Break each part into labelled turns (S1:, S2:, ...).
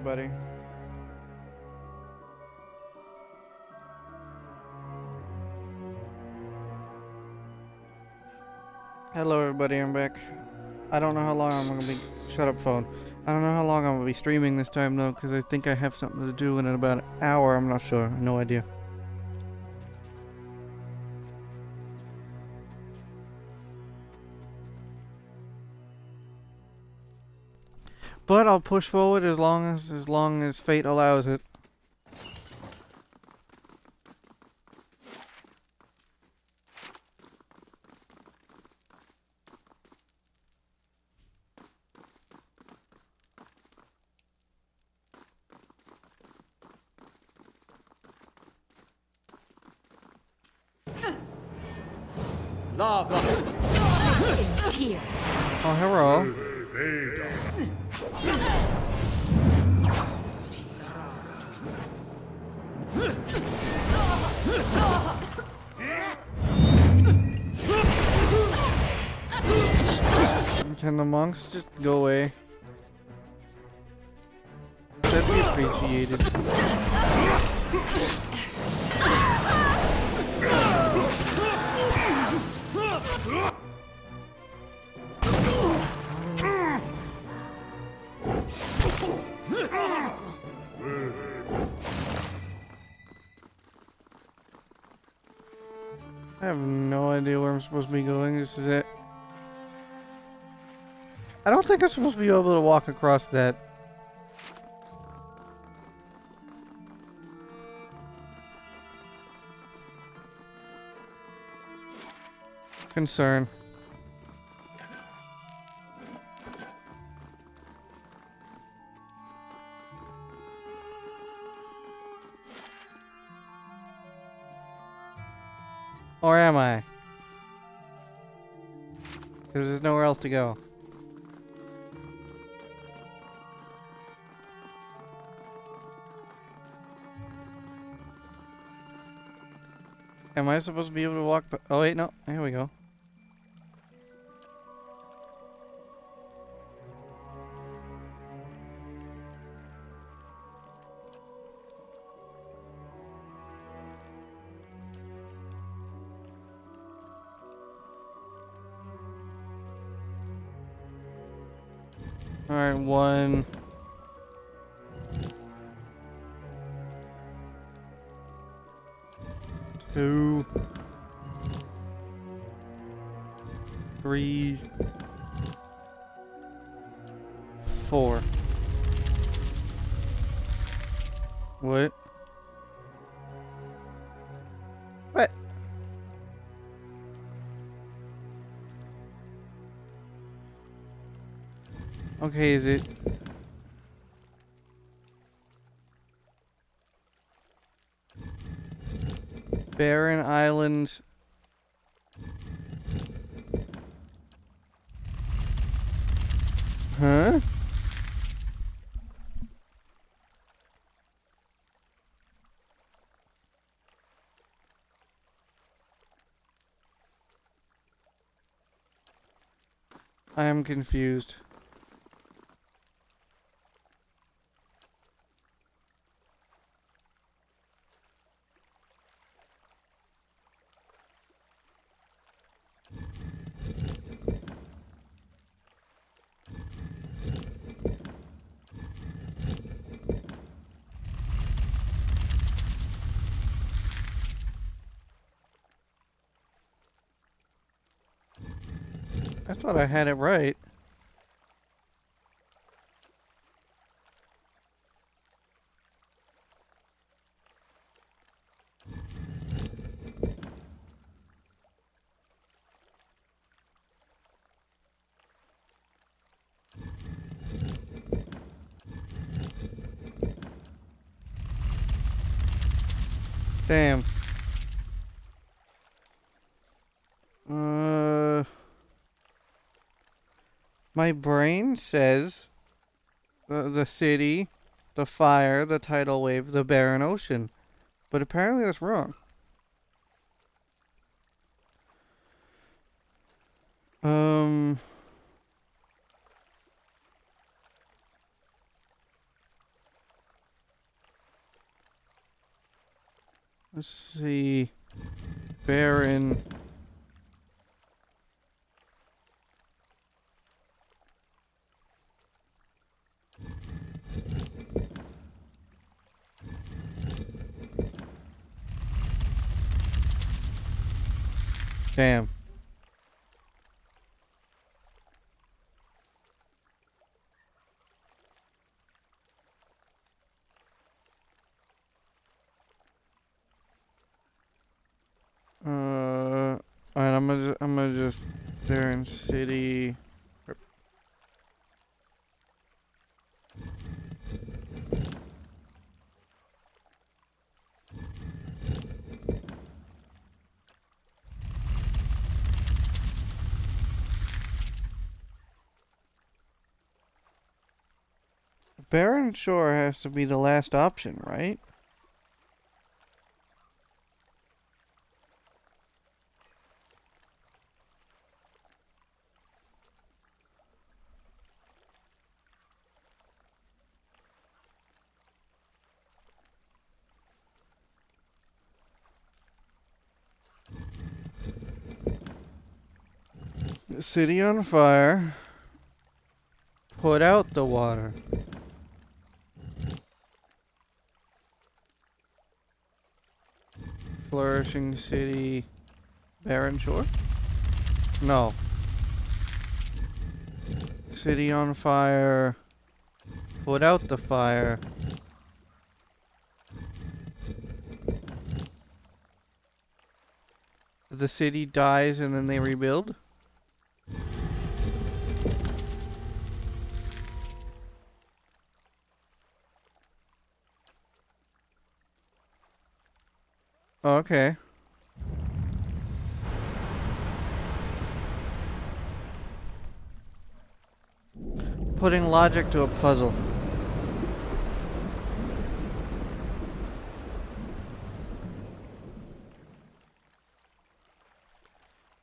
S1: everybody. Hello everybody, I'm back. I don't know how long I'm gonna be... Shut up, phone. I don't know how long I'm gonna be streaming this time though, because I think I have something to do in about an hour, I'm not sure. No idea. But I'll push forward as long as fate allows it.
S2: Lava.
S3: It's here.
S1: Oh, hello. Can the monks just go away? That'd be appreciated. I have no idea where I'm supposed to be going. This is it. I don't think I'm supposed to be able to walk across that. Concern. Or am I? Because there's nowhere else to go. Am I supposed to be able to walk? Oh wait, no. Here we go. Alright, 1. 2. 3. 4. What? What? Okay, is it... Barren Island... Huh? I am confused. I thought I had it right. Damn. My brain says the city, the fire, the tidal wave, the barren ocean. But apparently that's wrong. Um... Let's see. Baron. Damn. Alright, I'm gonna just there in city. Barren Shore has to be the last option, right? The city on fire. Put out the water. Flourishing city. Barren Shore? No. City on fire. Put out the fire. The city dies and then they rebuild? Okay. Putting logic to a puzzle.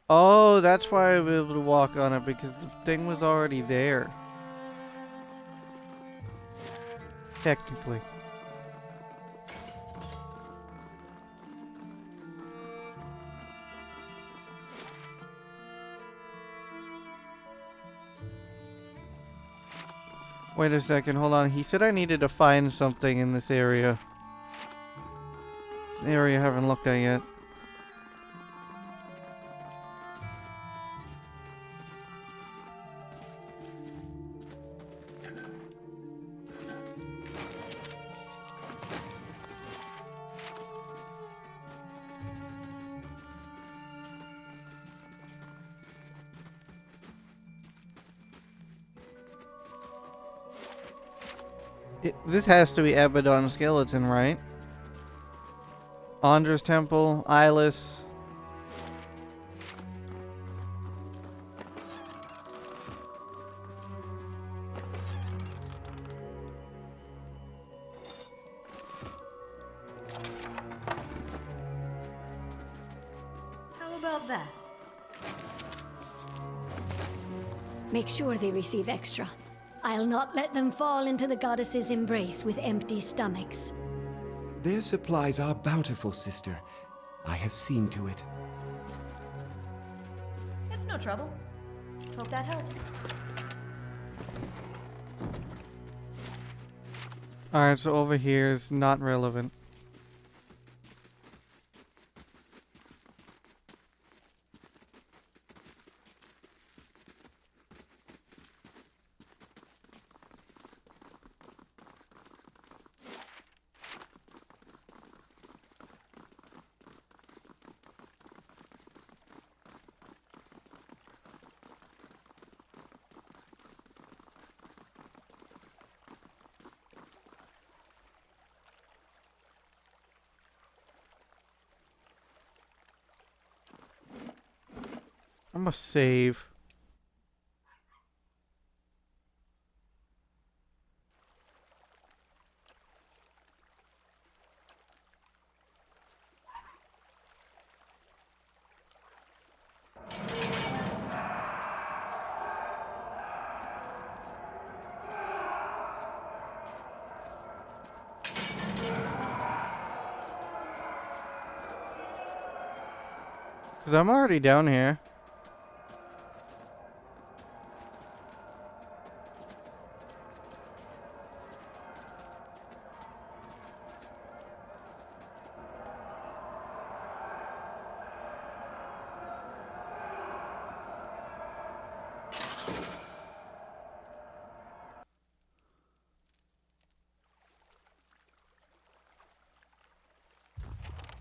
S1: Oh, that's why I was able to walk on it, because the thing was already there. Technically. Wait a second, hold on. He said I needed to find something in this area. An area I haven't looked at yet. This has to be Abaddon Skeleton, right? Andra's Temple, Eyeless.
S3: How about that? Make sure they receive extra. I'll not let them fall into the goddess's embrace with empty stomachs.
S4: Their supplies are bountiful, sister. I have seen to it.
S3: It's no trouble. Hope that helps.
S1: Alright, so over here is not relevant. I must save. Because I'm already down here.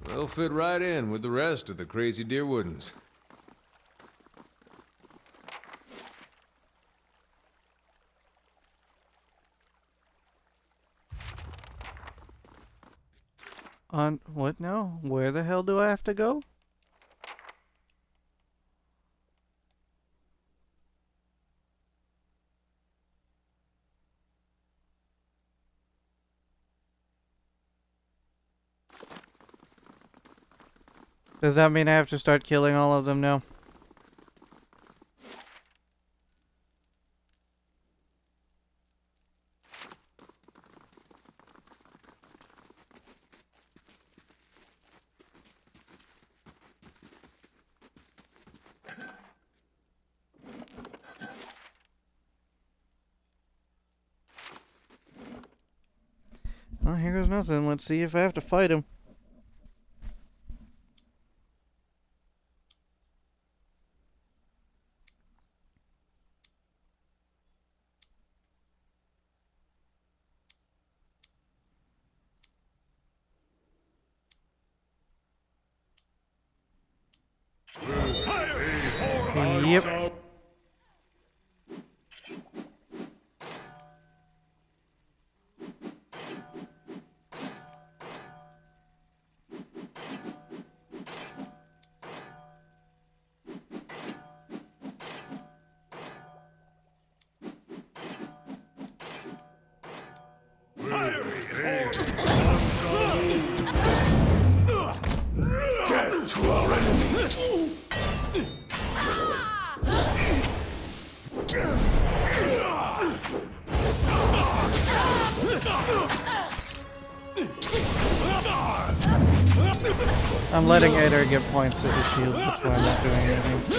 S5: They'll fit right in with the rest of the crazy deer woodens.
S1: On what now? Where the hell do I have to go? Does that mean I have to start killing all of them now? Well, here goes nothing. Let's see if I have to fight him. Yep.
S6: Death to our enemies!
S1: I'm letting Eder get points to his shield, that's why I'm not doing anything.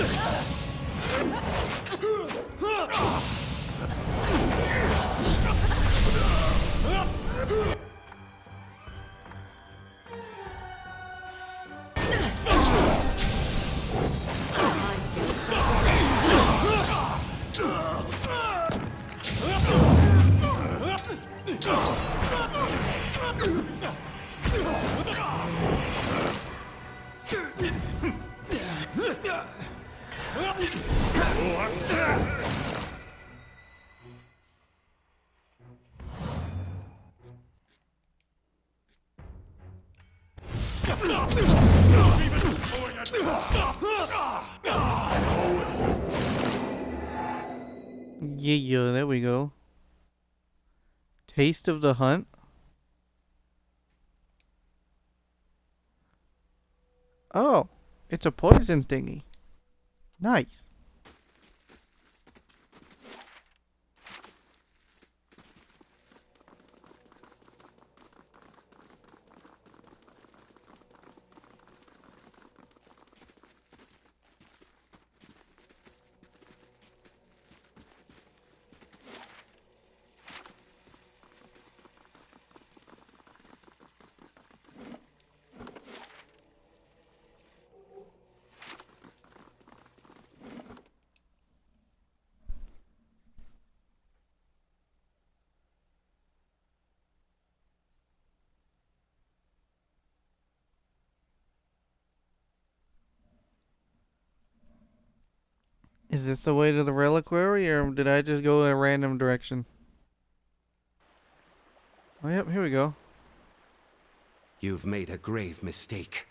S1: Yeah, there we go. Taste of the hunt. Oh, it's a poison thingy. Nice. Is this the way to the reliquary, or did I just go a random direction? Oh, yep, here we go.
S4: You've made a grave mistake.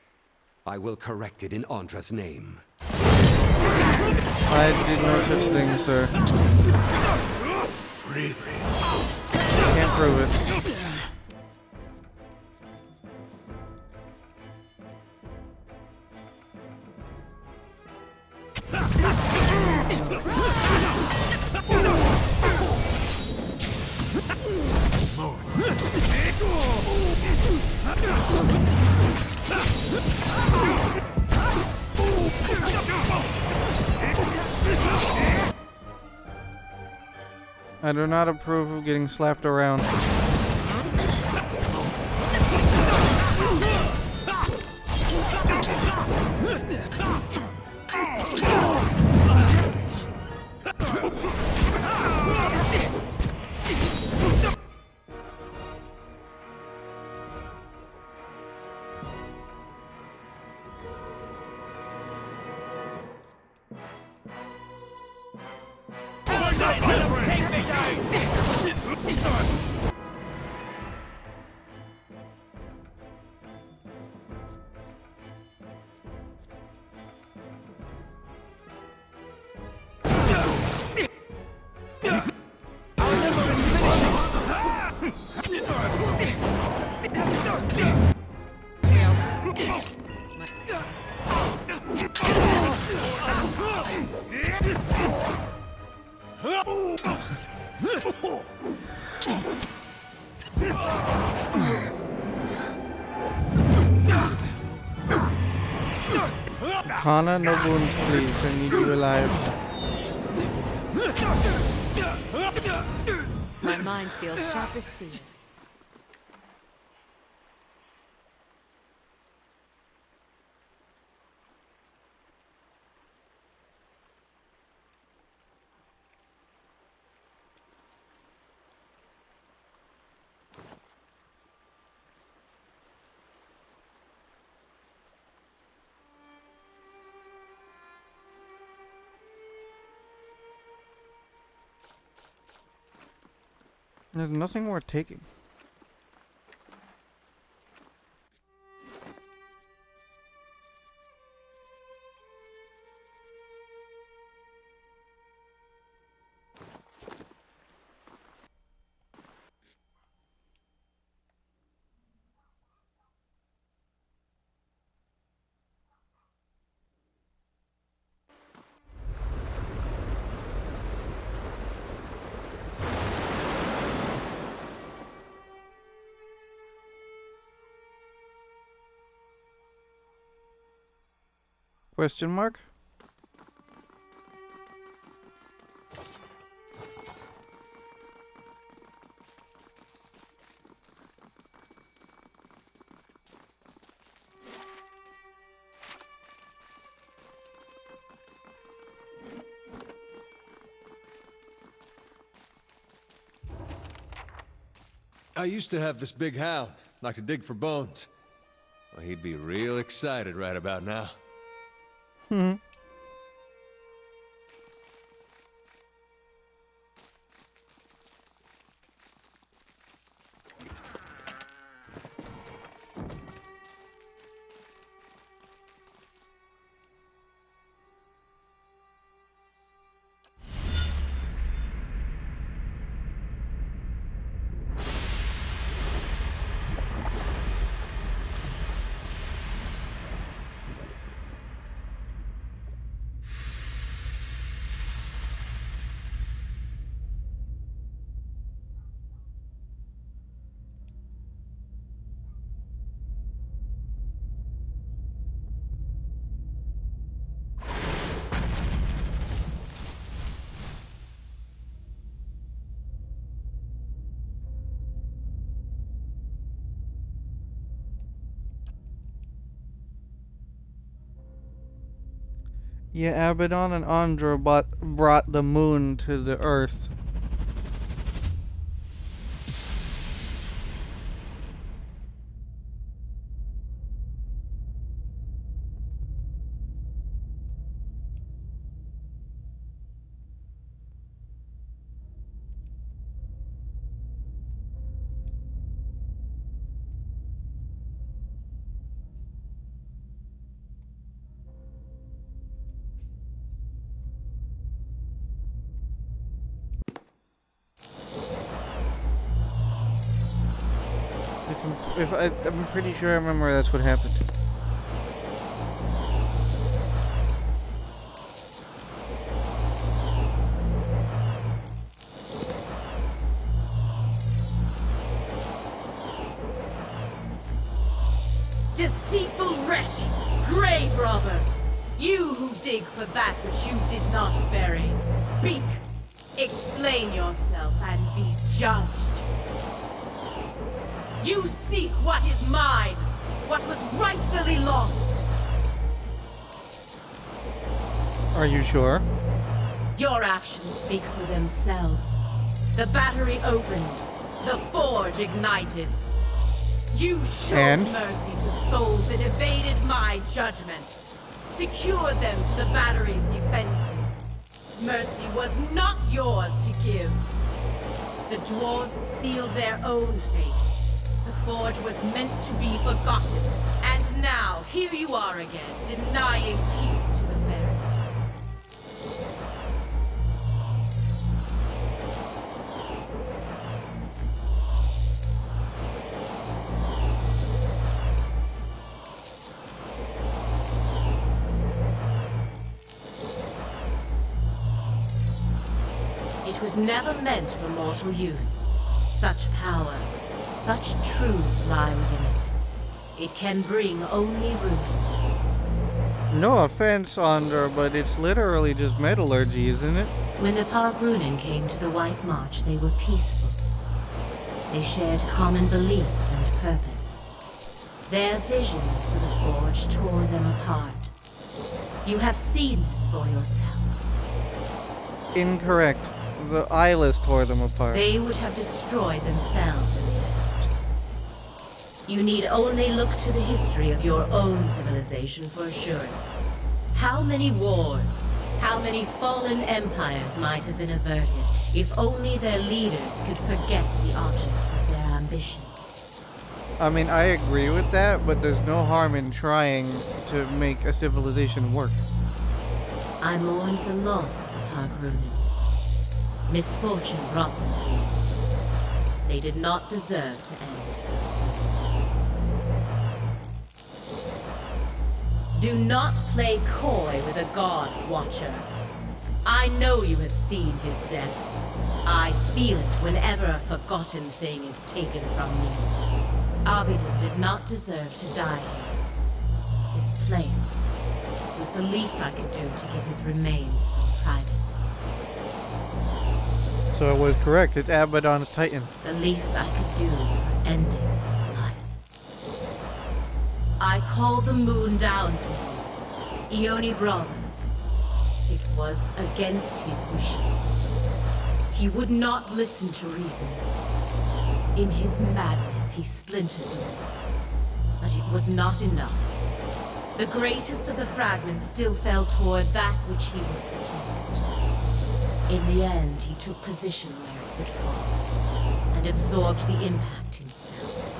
S4: I will correct it in Andra's name.
S1: I did no such thing, sir. Can't prove it. I do not approve of getting slapped around. Hana, no wounds, please. I need you alive.
S6: My mind feels sharp as steel.
S1: There's nothing worth taking. Question mark?
S5: I used to have this big hound, like to dig for bones. Well, he'd be real excited right about now. Yeah, Abaddon and Andra brought the moon to the earth. I'm pretty sure I remember that's what happened.
S7: Deceitful wretch! Grave robber! You who dig for that which you did not bury, speak! Explain yourself and be judged. You seek what is mine, what was rightfully lost.
S1: Are you sure?
S7: Your actions speak for themselves. The battery opened, the forge ignited. You showed mercy to souls that evaded my judgment, secured them to the battery's defenses. Mercy was not yours to give. The dwarves sealed their own fate. The forge was meant to be forgotten, and now here you are again, denying peace to the buried. It was never meant for mortal use. Such power, such truths lie within it. It can bring only ruin.
S1: No offense, Andra, but it's literally just metallurgy, isn't it?
S7: When the Pargrunen came to the White March, they were peaceful. They shared common beliefs and purpose. Their visions for the Forge tore them apart. You have seen this for yourself.
S1: Incorrect. The eyeless tore them apart.
S7: They would have destroyed themselves in the end. You need only look to the history of your own civilization for assurance. How many wars, how many fallen empires might have been averted if only their leaders could forget the objects of their ambition.
S1: I mean, I agree with that, but there's no harm in trying to make a civilization work.
S7: I mourned the loss of the Pargrunen. Misfortune brought them here. They did not deserve to end so soon. Do not play coy with a god, Watcher. I know you have seen his death. I feel it whenever a forgotten thing is taken from me. Abidin did not deserve to die here. His place was the least I could do to give his remains some privacy.
S1: So it was correct. It's Abaddon's Titan.
S7: The least I could do for ending his life. I called the moon down to me. Ione brother. It was against his wishes. He would not listen to reason. In his madness, he splintered them. But it was not enough. The greatest of the fragments still fell toward that which he would protect. In the end, he took position where it would fall, and absorbed the impact himself.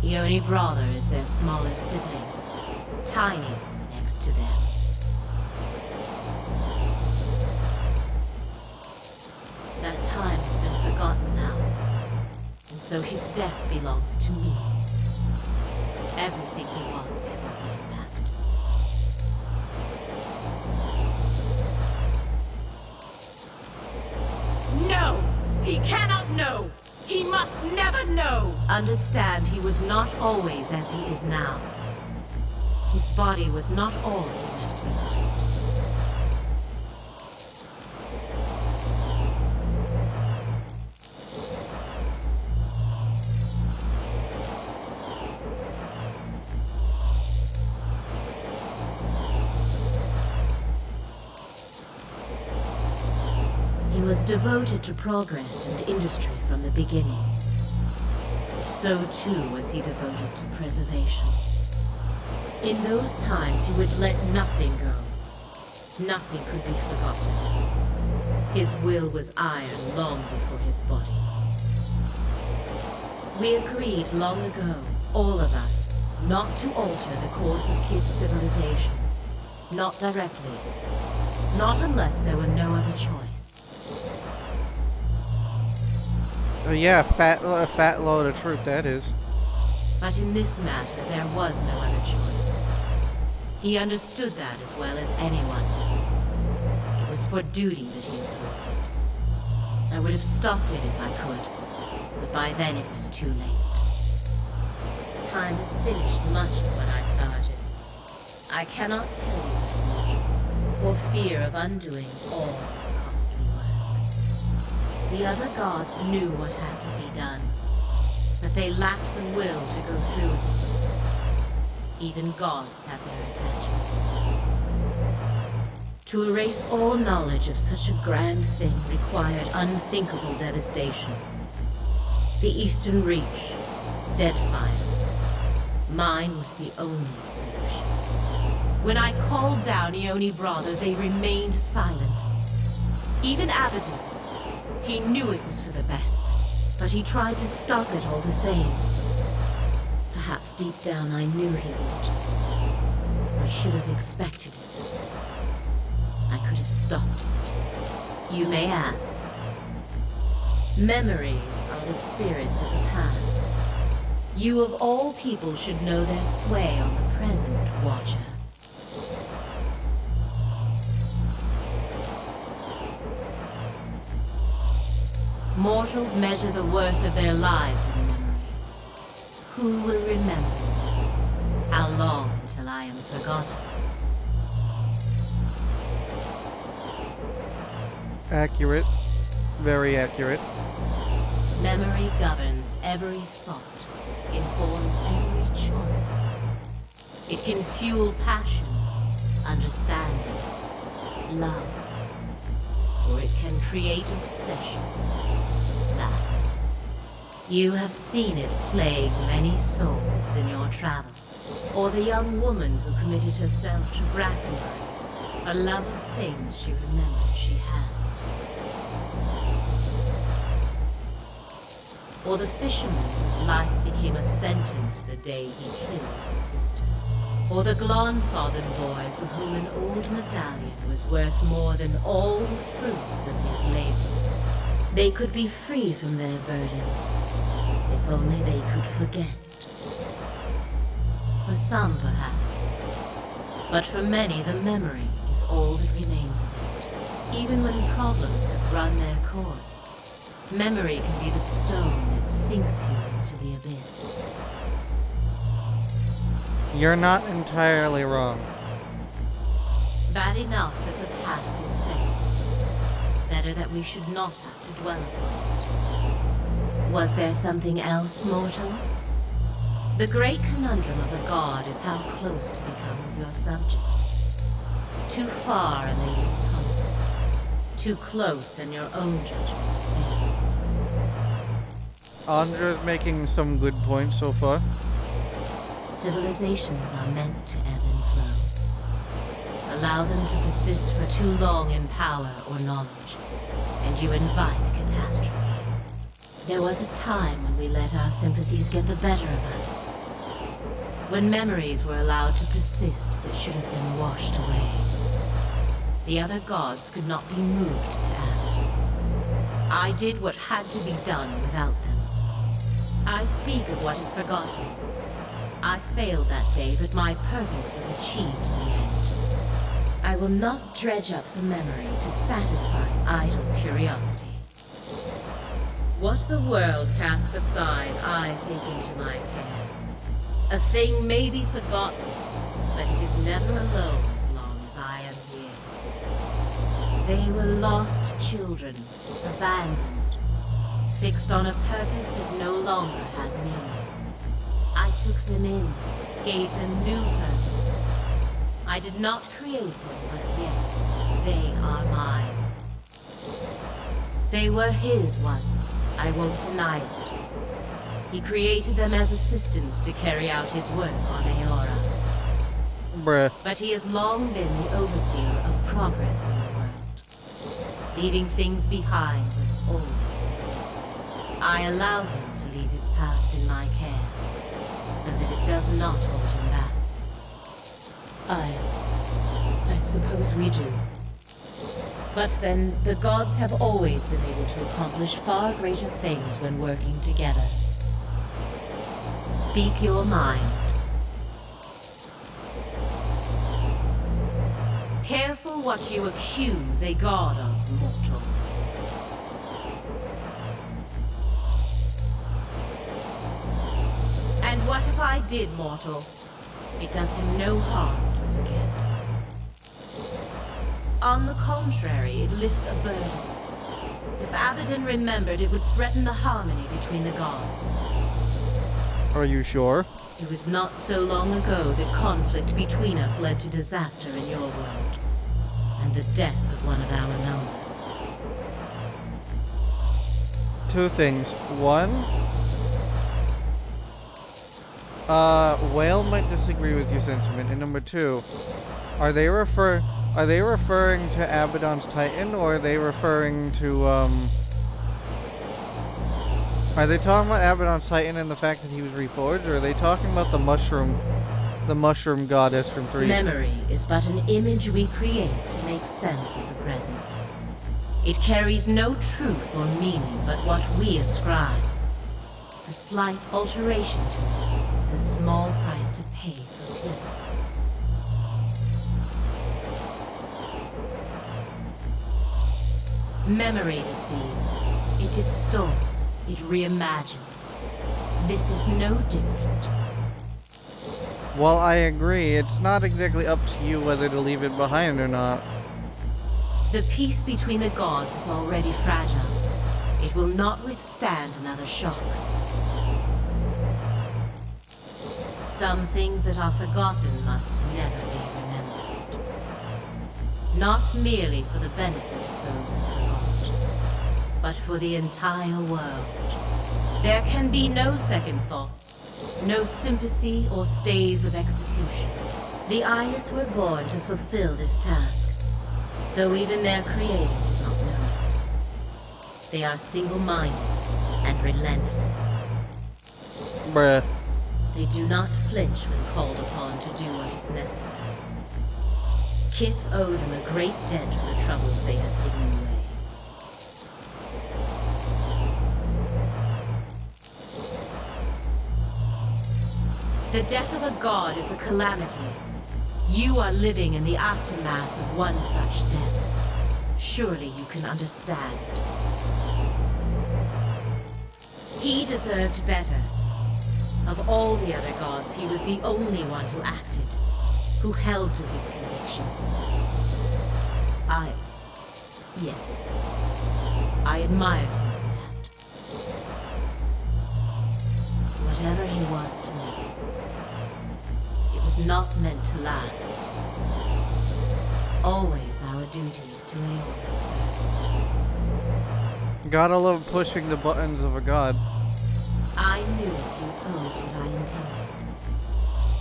S7: Ione brother is their smaller sibling, tiny next to them. That time has been forgotten now, and so his death belongs to me. Everything he was before the impact. No! He cannot know! He must never know! Understand, he was not always as he is now. His body was not all he left behind. He was devoted to progress and industry from the beginning. But so too was he devoted to preservation. In those times he would let nothing go. Nothing could be forgotten. His will was iron long before his body. We agreed long ago, all of us, not to alter the course of Kid's civilization. Not directly. Not unless there were no other choice.
S1: Yeah, a fat load of truth, that is.
S7: But in this matter, there was no other choice. He understood that as well as anyone. It was for duty that he opposed it. I would have stopped it if I could, but by then it was too late. Time has finished much of what I started. I cannot tell you that much, for fear of undoing all its costly work. The other gods knew what had to be done, but they lacked the will to go through with it. Even gods have their attachments. To erase all knowledge of such a grand thing required unthinkable devastation. The Eastern Reach, Deadfire. Mine was the only solution. When I called down Ione Brother, they remained silent. Even Abaddon. He knew it was for the best, but he tried to stop it all the same. Perhaps deep down I knew he would. I should have expected it. I could have stopped it. You may ask. Memories are the spirits of the past. You of all people should know their sway on the present, Watcher. Mortals measure the worth of their lives in memory. Who will remember? How long until I am forgotten?
S1: Accurate. Very accurate.
S7: Memory governs every thought, informs every choice. It can fuel passion, understanding, love. Or it can create obsession, madness. You have seen it plague many souls in your travels. Or the young woman who committed herself to Brackenbury for love of things she remembered she had. Or the fisherman whose life became a sentence the day he killed his sister. Or the Glonfathen boy for whom an old medallion was worth more than all the fruits of his labor. They could be free from their burdens, if only they could forget. For some, perhaps. But for many, the memory is all that remains of it. Even when problems have run their course, memory can be the stone that sinks you into the abyss.
S1: You're not entirely wrong.
S7: Bad enough that the past is set. Better that we should not have to dwell upon it. Was there something else, mortal? The great conundrum of a god is how close to become with your subjects. Too far and they lose hope. Too close and your own judgment fails.
S1: Andra's making some good points so far.
S7: Civilizations are meant to ebb and flow. Allow them to persist for too long in power or knowledge, and you invite catastrophe. There was a time when we let our sympathies get the better of us. When memories were allowed to persist that should have been washed away. The other gods could not be moved to act. I did what had to be done without them. I speak of what is forgotten. I failed that day, but my purpose was achieved in the end. I will not dredge up the memory to satisfy idle curiosity. What the world casts aside, I take into my care. A thing may be forgotten, but it is never alone as long as I am here. They were lost children, abandoned, fixed on a purpose that no longer had meaning. I took them in, gave them new purpose. I did not create them, but yes, they are mine. They were his once, I won't deny it. He created them as assistants to carry out his work on Aora.
S1: Bruh.
S7: But he has long been the overseer of progress in the world. Leaving things behind was always his way. I allow him to leave his past in my care, so that it does not hold him back. I suppose we do. But then, the gods have always been able to accomplish far greater things when working together. Speak your mind. Careful what you accuse a god of, mortal. And what if I did, mortal? It does him no harm to forget. On the contrary, it lifts a burden. If Abaddon remembered, it would threaten the harmony between the gods.
S1: Are you sure?
S7: It was not so long ago that conflict between us led to disaster in your world, and the death of one of our number.
S1: Two things. One, Whale might disagree with your sentiment. And number two, are they referring to Abaddon's Titan, or are they referring to, are they talking about Abaddon's Titan and the fact that he was reforged, or are they talking about the mushroom goddess from 3?
S7: Memory is but an image we create to make sense of the present. It carries no truth or meaning but what we ascribe. A slight alteration to it is a small price to pay for peace. Memory deceives. It distorts. It reimagines. This is no different.
S1: Well, I agree. It's not exactly up to you whether to leave it behind or not.
S7: The peace between the gods is already fragile. It will not withstand another shock. Some things that are forgotten must never be remembered. Not merely for the benefit of those who forgot, but for the entire world. There can be no second thoughts, no sympathy or stays of execution. The Eyeless were born to fulfill this task, though even their creator did not know it. They are single-minded and relentless.
S1: Bruh.
S7: They do not flinch when called upon to do what is necessary. Kith owe them a great debt for the troubles they have hidden away. The death of a god is a calamity. You are living in the aftermath of one such death. Surely you can understand. He deserved better. Of all the other gods, he was the only one who acted, who held to his convictions. Yes. I admired him for that. Whatever he was to me, it was not meant to last. Always our duties to Aeora first.
S1: Gotta love pushing the buttons of a god.
S7: I knew he opposed what I intended.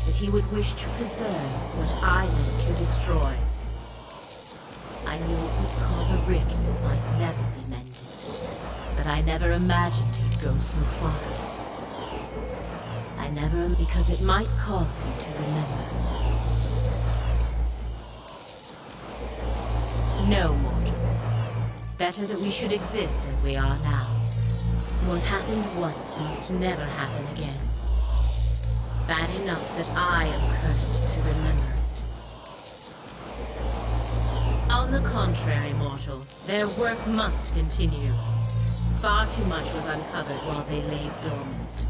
S7: That he would wish to preserve what I meant to destroy. I knew it would cause a rift that might never be mended. But I never imagined he'd go so far. I never, because it might cause him to remember. No, mortal. Better that we should exist as we are now. What happened once must never happen again. Bad enough that I am cursed to remember it. On the contrary, mortal, their work must continue. Far too much was uncovered while they lay dormant.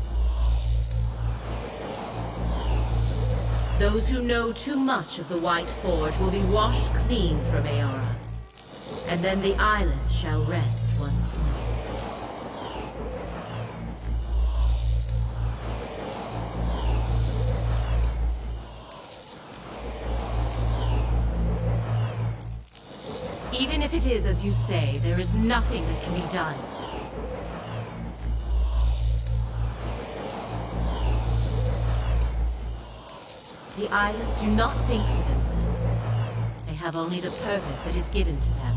S7: Those who know too much of the White Forge will be washed clean from Aeora. And then the Eyeless shall rest once more. Even if it is as you say, there is nothing that can be done. The Eyeless do not think for themselves. They have only the purpose that is given to them.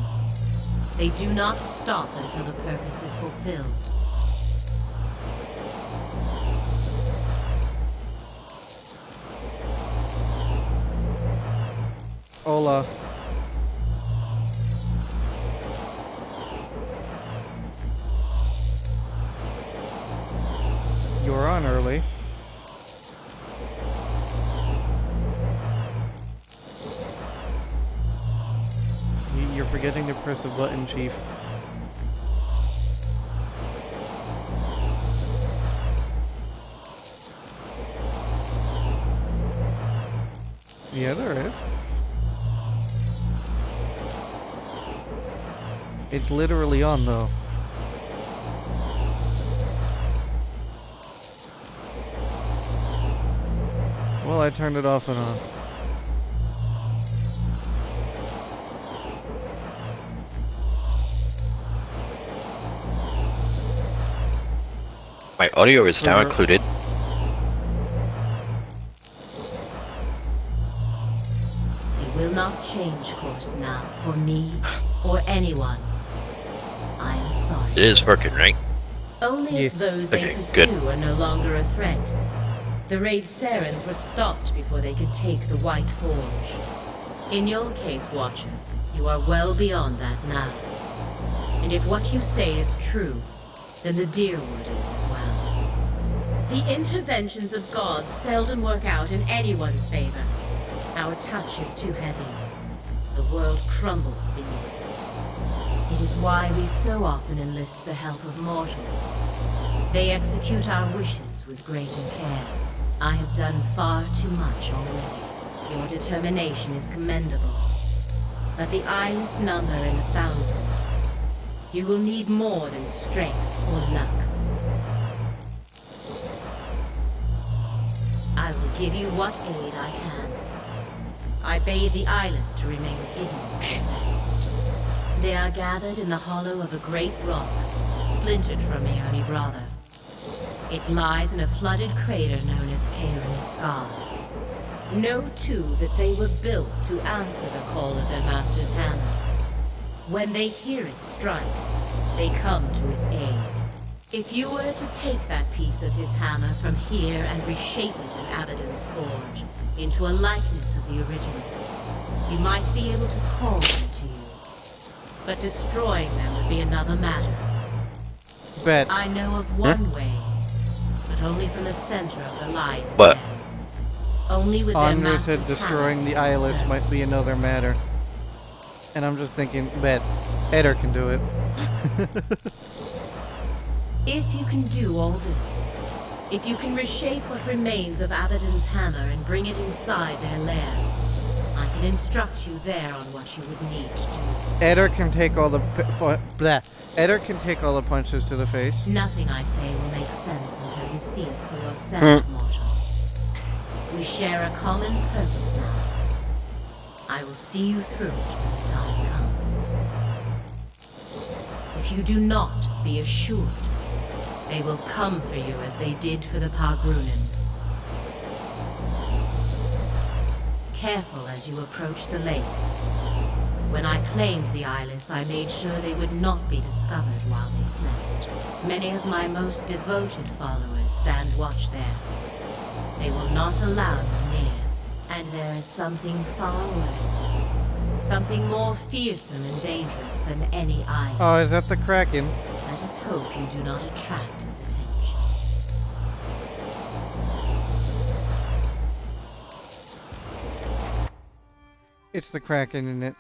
S7: They do not stop until the purpose is fulfilled.
S1: Hola. You're on early. You're forgetting to press a button, Chief. Yeah, there is. It's literally on, though. Well, I turned it off and on.
S8: My audio is now included.
S7: They will not change course now for me or anyone. I am sorry.
S8: It is working, right?
S7: Only if those they
S8: Okay,
S7: pursue
S8: good.
S7: are no longer a threat. The raid Sarens were stopped before they could take the White Forge. In your case, Watcher, you are well beyond that now. And if what you say is true, then the Deerwood is as well. The interventions of gods seldom work out in anyone's favor. Our touch is too heavy. The world crumbles beneath it. It is why we so often enlist the help of mortals. They execute our wishes with greater care. I have done far too much already. Your determination is commendable. But the eyeless number in the thousands. You will need more than strength or luck. I will give you what aid I can. I bade the eyeless to remain hidden and rest. They are gathered in the hollow of a great rock, splintered from Ione Brother. It lies in a flooded crater known as Karen's Scar. Know too that they were built to answer the call of their master's hammer. When they hear it strike, they come to its aid. If you were to take that piece of his hammer from here and reshape it in Abaddon's forge into a likeness of the original, you might be able to call them to you. But destroying them would be another matter.
S1: Bet.
S7: I know of one way, but only from the center of the lion's
S8: What?
S7: den. Only with their
S1: Andre said
S7: master's
S1: destroying
S7: hammer
S1: the
S7: in
S1: eyeless
S7: service.
S1: might be another matter. And I'm just thinking, bet. Eder can do it.
S7: If you can do all this, if you can reshape what remains of Abaddon's hammer and bring it inside their lair, I can instruct you there on what you would need to do.
S1: Eder can take all the Eder can take all the punches to the face.
S7: Nothing I say will make sense until you see it for yourself, mortal. We share a common purpose now. I will see you through it when the time comes. If you do not, be assured, they will come for you as they did for the Pargrunen. Careful as you approach the lake. When I claimed the eyeless, I made sure they would not be discovered while they slept. Many of my most devoted followers stand watch there. They will not allow you near. And there is something far worse. Something more fearsome and dangerous than any eyeless.
S1: Oh, is that the Kraken?
S7: Let us hope you do not attract its attention.
S1: It's the Kraken, isn't it?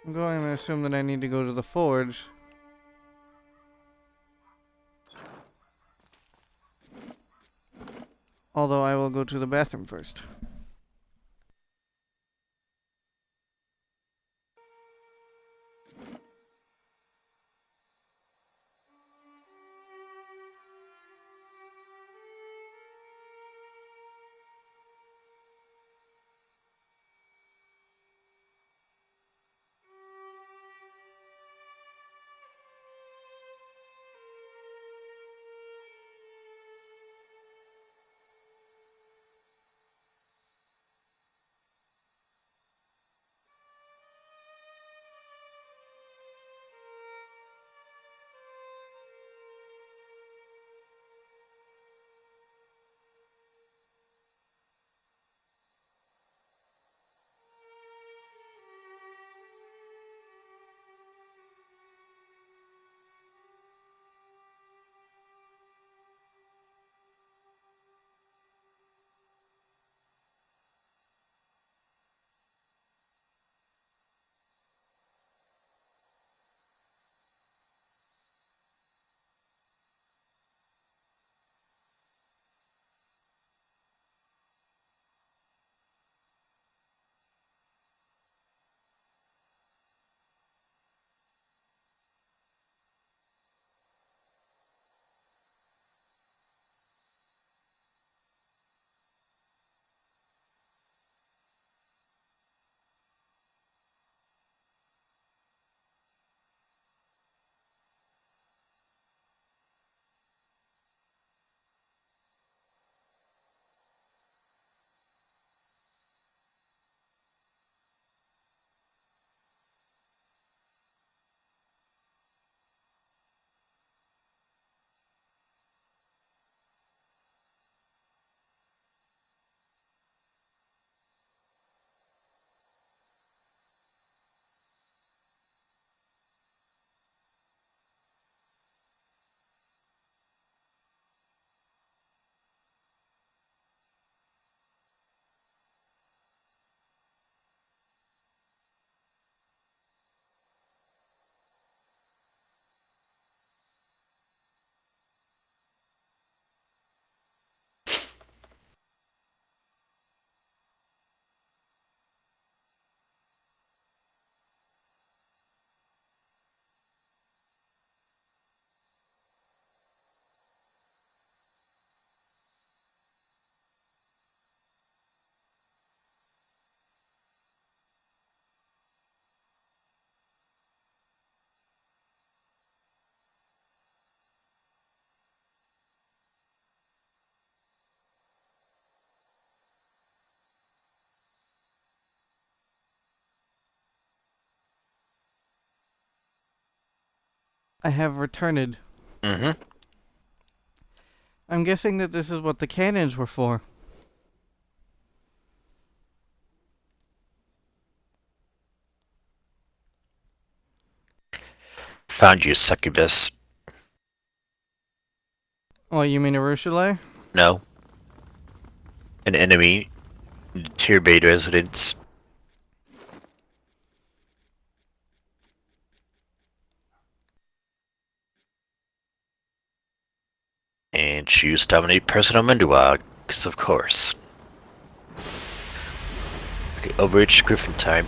S1: I'm going to assume that I need to go to the forge. Although I will go to the bathroom first. I have returned.
S8: Mm-hmm.
S1: I'm guessing that this is what the cannons were for.
S8: Found you, succubus.
S1: Oh, you mean Urushalai?
S8: No. An enemy in the Tierbade residence. And choose dominate personal Menduag, because of course. Okay, overage Griffin time.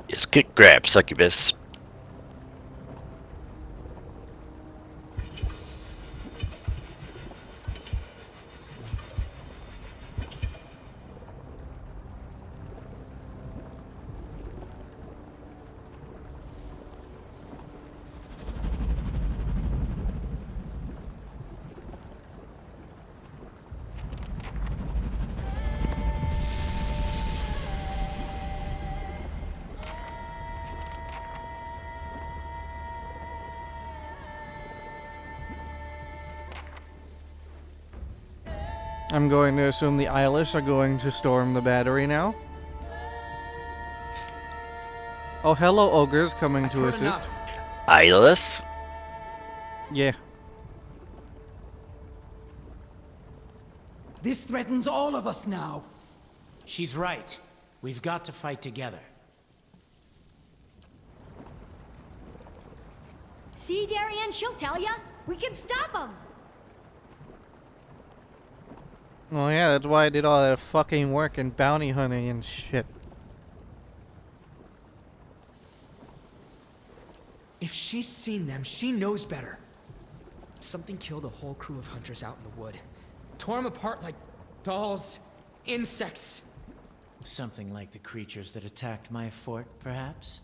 S8: Yes, get grabbed, succubus.
S1: I'm going to assume the Eilish are going to storm the battery now. Oh, hello, ogres coming to
S2: heard
S1: assist.
S2: enough.
S8: Eyeless?
S1: Yeah.
S9: This threatens all of us now.
S2: She's right. We've got to fight together.
S3: See, Darien, she'll tell ya. We can stop them.
S1: Oh yeah, that's why I did all that fucking work and bounty hunting and shit.
S10: If she's seen them, she knows better. Something killed a whole crew of hunters out in the wood. Tore them apart like dolls, insects.
S2: Something like the creatures that attacked my fort, perhaps?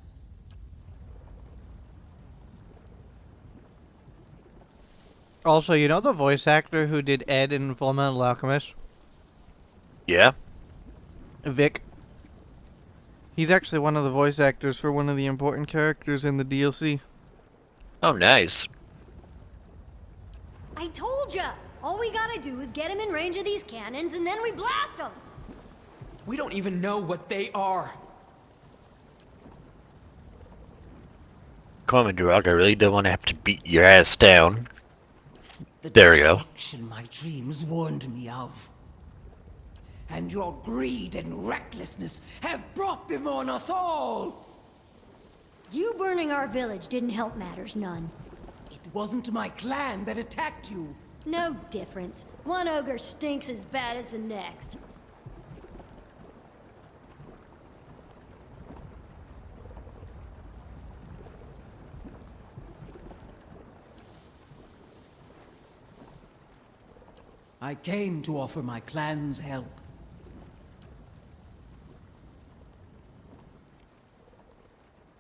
S1: Also, you know the voice actor who did Ed in Fullmetal Alchemist?
S8: Yeah?
S1: Vic. He's actually one of the voice actors for one of the important characters in the DLC.
S8: Oh, nice.
S3: I told ya. All we gotta do is get him in range of these cannons, and then we blast them.
S10: We don't even know what they are.
S8: Come on, Menduag, I really don't want to have to beat your ass down.
S9: The
S8: There we go.
S9: destruction my dreams warned me of. And your greed and recklessness have brought them on us all!
S3: You burning our village didn't help matters none.
S9: It wasn't my clan that attacked you.
S3: No difference. One ogre stinks as bad as the next.
S9: I came to offer my clan's help.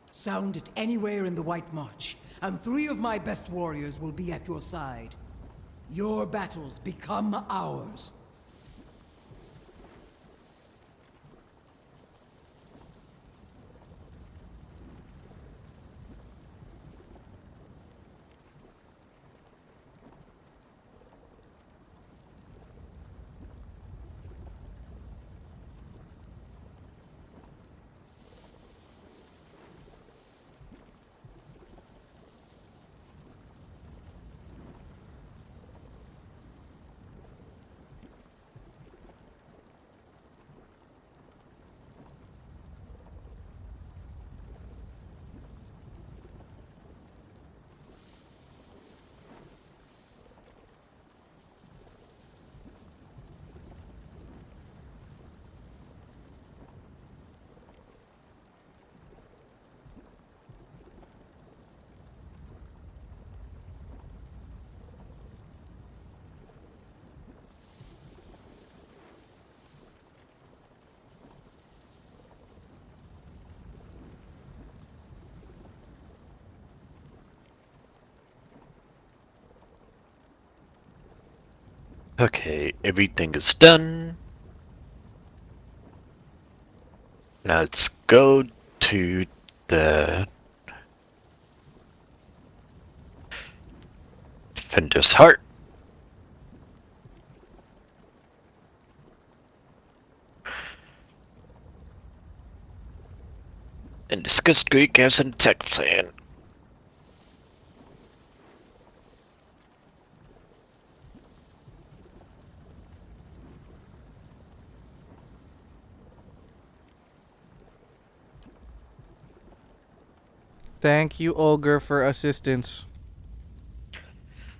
S9: Sound it anywhere in the White March, and 3 of my best warriors will be at your side. Your battles become ours.
S8: Okay, everything is done. Now let's go to the Fender's Heart. And discuss Greek gas and attack plan.
S1: Thank you, Ogre, for assistance.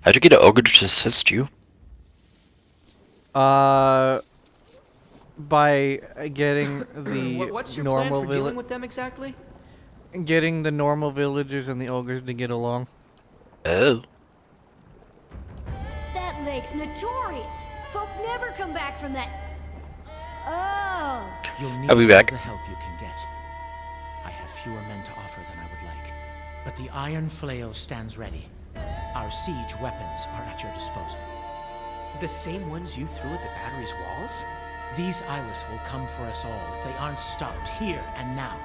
S8: How'd you get an ogre to assist you?
S1: By getting the
S2: What's your plan
S1: normal
S2: for
S1: village,
S2: dealing with them exactly?
S1: getting the normal villagers and the ogres to get along.
S8: Oh.
S3: That lake's notorious. Folk never come back from that. Oh.
S2: You'll need
S8: I'll be
S2: all
S8: back.
S2: the help you can get. I have fewer men to offer than I would like, but the Iron Flail stands ready. Our siege weapons are at your disposal.
S10: The same ones you threw at the battery's walls?
S2: These eyeless will come for us all if they aren't stopped here and now.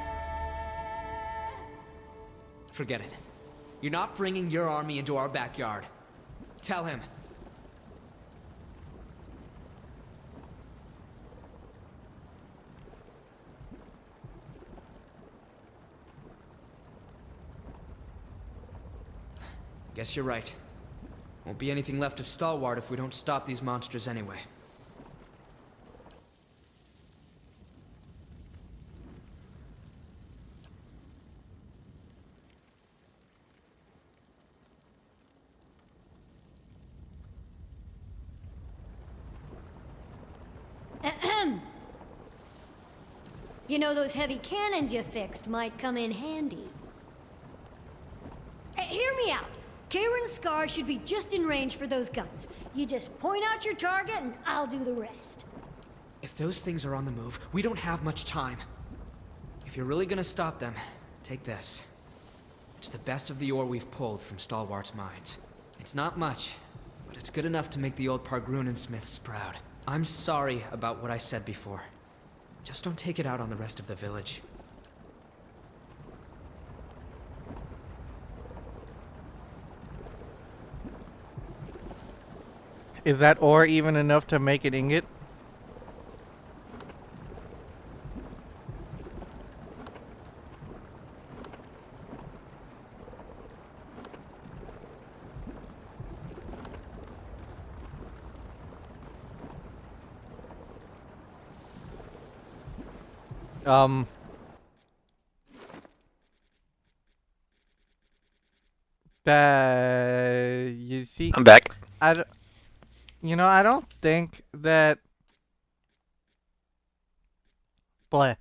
S10: Forget it. You're not bringing your army into our backyard. Tell him. Guess you're right. Won't be anything left of Stalwart if we don't stop these monsters anyway.
S3: You know, those heavy cannons you fixed might come in handy. Hey, hear me out. Kieran's Scar should be just in range for those guns. You just point out your target and I'll do the rest.
S10: If those things are on the move, we don't have much time. If you're really gonna stop them, take this. It's the best of the ore we've pulled from Stalwart's mines. It's not much, but it's good enough to make the old Pargrunen smiths proud. I'm sorry about what I said before. Just don't take it out on the rest of the village.
S1: Is that ore even enough to make an ingot? You see,
S8: I'm back.
S1: you know, I don't think that. Bleh.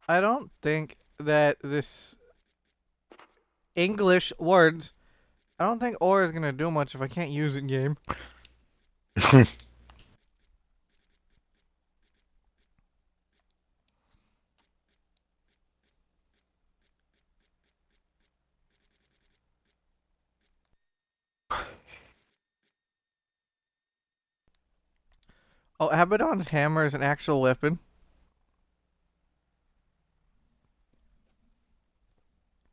S1: I don't think that this English words. I don't think ore is gonna do much if I can't use it in game. Oh, Abaddon's hammer is an actual weapon.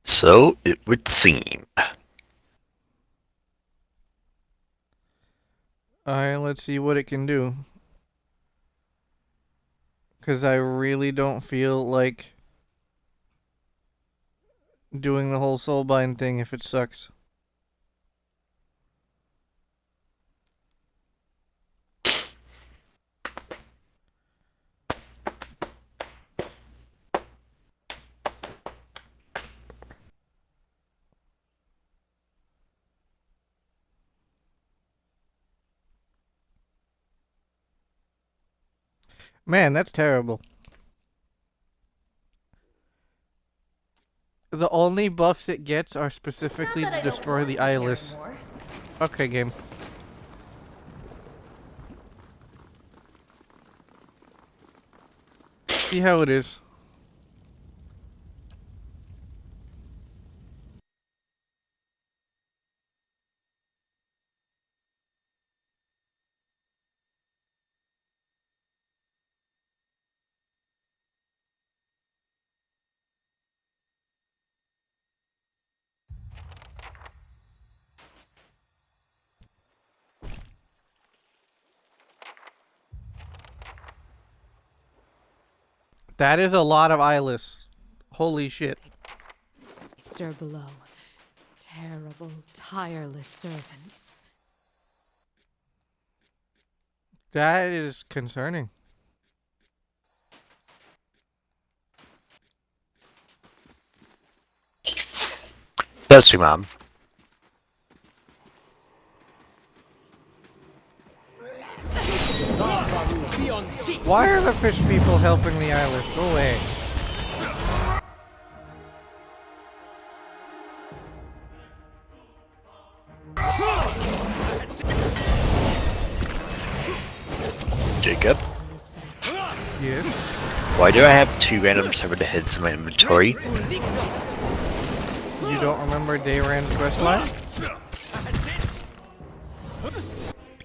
S8: So it would seem.
S1: Alright, let's see what it can do. Because I really don't feel like doing the whole soulbind thing if it sucks. Man, that's terrible. The only buffs it gets are specifically to destroy the eyeless. Okay, game. See how it is. That is a lot of eyeless. Holy shit.
S6: Stir below. Terrible, tireless servants.
S1: That is concerning.
S8: That's your mom.
S1: Why are the fish people helping the eyeless? Go away.
S8: Jacob,
S1: Yes.
S8: why do I have 2 random severed heads in my inventory?
S1: You don't remember Dayran's questline?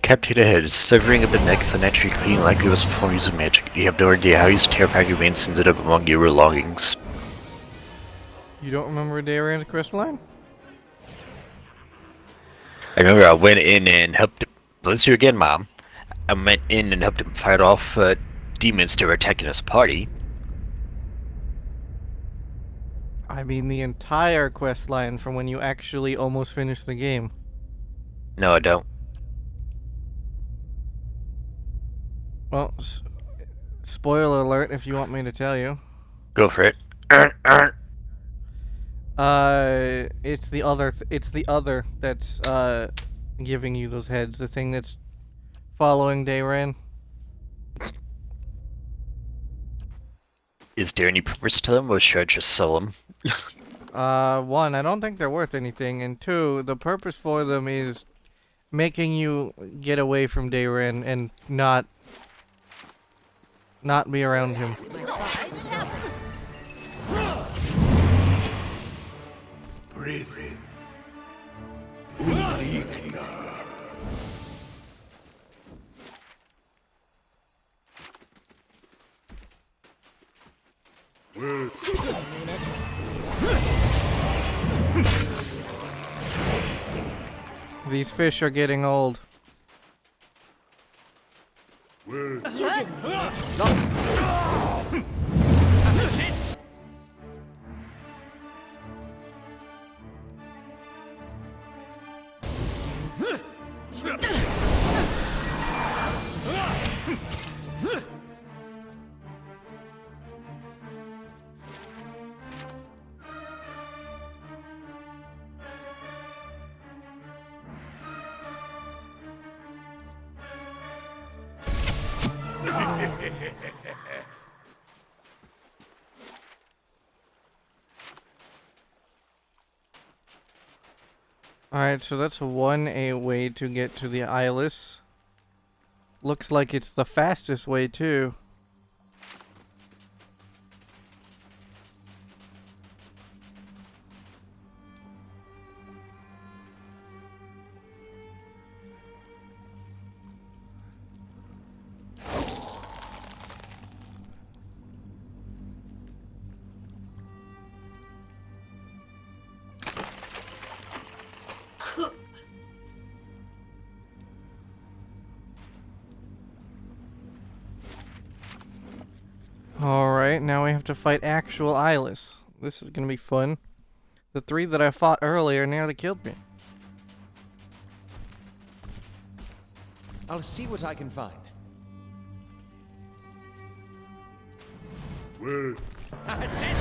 S8: Captured head, severing of the neck is unnaturally clean, likely was performed using magic. You have no idea how his terrifying remains ended up among your belongings.
S1: You don't remember Dayran's questline?
S8: I remember I went in and helped. Let's hear again, Mom. I went in and helped him fight off demons that were attacking his party.
S1: I mean the entire questline from when you actually almost finished the game.
S8: No, I don't.
S1: Well, spoiler alert if you want me to tell you.
S8: Go for it.
S1: It's the other that's giving you those heads. The thing that's following Dayran.
S8: Is there any purpose to them, or should I just sell them?
S1: One, I don't think they're worth anything, and two, the purpose for them is making you get away from Dayran and not be around him. These fish are getting old. Alright, so that's one way to get to the eyeless. Looks like it's the fastest way too. Alright, now we have to fight actual eyeless. This is gonna be fun. The 3 that I fought earlier nearly killed me.
S5: I'll see what I can find. Word. That's it!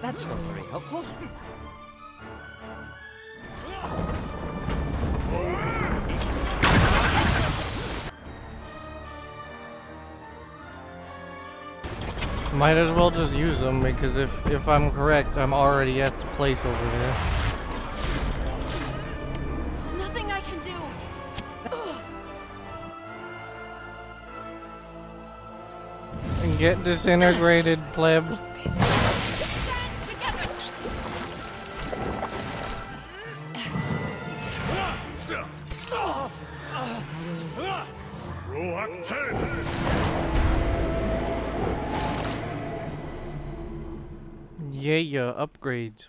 S11: That's not very helpful.
S1: Might as well just use them, because if I'm correct, I'm already at the place over there.
S6: Nothing I can do.
S1: And get disintegrated, pleb. Yeah, upgrades.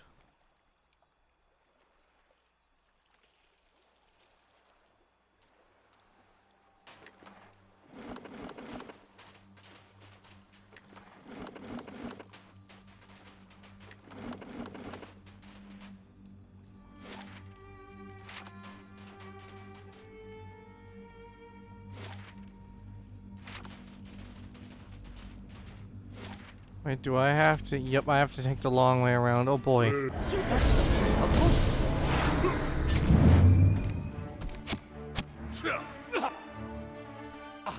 S1: Wait, do I have to? Yep, I have to take the long way around. Oh boy.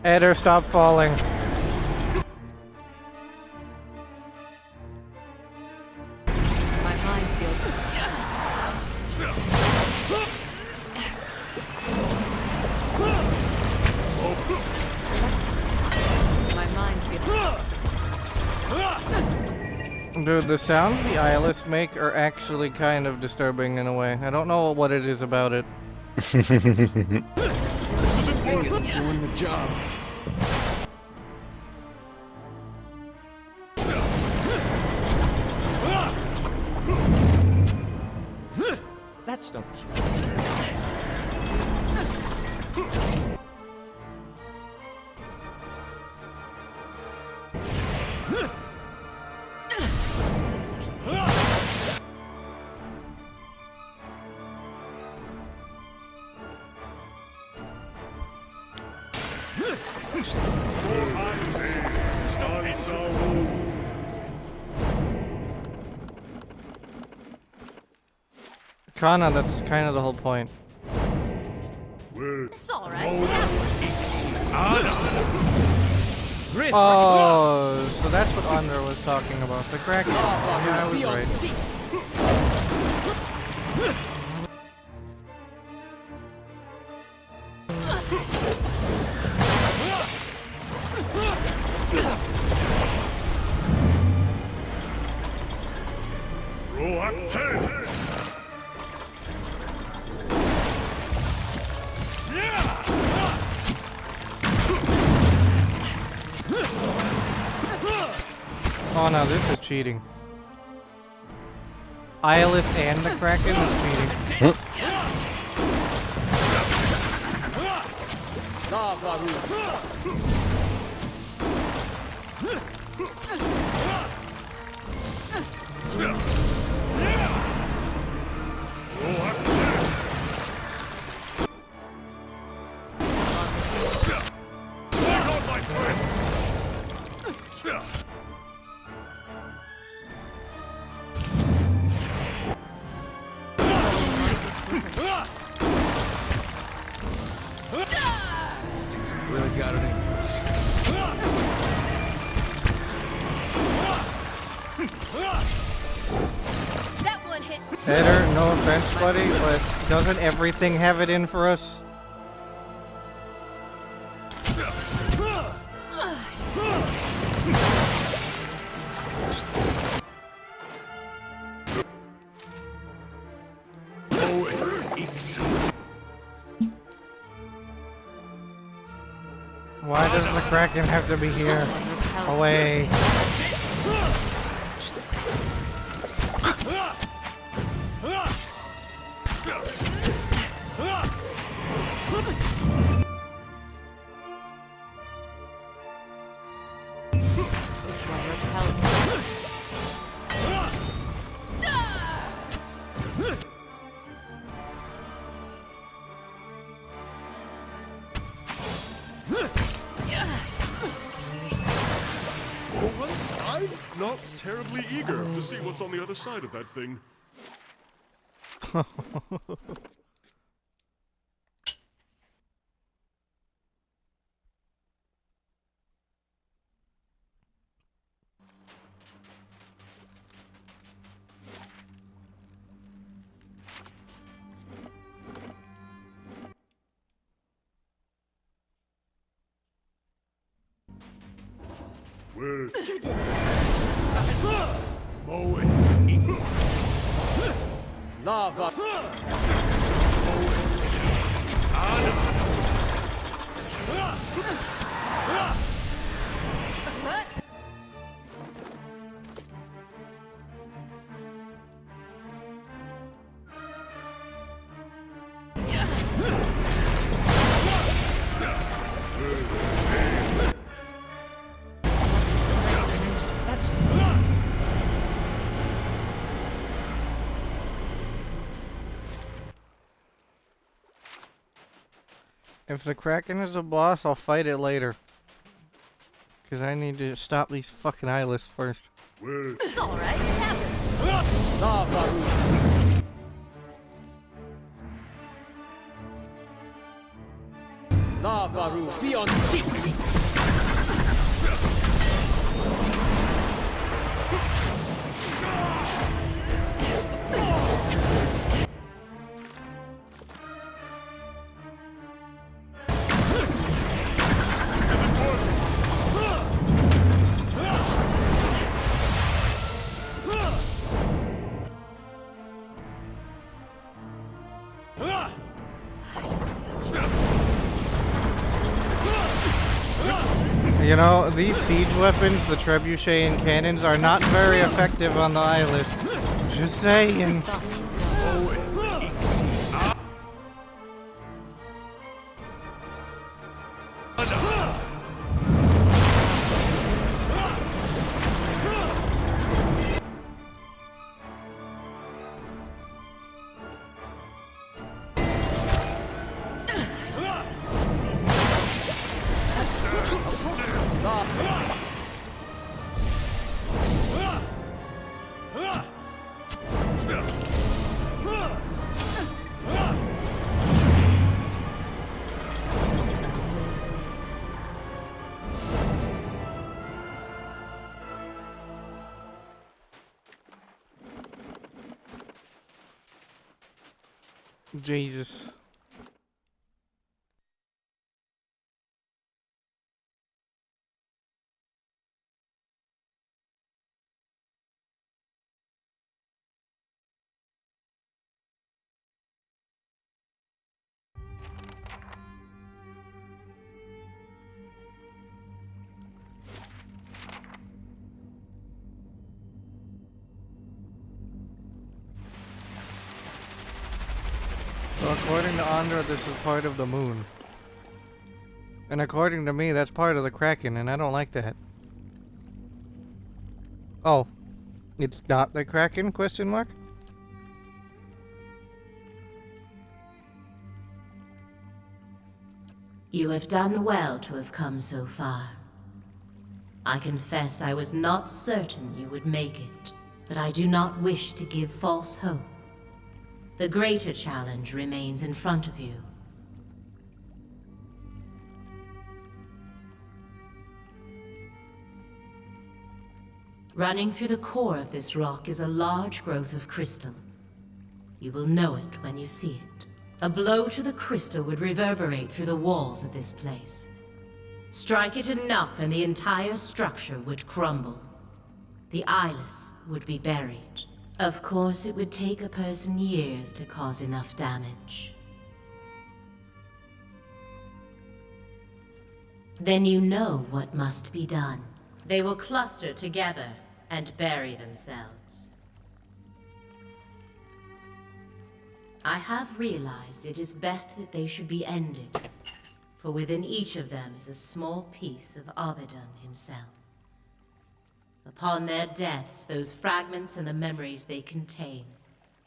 S1: Eder, stop falling.
S6: My mind feels. My mind feels.
S1: Dude, the sounds the eyeless make are actually kind of disturbing in a way. I don't know what it is about it.
S5: This thing isn't doing the job.
S11: That's not.
S1: Kana, that's kind of the whole point.
S6: It's all right.
S1: Oh, so that's what Andra was talking about. The Kraken. Yeah, I was right. Oh no, this is cheating. Eyeless and the Kraken is cheating.
S5: Really got it in for us.
S6: That one hit.
S1: Eder, no offense, buddy, but doesn't everything have it in for us? Why does the Kraken have to be here? Away.
S6: This one repels me.
S5: For once,
S12: I'm not terribly eager to see what's on the other side of that thing. Where? Mowing.
S11: Lava.
S1: If the Kraken is a boss, I'll fight it later. Because I need to stop these fucking eyelids first.
S6: It's alright, it happens.
S11: Lavaru, beyond secret.
S1: You know, these siege weapons, the trebuchet and cannons, are not very effective on the eyeless. Just saying. Jesus. So according to Andra, this is part of the moon. And according to me, that's part of the Kraken, and I don't like that. Oh. It's not the Kraken, question mark?
S7: You have done well to have come so far. I confess I was not certain you would make it, but I do not wish to give false hope. The greater challenge remains in front of you. Running through the core of this rock is a large growth of crystal. You will know it when you see it. A blow to the crystal would reverberate through the walls of this place. Strike it enough and the entire structure would crumble. The eyeless would be buried. Of course, it would take a person years to cause enough damage. Then you know what must be done. They will cluster together and bury themselves. I have realized it is best that they should be ended, for within each of them is a small piece of Abaddon himself. Upon their deaths, those fragments and the memories they contain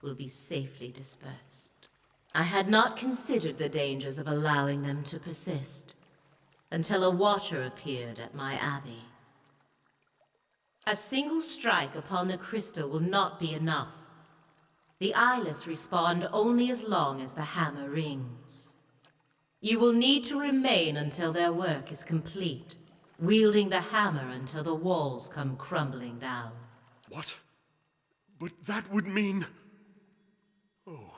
S7: will be safely dispersed. I had not considered the dangers of allowing them to persist, until a watcher appeared at my abbey. A single strike upon the crystal will not be enough. The eyeless respond only as long as the hammer rings. You will need to remain until their work is complete, wielding the hammer until the walls come crumbling down.
S12: What? But that would mean... Oh.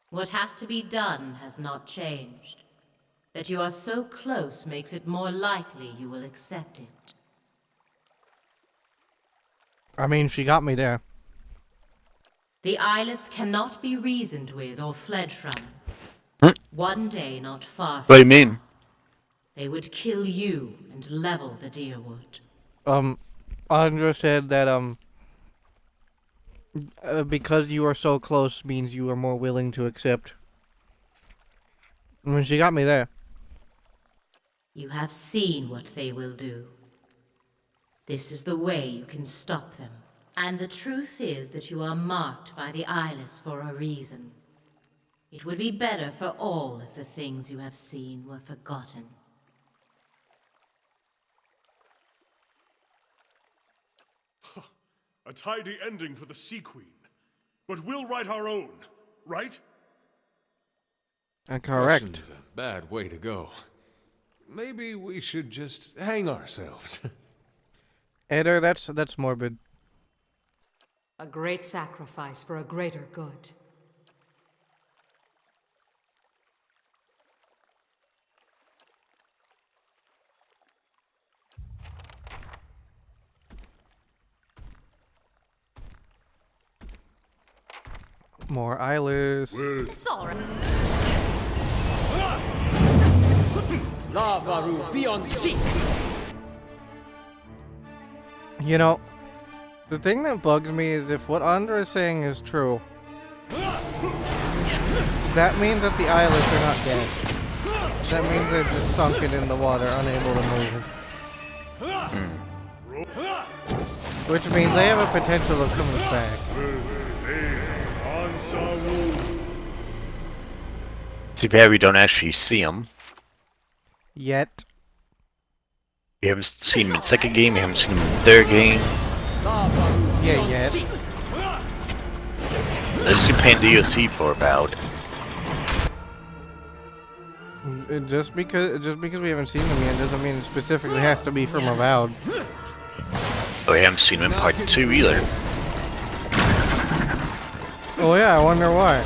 S7: What has to be done has not changed. That you are so close makes it more likely you will accept it.
S1: I mean, she got me there.
S7: The eyeless cannot be reasoned with or fled from. One day not far from
S8: What do you mean?
S7: they would kill you and level the Deerwood.
S1: Andra said that, because you are so close means you are more willing to accept. I mean, she got me there.
S7: You have seen what they will do. This is the way you can stop them. And the truth is that you are marked by the eyeless for a reason. It would be better for all if the things you have seen were forgotten.
S12: A tidy ending for the Sea Queen. But we'll write our own, right?
S1: Correct.
S5: Russian's a bad way to go. Maybe we should just hang ourselves.
S1: Eder, that's morbid.
S6: A great sacrifice for a greater good.
S1: More eyeless.
S6: It's all right.
S11: Lavaru, be on seek!
S1: You know, the thing that bugs me is if what Andra is saying is true, that means that the eyeless are not dead. That means they're just sunken in the water, unable to move. Which means they have a potential of coming back.
S8: Too bad we don't actually see him.
S1: Yet.
S8: We haven't seen him in second game, we haven't seen him in third game.
S1: Yeah, yet.
S8: Let's be paying DLC for about.
S1: Just because we haven't seen him yet doesn't mean it specifically has to be from Avowed.
S8: Oh, we haven't seen him in part 2 either.
S1: Oh yeah, I wonder why.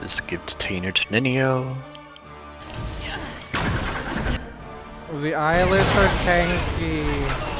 S8: Let's give Detainer to Ninio.
S1: The eyeless are tanky.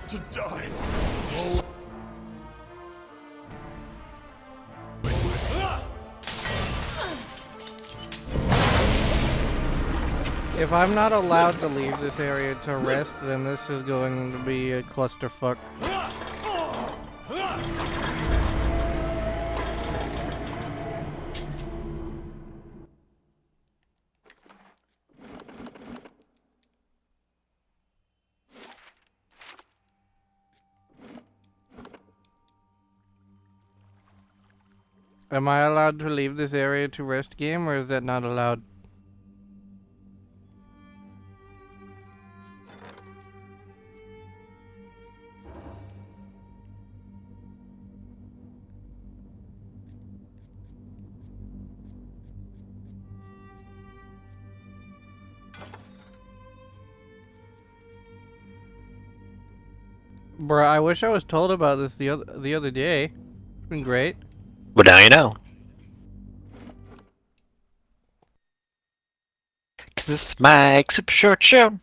S12: To die.
S1: If I'm not allowed to leave this area to rest, then this is going to be a clusterfuck. Am I allowed to leave this area to rest, game, or is that not allowed? Bruh, I wish I was told about this the other day. It's been great.
S8: But now you know. Cause this is my super short show.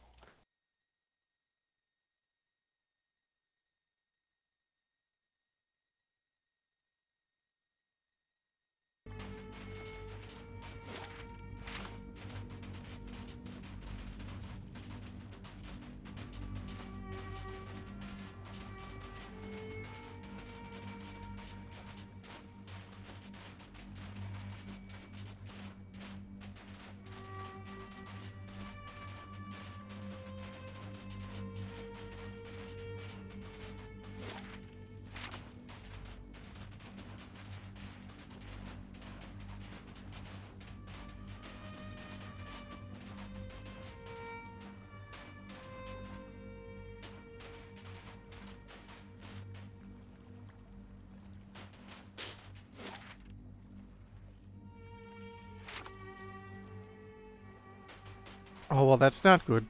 S1: Oh, well, that's not good.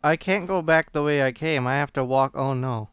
S1: I can't go back the way I came. I have to walk. Oh, no.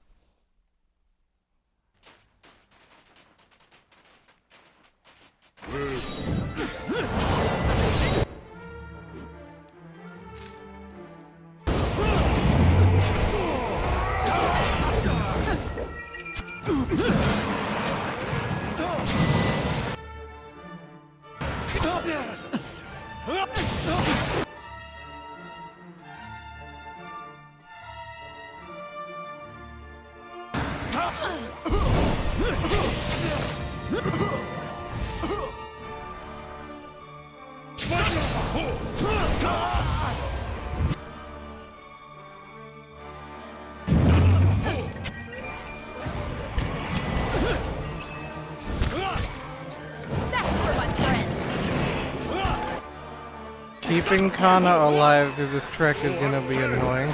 S1: Keeping Kana alive through this trek is gonna be annoying.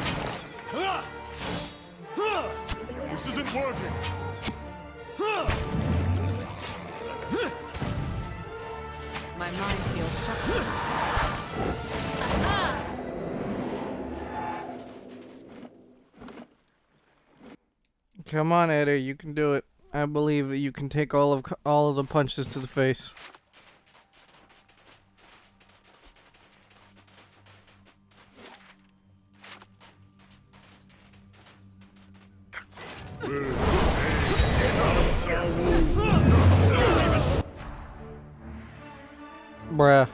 S12: This isn't working.
S6: My mind feels shut.
S1: Come on, Eddie, you can do it. I believe that you can take all of the punches to the face. Bruh.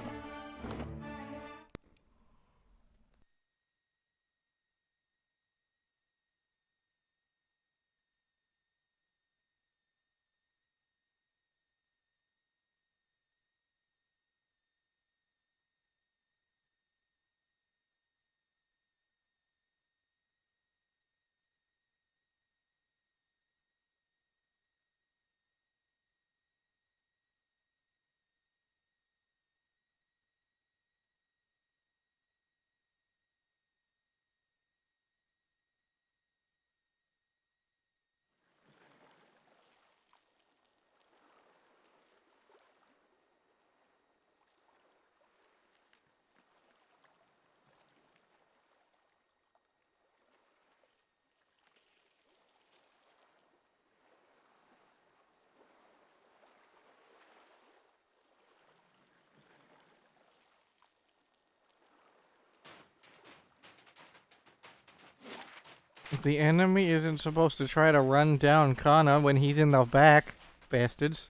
S1: The enemy isn't supposed to try to run down Kana when he's in the back, bastards.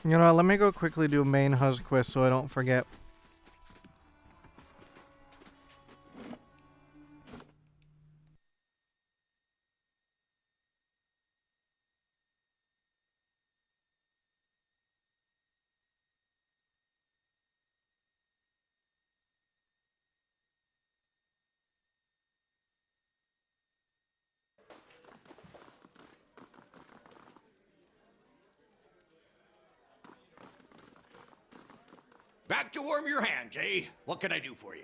S1: You know, let me go quickly do a main Huz quest so I don't forget.
S13: Back to warm your hands, eh? What can I do for you?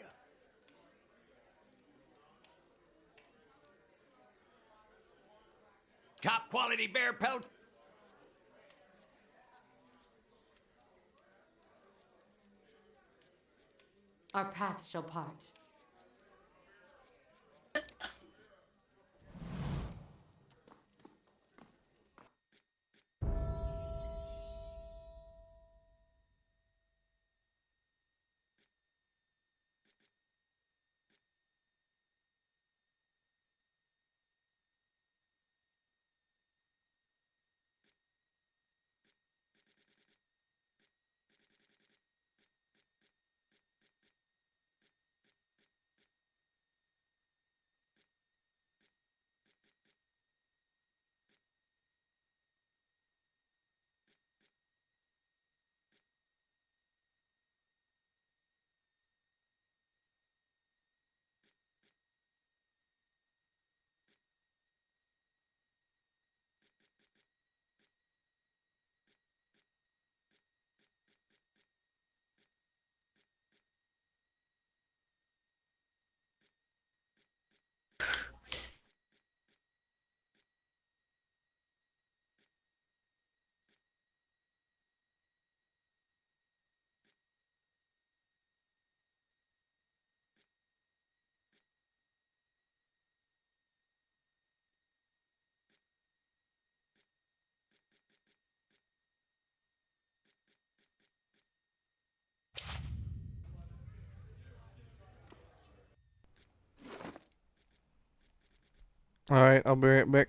S13: Top quality bear pelt?
S6: Our paths shall part.
S1: Alright, I'll be right back.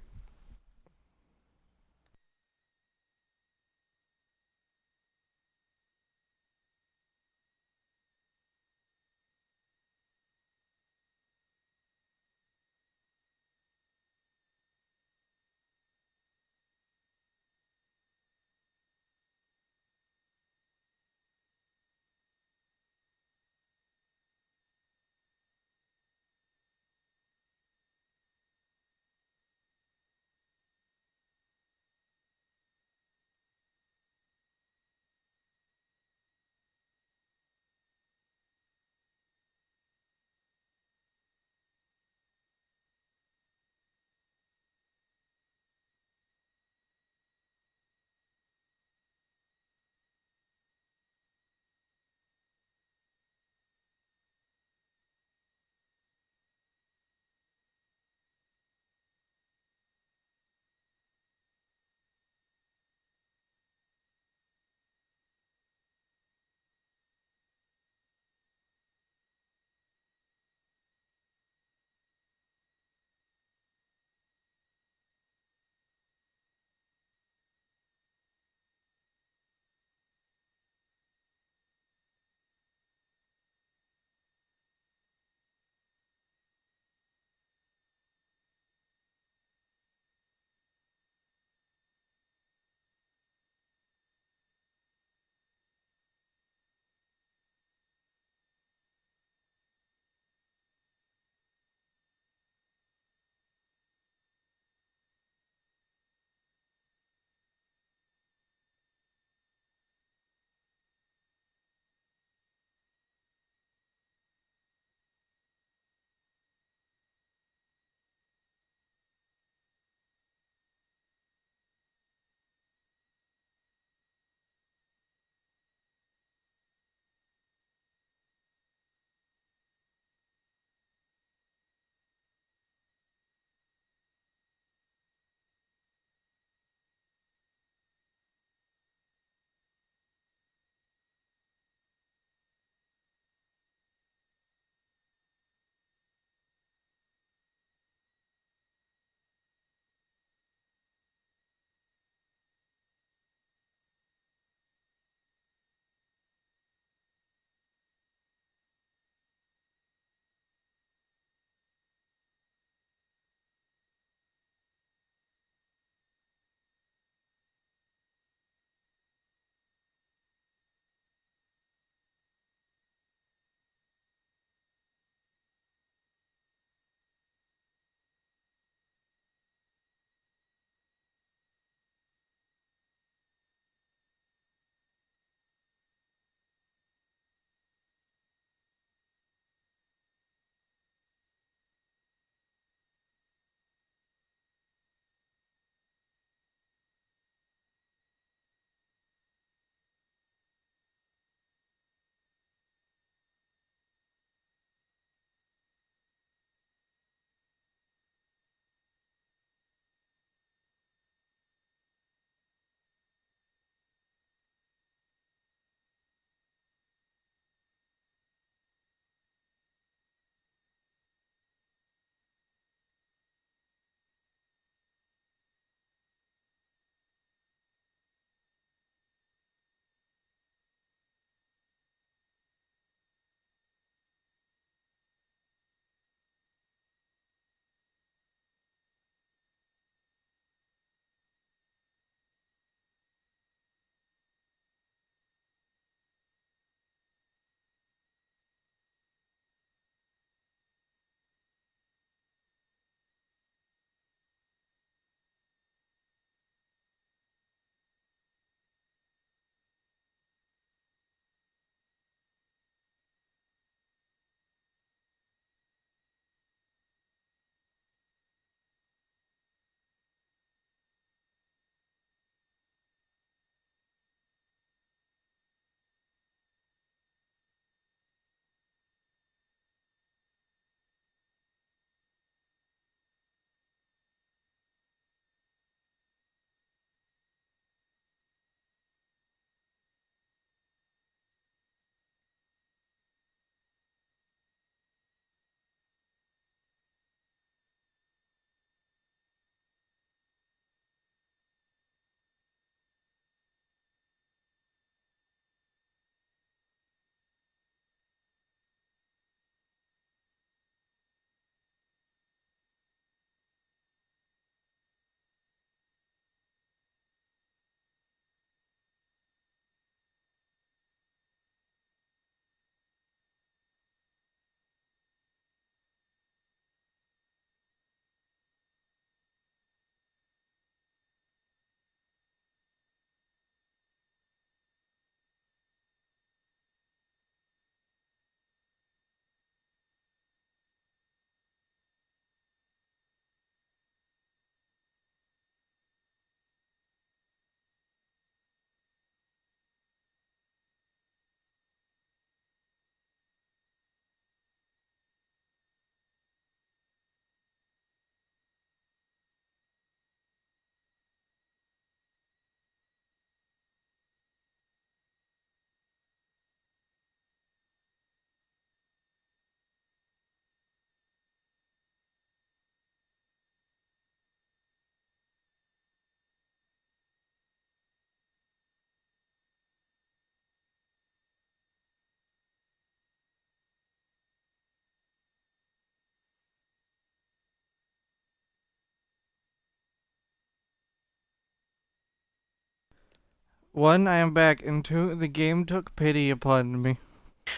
S1: 1, I am back, and 2, the game took pity upon me.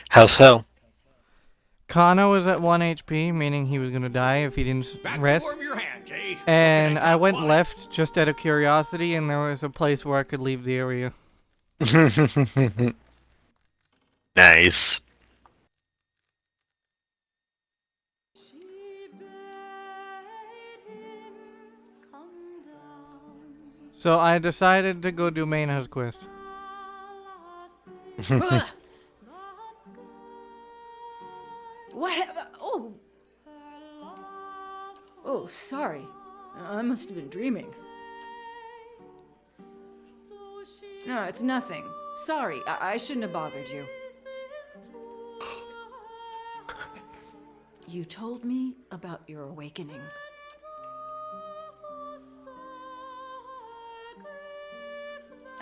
S8: How so?
S1: Kana was at 1 HP, meaning he was gonna die if he didn't rest.
S13: Warm your hands, eh?
S1: And I went left just out of curiosity, and there was a place where I could leave the area.
S8: Nice.
S1: So I decided to go do Mayna's quest.
S14: What? Oh. Oh, sorry. I must have been dreaming. No, it's nothing. Sorry, I shouldn't have bothered you. You told me about your awakening.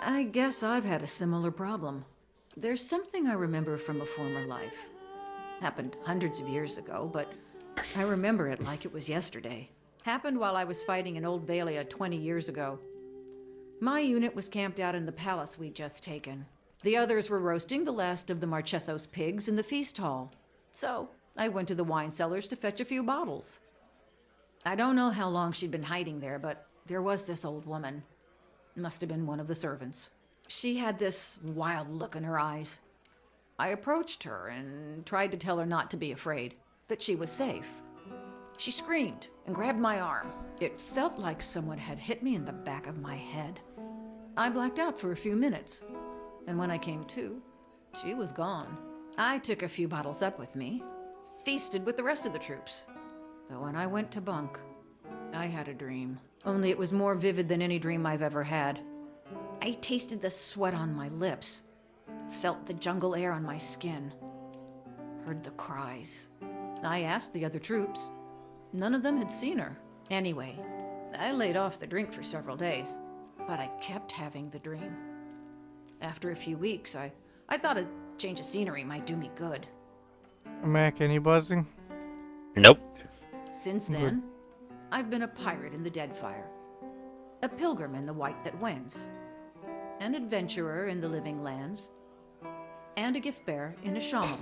S14: I guess I've had a similar problem. There's something I remember from a former life. Happened hundreds of years ago, but I remember it like it was yesterday. Happened while I was fighting in Old Valia 20 years ago. My unit was camped out in the palace we'd just taken. The others were roasting the last of the Marcheso's pigs in the feast hall. So, I went to the wine cellars to fetch a few bottles. I don't know how long she'd been hiding there, but there was this old woman. Must have been one of the servants. She had this wild look in her eyes. I approached her and tried to tell her not to be afraid, that she was safe. She screamed and grabbed my arm. It felt like someone had hit me in the back of my head. I blacked out for a few minutes, and when I came to, she was gone. I took a few bottles up with me, feasted with the rest of the troops. But when I went to bunk, I had a dream. Only it was more vivid than any dream I've ever had. I tasted the sweat on my lips, felt the jungle air on my skin, heard the cries. I asked the other troops. None of them had seen her. Anyway, I laid off the drink for several days, but I kept having the dream. After a few weeks, I thought a change of scenery might do me good.
S1: Mac, any buzzing?
S8: Nope.
S14: Since then, I've been a pirate in the Deadfire, a pilgrim in the White That Wends, an adventurer in the Living Lands, and a gift bearer in a Shamal.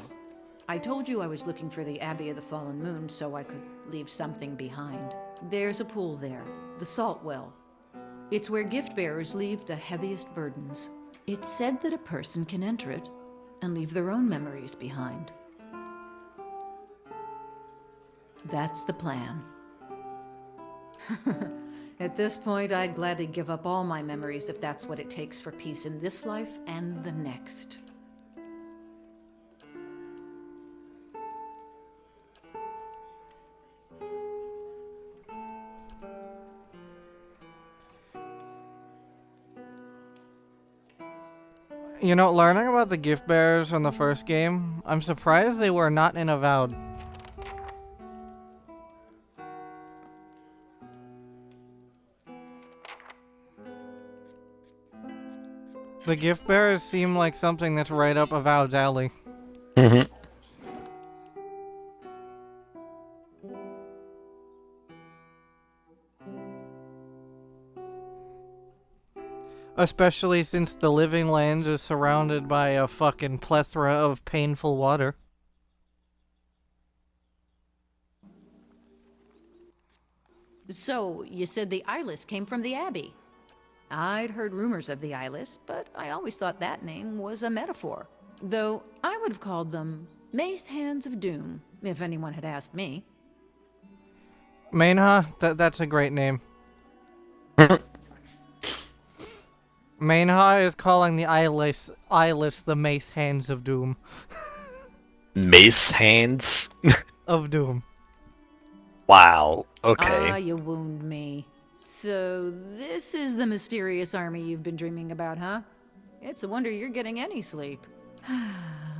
S14: I told you I was looking for the Abbey of the Fallen Moon so I could leave something behind. There's a pool there, the Salt Well. It's where gift bearers leave the heaviest burdens. It's said that a person can enter it and leave their own memories behind. That's the plan. At this point, I'd gladly give up all my memories if that's what it takes for peace in this life and the next.
S1: You know, learning about the gift bearers in the first game, I'm surprised they were not in Avowed. The gift bearers seem like something that's right up Avowed's alley.
S8: Mm-hmm.
S1: Especially since the Living Lands is surrounded by a fucking plethora of painful water.
S14: So, you said the eyeless came from the Abbey. I'd heard rumors of the eyeless, but I always thought that name was a metaphor. Though I would have called them Mace Hands of Doom, if anyone had asked me.
S1: Mainha, that's a great name. Mainha is calling the eyeless the Mace Hands of Doom.
S8: Mace Hands?
S1: Of Doom.
S8: Wow, okay.
S14: Ah, you wound me. So, this is the mysterious army you've been dreaming about, huh? It's a wonder you're getting any sleep.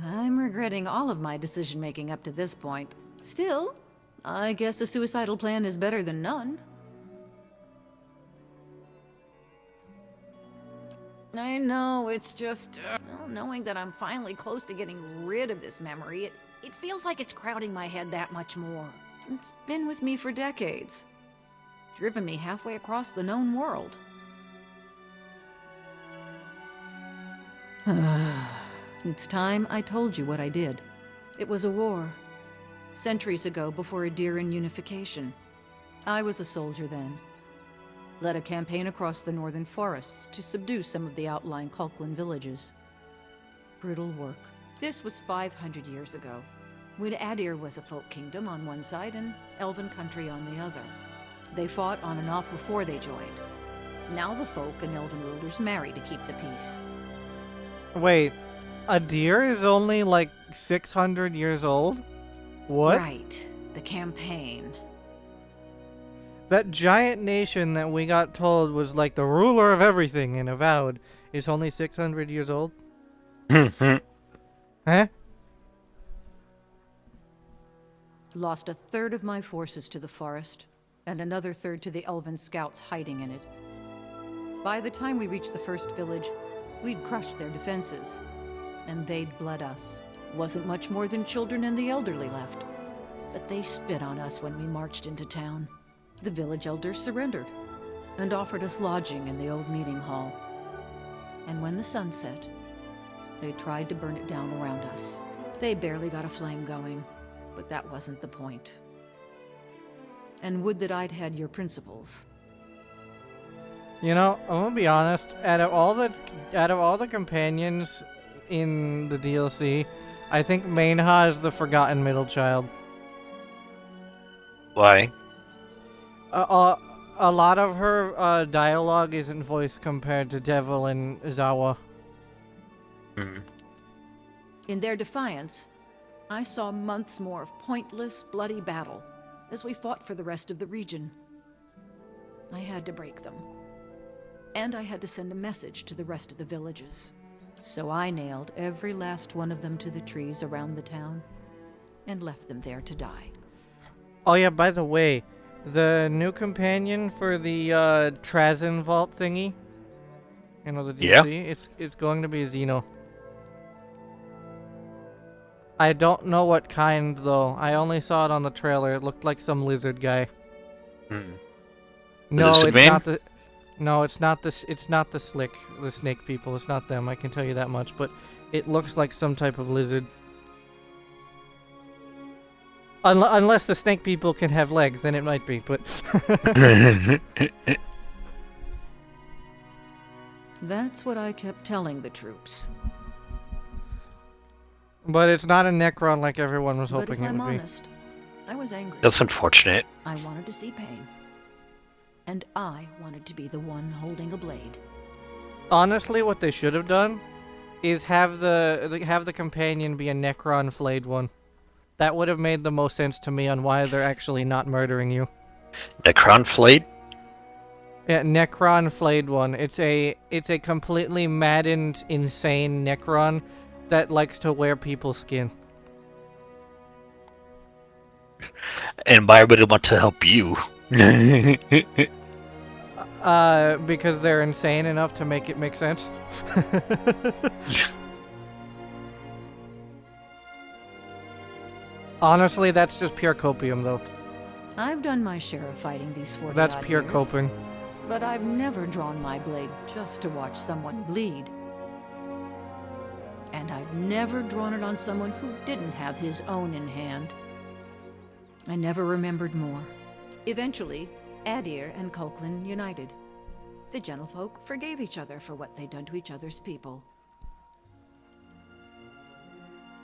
S14: I'm regretting all of my decision-making up to this point. Still, I guess a suicidal plan is better than none. I know, it's just... well, knowing that I'm finally close to getting rid of this memory, it feels like it's crowding my head that much more. It's been with me for decades. Driven me halfway across the known world. It's time I told you what I did. It was a war. Centuries ago, before Adirian unification. I was a soldier then. Led a campaign across the northern forests to subdue some of the outlying Kulklan villages. Brutal work. This was 500 years ago, when Adir was a folk kingdom on one side and elven country on the other. They fought on and off before they joined. Now the folk and elven rulers marry to keep the peace.
S1: Wait, Adir is only like 600 years old? What?
S14: Right. The campaign.
S1: That giant nation that we got told was like the ruler of everything and avowed is only 600 years old? Huh?
S14: Lost a third of my forces to the forest, and another third to the elven scouts hiding in it. By the time we reached the first village, we'd crushed their defenses, and they'd bled us. Wasn't much more than children and the elderly left. But they spit on us when we marched into town. The village elders surrendered, and offered us lodging in the old meeting hall. And when the sun set, they tried to burn it down around us. They barely got a flame going, but that wasn't the point. And would that I'd had your principles.
S1: You know, I'm gonna be honest. Out of all the companions in the DLC, I think Mainha is the forgotten middle child.
S8: Why?
S1: A lot of her dialogue isn't voiced compared to Devil and Zawa.
S14: In their defiance, I saw months more of pointless, bloody battle as we fought for the rest of the region. I had to break them. And I had to send a message to the rest of the villages. So I nailed every last one of them to the trees around the town and left them there to die.
S1: Oh yeah, by the way, the new companion for the Trazen Vault thingy, you know, the DLC, it's going to be Xeno. I don't know what kind though. I only saw it on the trailer. It looked like some lizard guy. No, it's not the. No, it's not the. It's not the snake people. It's not them. I can tell you that much. But it looks like some type of lizard. Unless the snake people can have legs, then it might be. But
S14: that's what I kept telling the troops.
S1: But it's not a Necron like everyone was hoping it would be.
S14: But if I'm honest, I was angry.
S8: That's unfortunate.
S14: I wanted to see pain. And I wanted to be the one holding a blade.
S1: Honestly, what they should have done is have the companion be a Necron flayed one. That would have made the most sense to me on why they're actually not murdering you.
S8: Necron flayed?
S1: Yeah, Necron flayed one. It's a completely maddened, insane Necron that likes to wear people's skin.
S8: And why would it want to help you?
S1: Because they're insane enough to make it make sense. Honestly, that's just pure copium, though.
S14: I've done my share of fighting these 40
S1: That's
S14: odd
S1: pure
S14: years,
S1: coping.
S14: But I've never drawn my blade just to watch someone bleed. And I've never drawn it on someone who didn't have his own in hand. I never remembered more. Eventually, Adir and Kulklan united. The gentlefolk forgave each other for what they'd done to each other's people.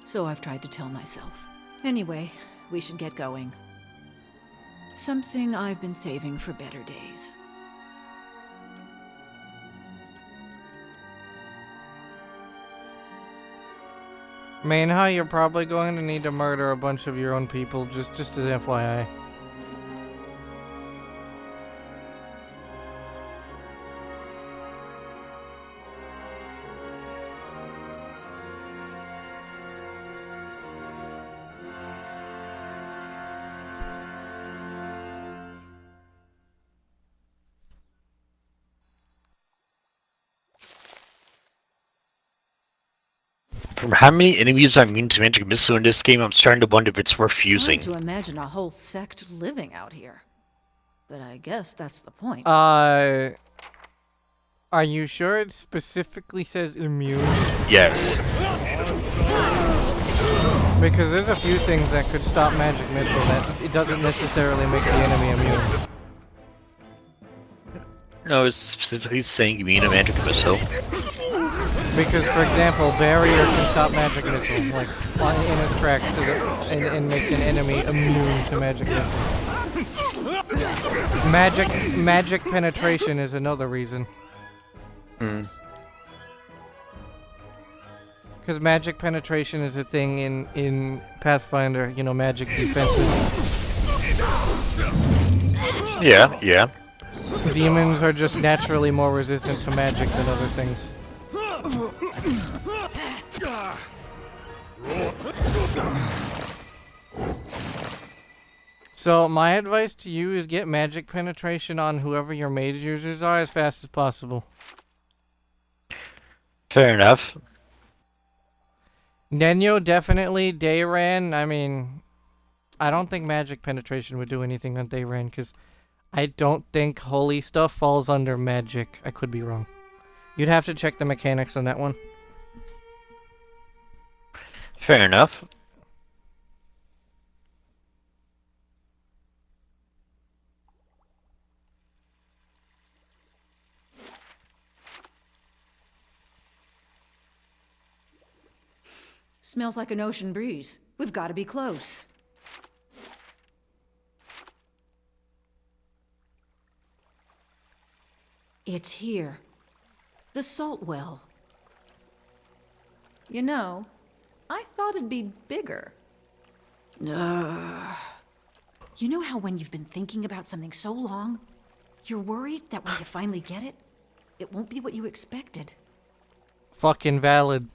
S14: So I've tried to tell myself. Anyway, we should get going. Something I've been saving for better days.
S1: Mainha, you're probably going to need to murder a bunch of your own people, just as FYI.
S8: From how many enemies are immune to magic missile in this game, I'm starting to wonder if it's worth using.
S14: Hard to imagine a whole sect living out here. But I guess that's the point.
S1: Are you sure it specifically says immune?
S8: Yes.
S1: Because there's a few things that could stop magic missile that it doesn't necessarily make the enemy immune.
S8: No, it's specifically saying immune to magic missile.
S1: Because, for example, barrier can stop magic missile, like in its tracks, and make an enemy immune to magic missile. Magic penetration is another reason.
S8: Hmm.
S1: Because magic penetration is a thing in Pathfinder, you know, magic defenses.
S8: Yeah, yeah.
S1: Demons are just naturally more resistant to magic than other things. So my advice to you is get magic penetration on whoever your mage users are as fast as possible.
S8: Fair enough.
S1: Nenyo definitely. Dayran, I mean, I don't think magic penetration would do anything on Dayran because I don't think holy stuff falls under magic. I could be wrong. You'd have to check the mechanics on that one.
S8: Fair enough.
S14: Smells like an ocean breeze. We've got to be close. It's here. The salt well. You know, I thought it'd be bigger. Ugh. You know how when you've been thinking about something so long, you're worried that when you finally get it, it won't be what you expected?
S1: Fucking valid.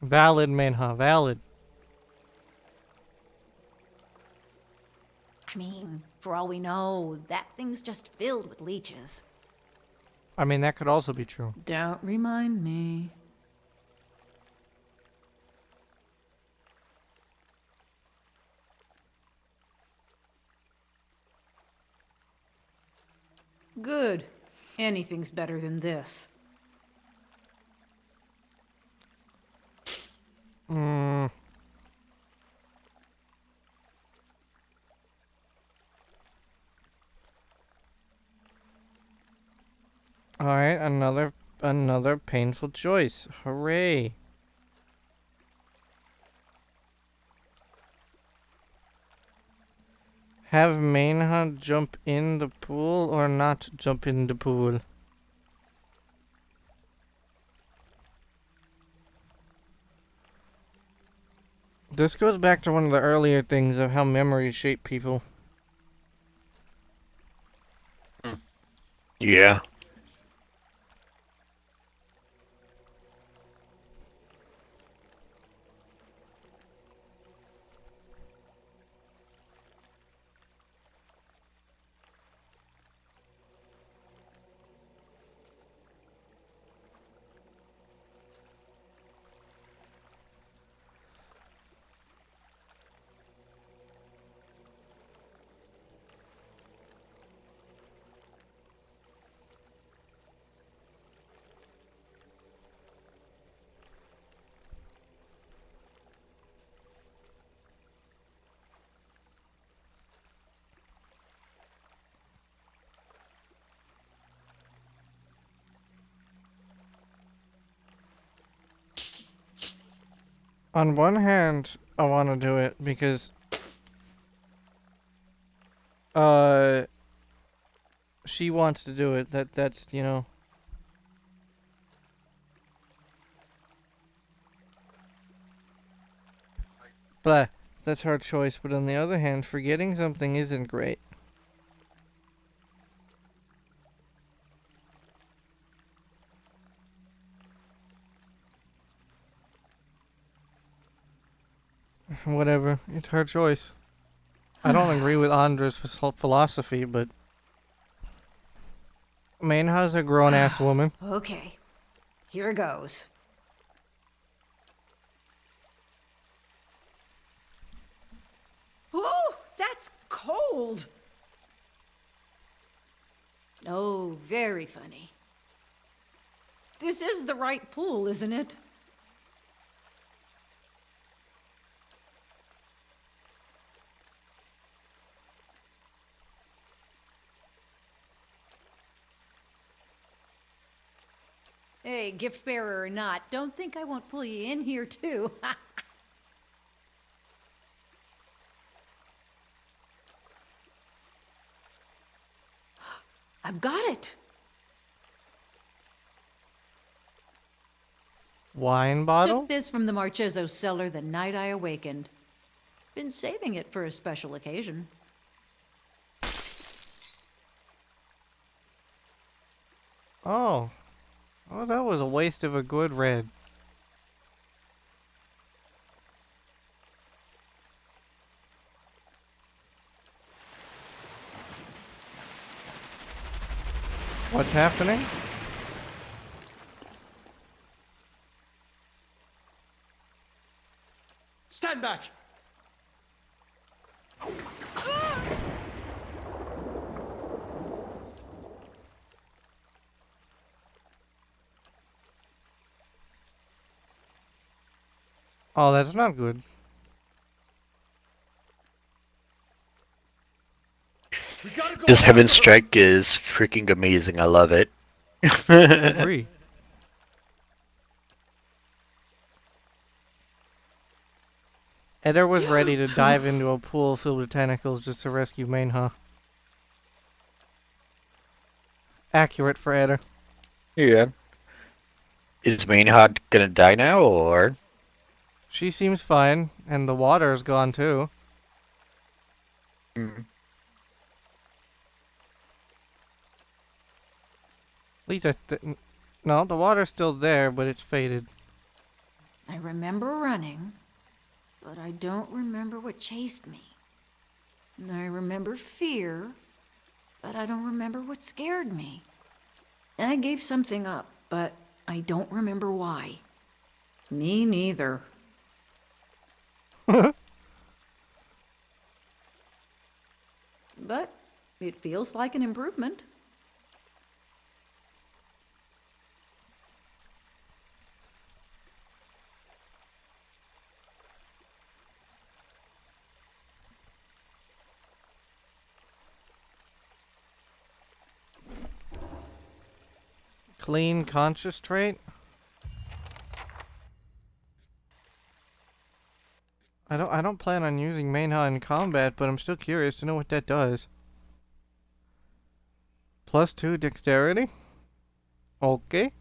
S1: Valid, Manha, valid.
S14: I mean, for all we know, that thing's just filled with leeches.
S1: I mean, that could also be true.
S14: Don't remind me. Good. Anything's better than this.
S1: Hmm. Alright, another painful choice. Hooray. Have Mainha jump in the pool or not jump in the pool? This goes back to one of the earlier things of how memories shape people.
S8: Yeah.
S1: On one hand, I want to do it because she wants to do it. That's, you know. But that's her choice, but on the other hand, forgetting something isn't great. Whatever, it's her choice. I don't agree with Andra's philosophy, but Mainha's a grown-ass woman.
S14: Okay, here goes. Oh, that's cold! Oh, very funny. This is the right pool, isn't it? Hey, gift bearer or not, don't think I won't pull you in here too. I've got it.
S1: Wine bottle?
S14: Took this from the Marchezo cellar the night I awakened. Been saving it for a special occasion.
S1: Oh. Oh, that was a waste of a good red. What's happening?
S5: Stand back!
S1: Oh, that's not good.
S8: This Heaven Strike is freaking amazing. I love it.
S1: Agree. Eder was ready to dive into a pool filled with tentacles just to rescue Mainha. Accurate for Eder.
S8: Yeah. Is Mainhard gonna die now, or?
S1: She seems fine, and the water is gone too.
S8: Mm.
S1: At least no, the water's still there, but it's faded.
S14: I remember running, but I don't remember what chased me. And I remember fear, but I don't remember what scared me. And I gave something up, but I don't remember why. Me neither. But it feels like an improvement.
S1: Clean conscious trait? I don't plan on using Mainha in combat, but I'm still curious to know what that does. +2 dexterity? Okay.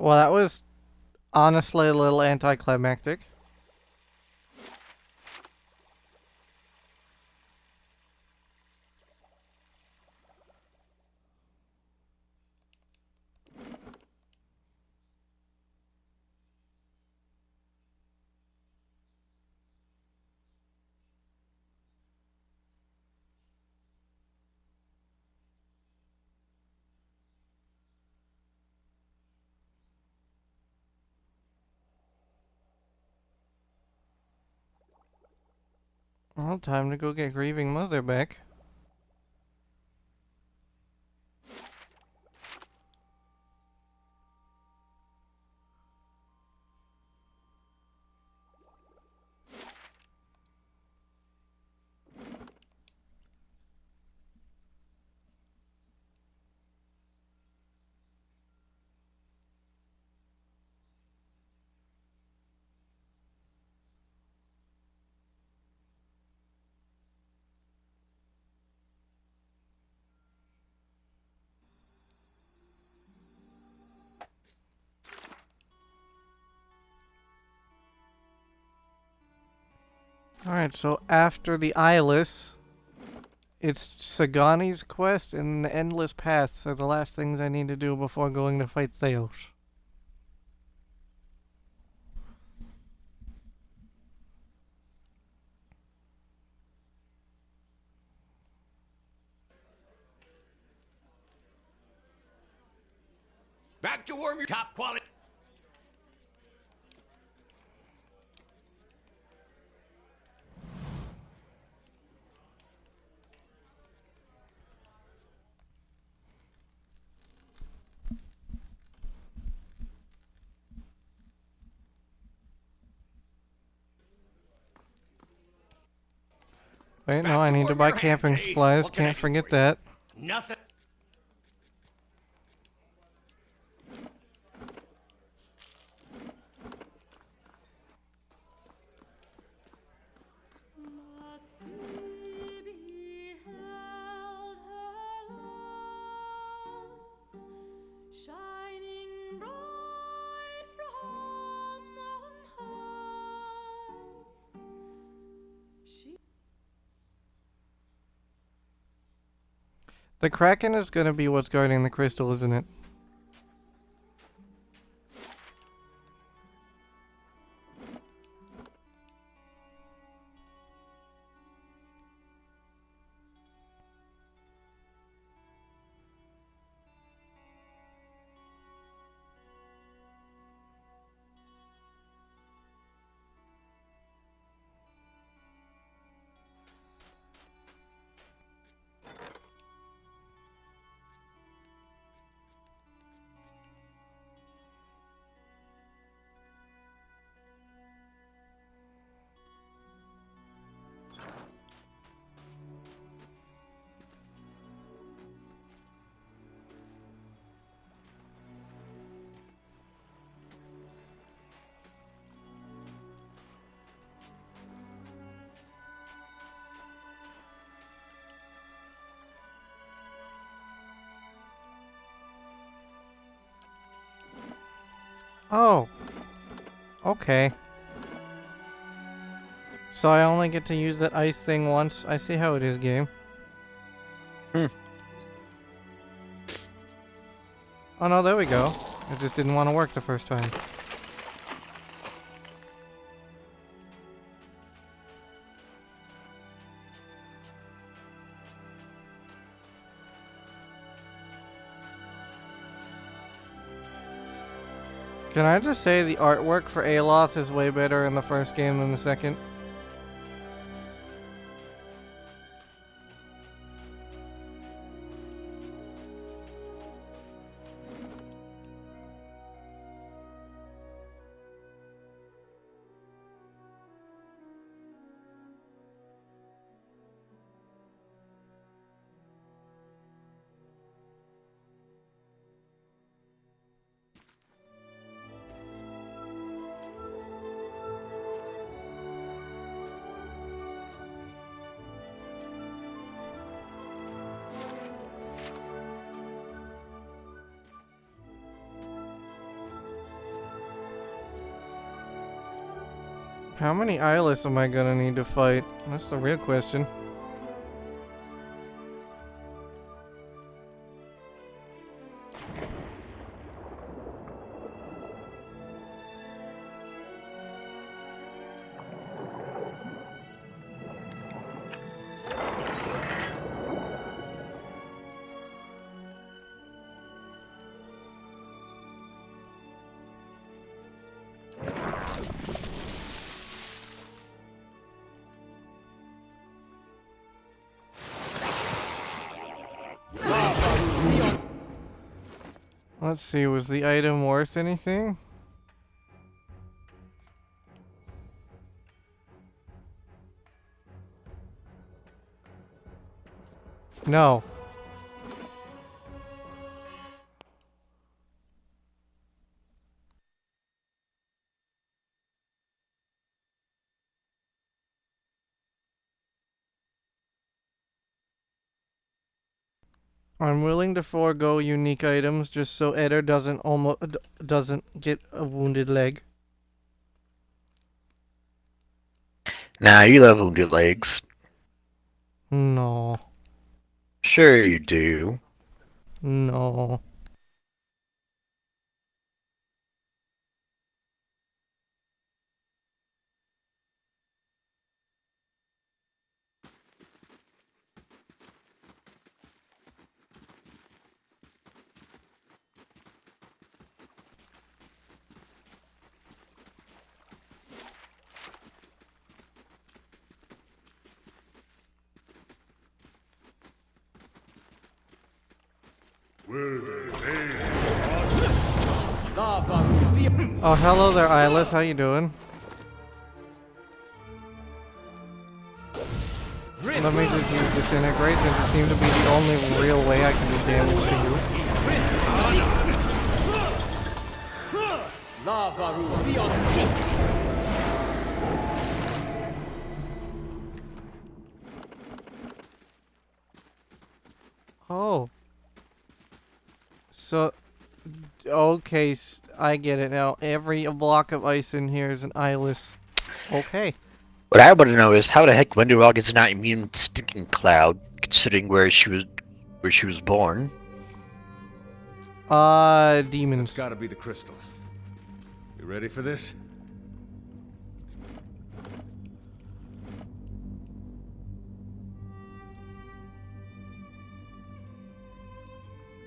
S1: Well, that was honestly a little anticlimactic. Well, time to go get Grieving Mother back. Alright, so after the Eyeless, it's Sagani's quest and the Endless Paths are the last things I need to do before going to fight Theos.
S13: Back to warm your top quality.
S1: Wait, no, I need to buy camping supplies. Can't forget that.
S13: Nothing.
S1: The Kraken is gonna be what's guarding the crystal, isn't it? Oh. Okay. So I only get to use that ice thing once. I see how it is, game. Oh no, there we go. It just didn't want to work the first time. Can I just say the artwork for Aloth is way better in the first game than the second? How many eyeless am I gonna need to fight? That's the real question. Let's see, was the item worth anything? No. I'm willing to forego unique items just so Eder doesn't get a wounded leg.
S8: Nah, you love wounded legs.
S1: No.
S8: Sure you do.
S1: No. Oh, hello there, Eyeless. How you doing? Let me just use Disintegrate since it seems to be the only real way I can do damage to you.
S11: Lavaru, be on seek.
S1: Oh. So, okay, I get it now. Every block of ice in here is an eyeless. Okay.
S8: What I want to know is how the heck Wenderog is not immune to Stinking Cloud, considering where she was born.
S1: Demons.
S5: It's gotta be the crystal. You ready for this?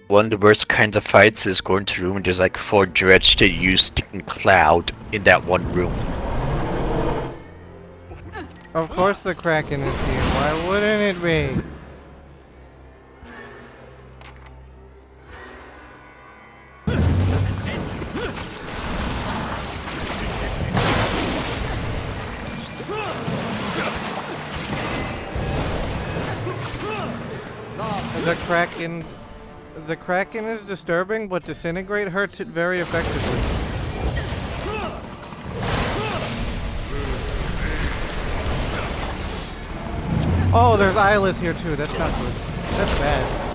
S8: One of the worst kinds of fights is going to a room and there's like 4 dreads that use Stinking Cloud in that one room.
S1: Of course the Kraken is here. Why wouldn't it be? The Kraken is disturbing, but Disintegrate hurts it very effectively. Oh, there's Eyeless here too. That's not good. That's bad.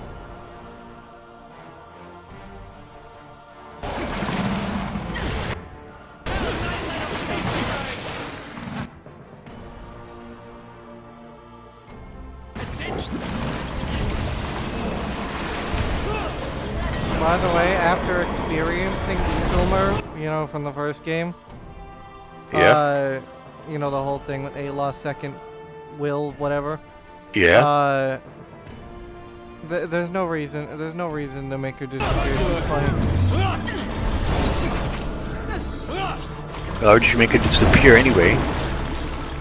S1: By the way, after experiencing Isilmer, you know, from the first game,
S8: yeah,
S1: you know, the whole thing with Alo's second will, whatever.
S8: Yeah.
S1: There's no reason to make her disappear. It's funny.
S8: Why would you make it disappear anyway?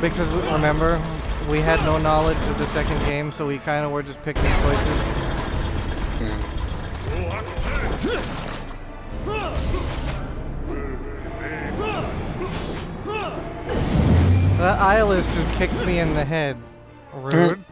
S1: Because remember, we had no knowledge of the second game, so we kind of were just picking choices. That eyeless just kicked me in the head. Rude.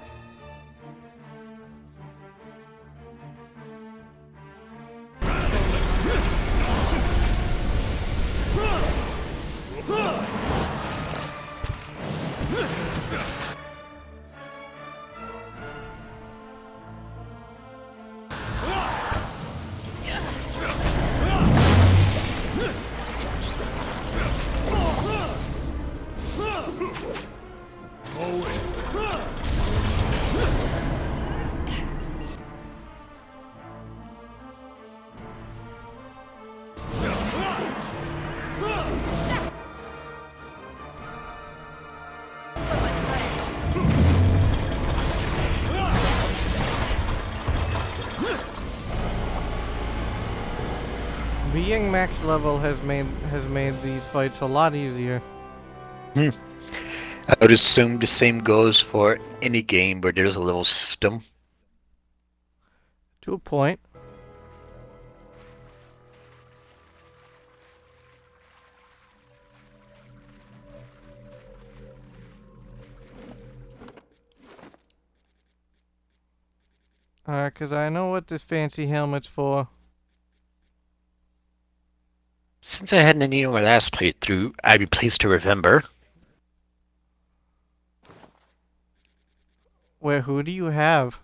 S1: Being max level has made these fights a lot easier.
S8: I would assume the same goes for any game where there's a level system.
S1: To a point. Cause I know what this fancy helmet's for.
S8: Since I hadn't any on my last playthrough, I'd be pleased to remember.
S1: Where, who do you have?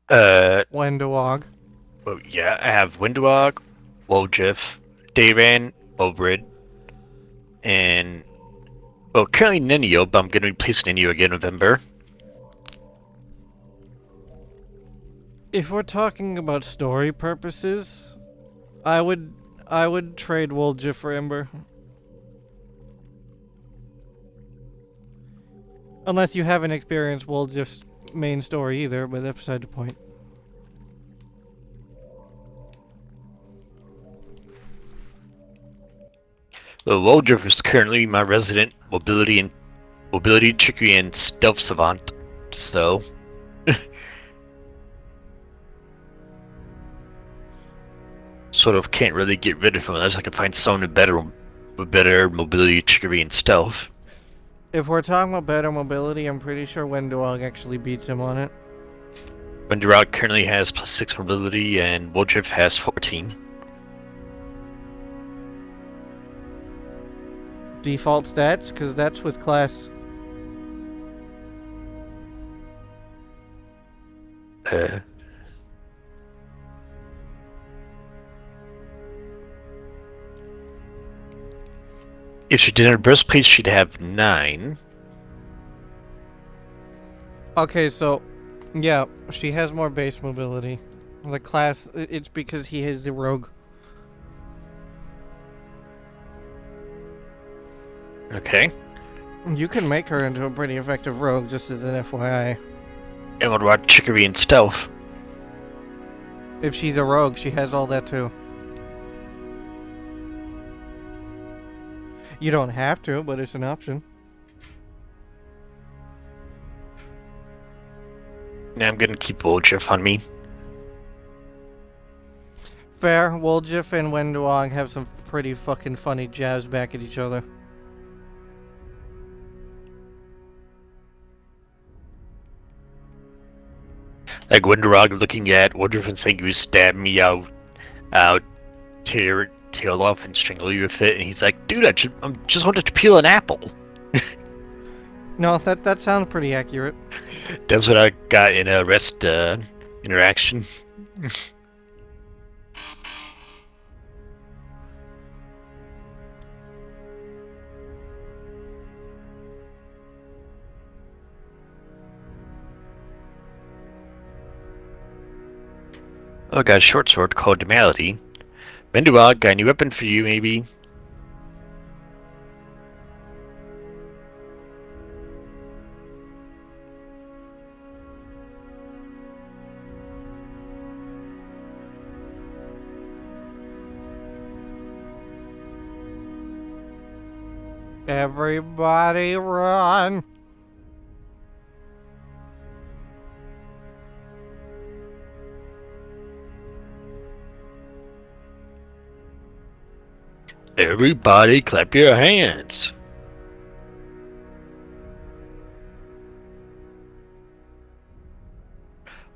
S1: Wendowog.
S8: Well, yeah, I have Windwalk, Wojif, Dayran, Obrid. And well, currently Ninio, but I'm gonna replace Ninio again in November.
S1: If we're talking about story purposes, I would trade Wolja for Ember. Unless you haven't experienced Wolja's main story either, but that's beside the point.
S8: Well, Woldriff is currently my resident mobility, trickery, and stealth savant. So sort of can't really get rid of him unless I can find someone with better mobility, trickery, and stealth.
S1: If we're talking about better mobility, I'm pretty sure Wenduog actually beats him on it.
S8: Wenduog currently has +6 mobility, and Woldriff has 14.
S1: Default stats, because that's with class.
S8: If she did her breastplate, she'd have 9.
S1: Okay, so, yeah, she has more base mobility. The class, it's because he is a rogue.
S8: Okay.
S1: You can make her into a pretty effective rogue, just as an FYI.
S8: And what about trickery and stealth?
S1: If she's a rogue, she has all that too. You don't have to, but it's an option.
S8: Now I'm gonna keep Woldriff on me.
S1: Fair. Woljif and Wenduong have some pretty fucking funny jabs back at each other.
S8: Like Wenduog looking at Woldriff and saying, "You stab me, I'll tear your tail off and strangle you with it," and he's like, "Dude, I just wanted to peel an apple."
S1: No, that sounds pretty accurate.
S8: That's what I got in a rest interaction. Oh, got a short sword called Malady. Menduog, got a new weapon for you, maybe?
S1: Everybody run!
S8: Everybody clap your hands.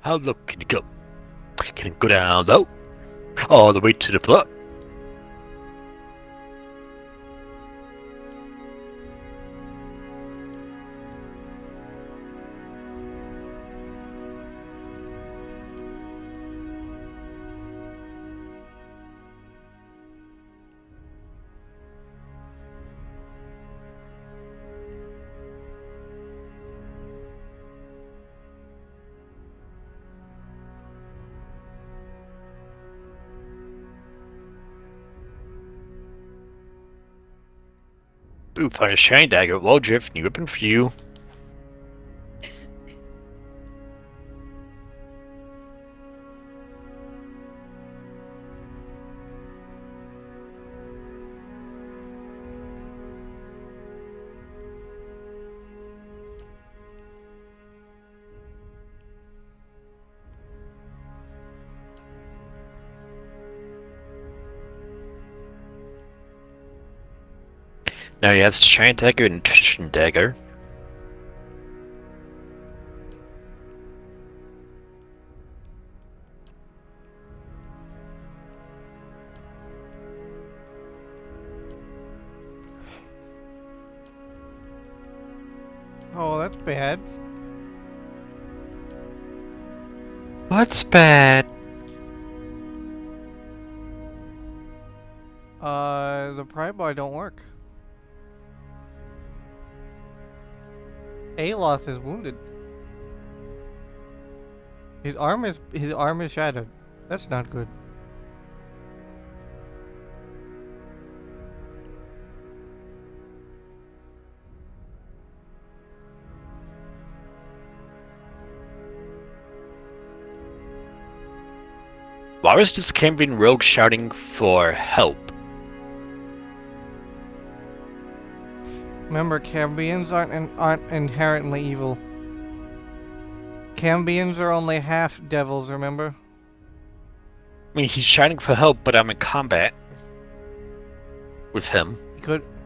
S8: How low can you go? Can it go down low? All the way to the floor. Ooh, find a shiny dagger. Woldriff, new weapon for you. Now he has a shiny dagger and a nutrition dagger.
S1: Oh, that's bad.
S8: What's bad?
S1: The pry bar don't work. Aloth is wounded. His arm is shattered. That's not good.
S8: Why was this Cambion rogue shouting for help?
S1: Remember, Cambions aren't inherently evil. Cambions are only half devils, remember?
S8: I mean, he's shouting for help, but I'm in combat with him.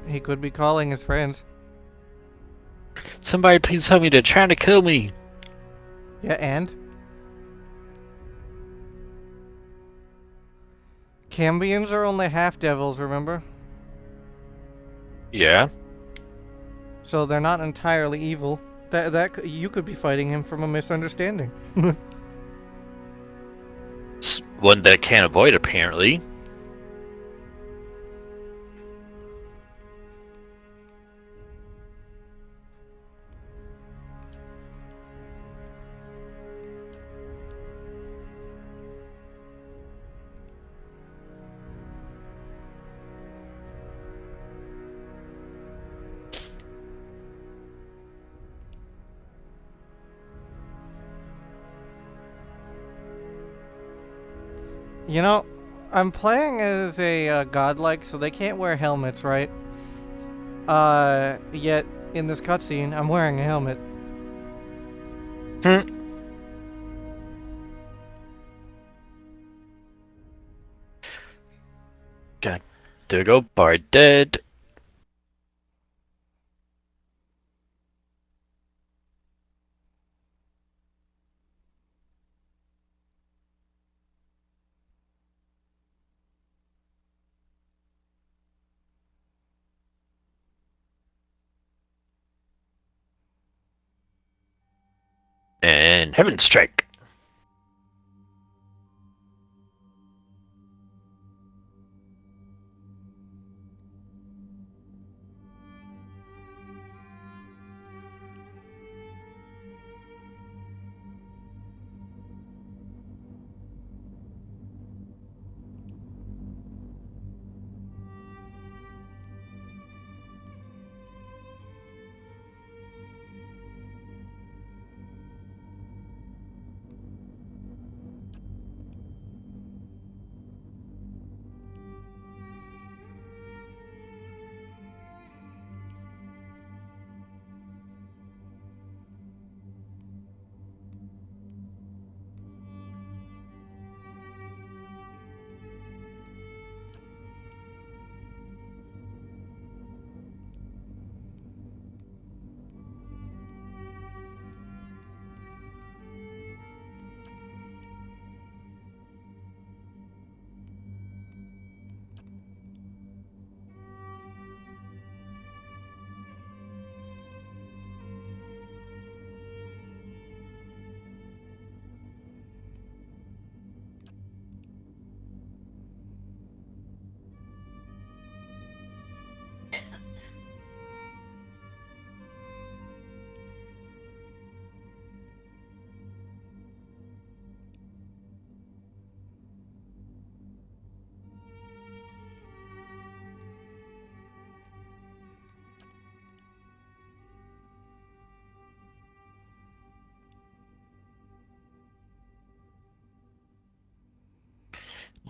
S1: He could be calling his friends.
S8: Somebody please tell me they're trying to kill me.
S1: Yeah, and? Cambions are only half devils, remember?
S8: Yeah.
S1: So they're not entirely evil. You could be fighting him from a misunderstanding.
S8: One that I can't avoid, apparently.
S1: You know, I'm playing as a godlike, so they can't wear helmets, right? Yet in this cutscene, I'm wearing a helmet.
S8: God, there we go. Bard dead. And Heaven Strike.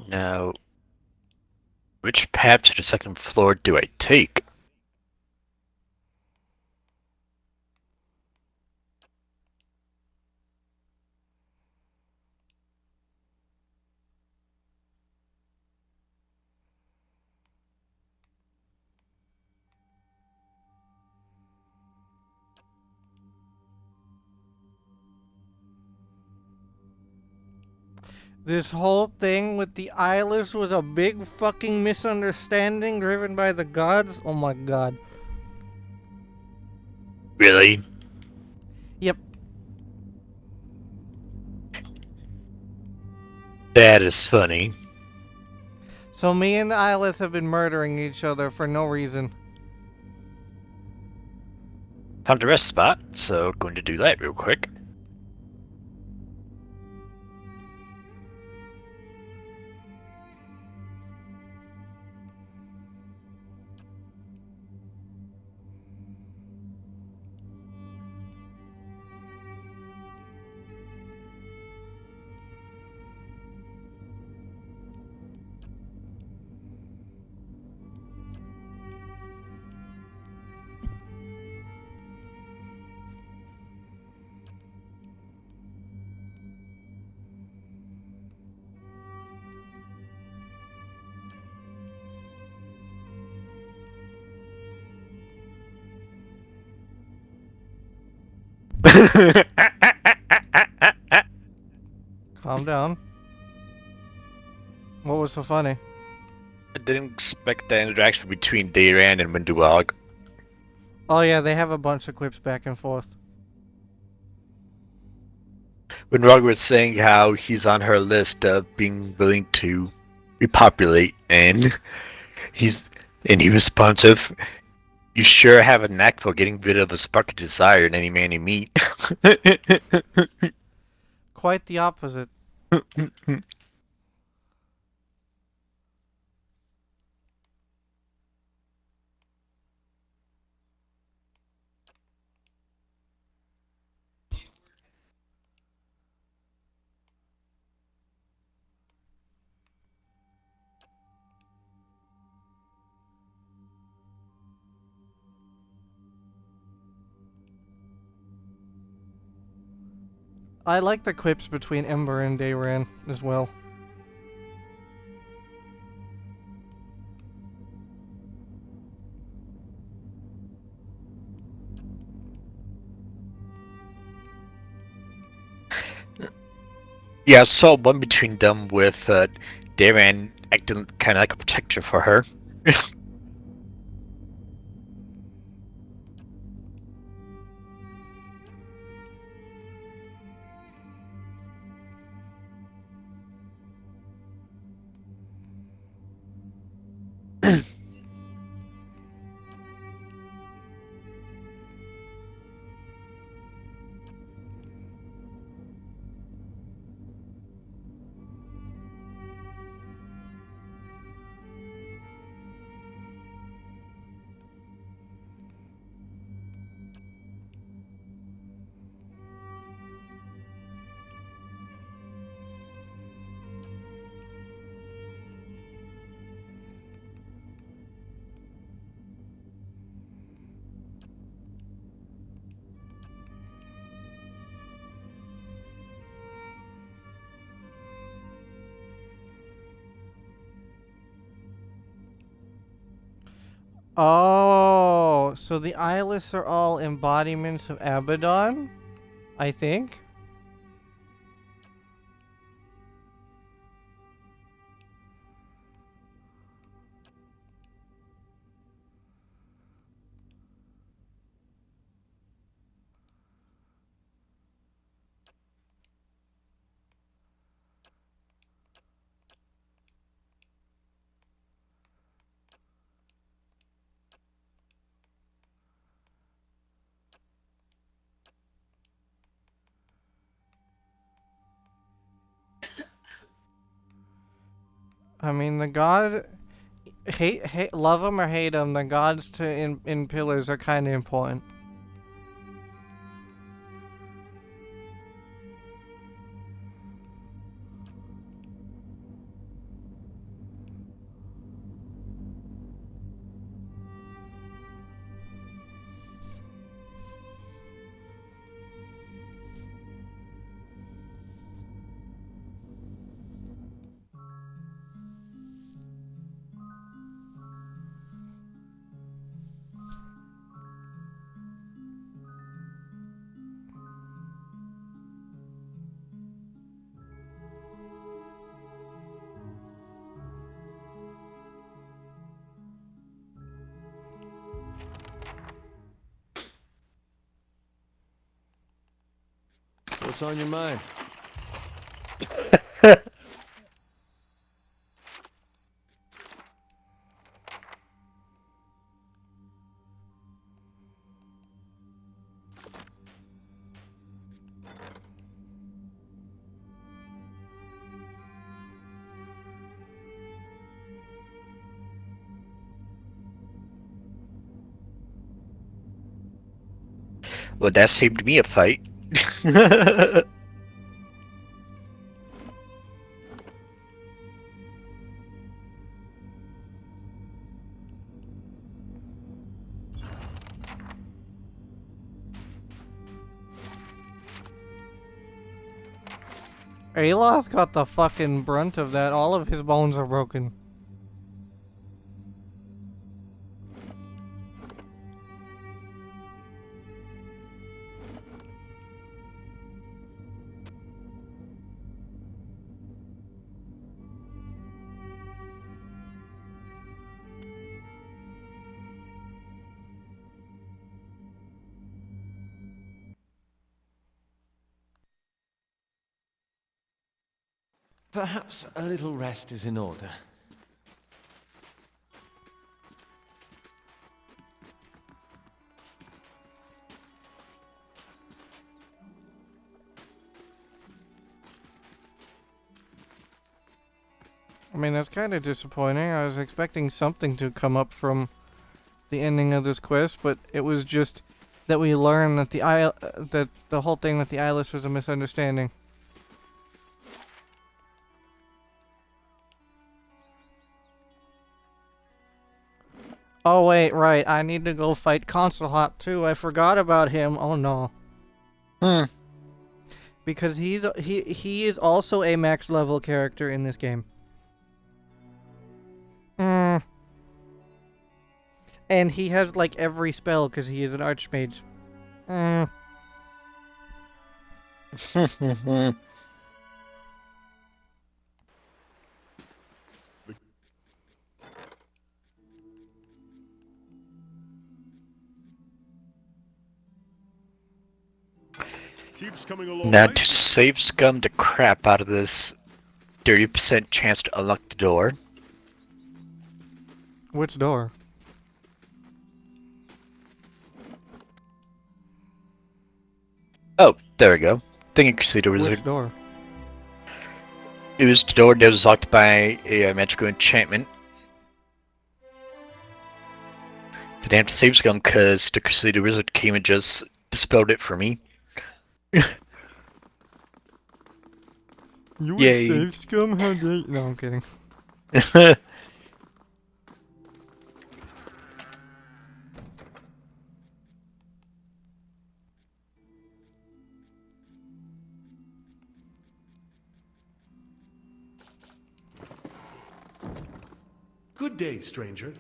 S8: Now, which path to the second floor do I take?
S1: This whole thing with the eyeless was a big fucking misunderstanding driven by the gods? Oh my god.
S8: Really?
S1: Yep.
S8: That is funny.
S1: So me and Eyeless have been murdering each other for no reason.
S8: Found a rest spot, so going to do that real quick.
S1: Calm down. What was so funny?
S8: I didn't expect the interaction between Dayran and Windwalk.
S1: Oh yeah, they have a bunch of quips back and forth.
S8: Windwalk was saying how he's on her list of being willing to repopulate, and he responsive. You sure have a knack for getting rid of a spark of desire in any man you meet.
S1: Quite the opposite. I like the quips between Ember and Dayran as well.
S8: Yeah, I saw one between them with Dayran acting kind of like a protector for her.
S1: Oh, so the eyeless are all embodiments of Abaddon, I think. I mean, the god, love them or hate them, the gods in Pillars are kind of important.
S5: What's on your mind?
S8: Well, that seemed to me a fight.
S1: Alo's got the fucking brunt of that. All of his bones are broken.
S5: Perhaps a little rest is in order.
S1: I mean, that's kind of disappointing. I was expecting something to come up from the ending of this quest, but it was just that we learned that that the whole thing with the eyeless was a misunderstanding. Oh wait, right. I need to go fight Consulhot too. I forgot about him. Oh no. Because he is also a max level character in this game. And he has like every spell because he is an archmage.
S12: Keeps coming along
S8: Now to
S12: nicely.
S8: save scum the crap out of this 30% chance to unlock the door.
S1: Which door?
S8: Oh, there we go. Thinking Crusader Wizard.
S1: Which door?
S8: It was the door that was locked by a magical enchantment. Didn't have to save scum because the Crusader Wizard came and just dispelled it for me.
S1: You would
S8: Yay.
S1: save scum? How dare you? No, I'm kidding.
S12: Good day, stranger.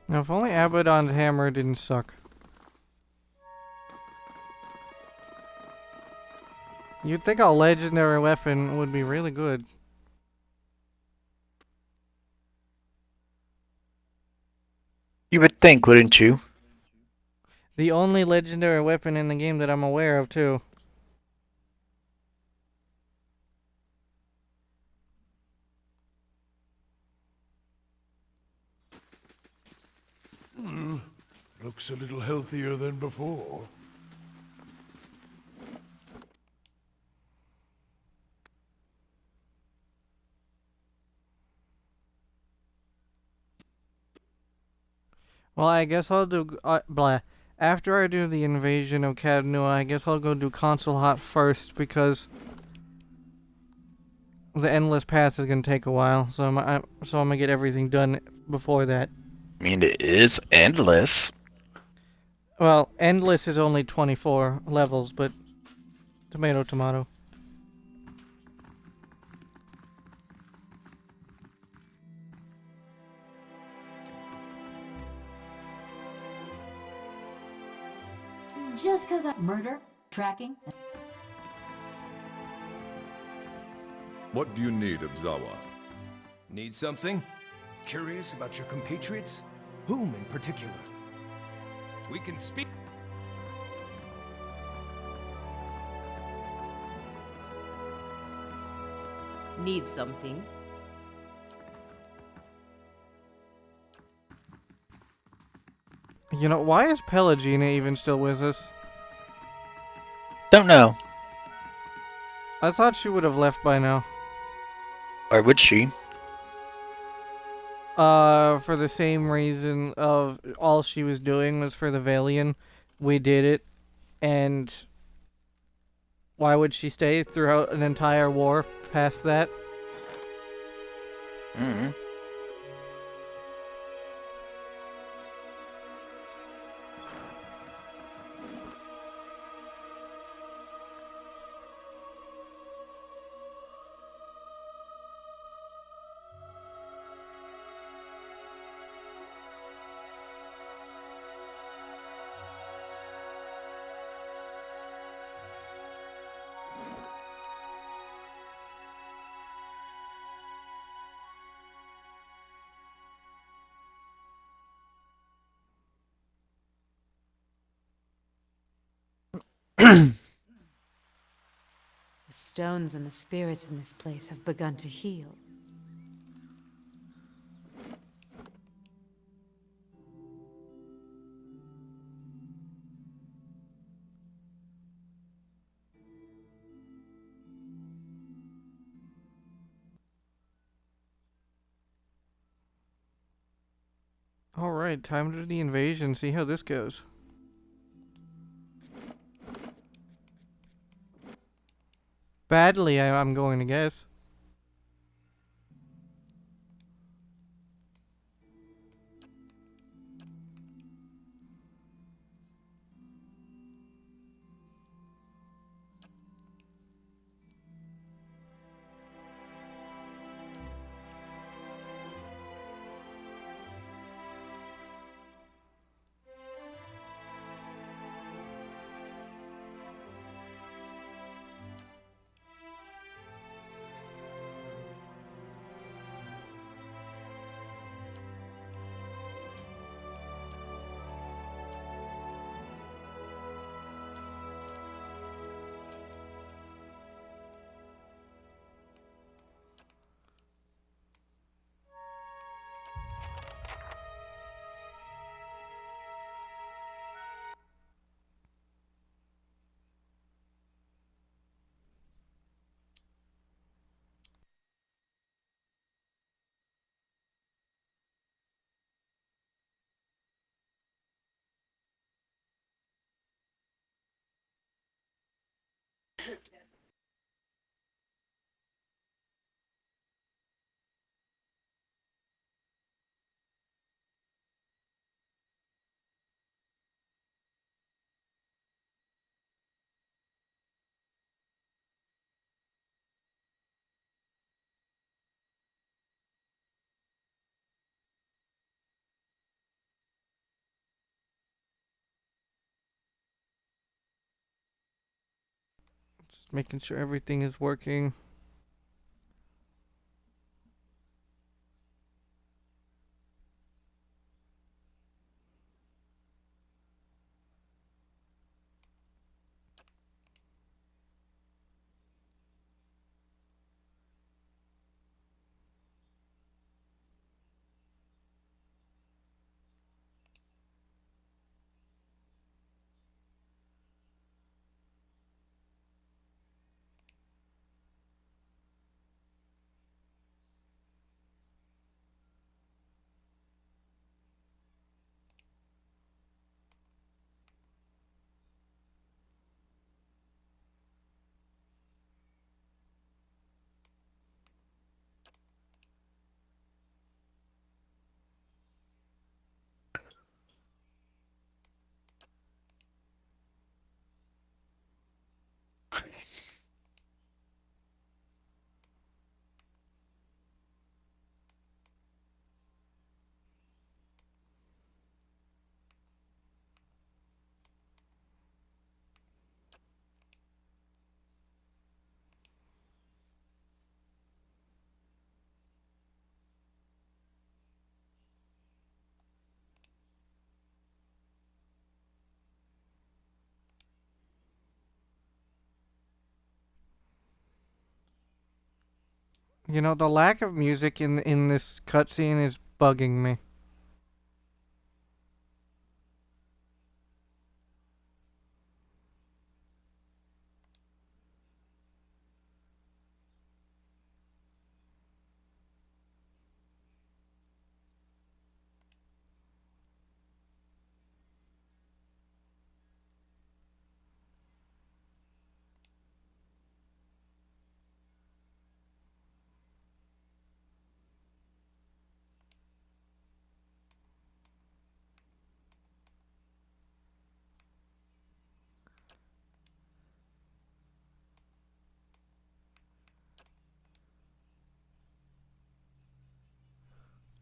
S1: Now, if only Abaddon's hammer didn't suck. You'd think a legendary weapon would be really good.
S8: You would think, wouldn't you?
S1: The only legendary weapon in the game that I'm aware of, too.
S12: Looks a little healthier than before.
S1: Well, I guess I'll do... blah. After I do the invasion of Cadnua, I guess I'll go do Consulhot first, because... the endless path is gonna take a while, so I'm gonna get everything done before that.
S8: I mean, it is endless.
S1: Well, endless is only 24 levels, but... tomato, tomato.
S15: Just because I murder, tracking.
S12: What do you need of Zawa?
S11: Need something? Curious about your compatriots? Whom in particular? We can speak.
S7: Need something?
S1: You know, why is Pelagina even still with us?
S8: Don't know.
S1: I thought she would have left by now.
S8: Or would she?
S1: For the same reason of all she was doing was for the Valiant. We did it, and why would she stay throughout an entire war past that?
S8: Mm-hmm.
S6: The stones and the spirits in this place have begun to heal.
S1: Alright, time to do the invasion, see how this goes. Badly, I'm going to guess. Just making sure everything is working. You know, the lack of music in this cutscene is bugging me.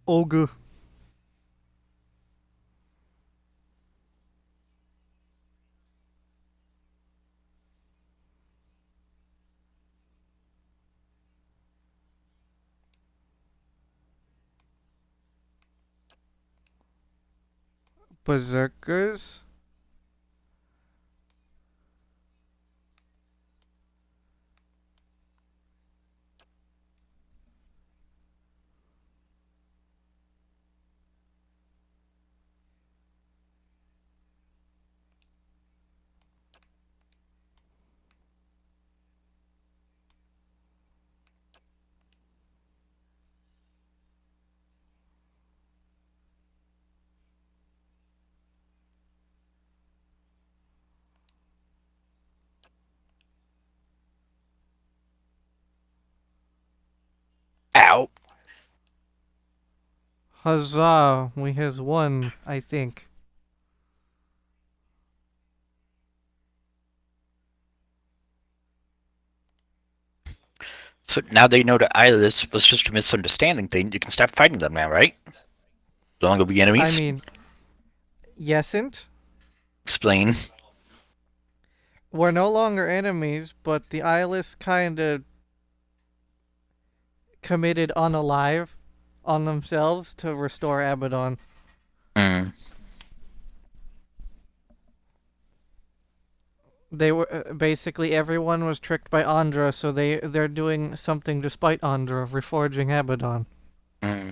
S1: Ogre. Berserkers.
S8: Ow.
S1: Huzzah, we has won, I think.
S8: So now they know that Eyeless was just a misunderstanding thing. You can stop fighting them now, right? No longer be
S1: I
S8: enemies.
S1: mean, yesn't.
S8: Explain.
S1: We're no longer enemies, but the eyeless kinda committed unalive on themselves to restore Abaddon.
S8: Hmm.
S1: They were basically everyone was tricked by Andra, so they're doing something despite Andra, reforging Abaddon.
S8: Hmm.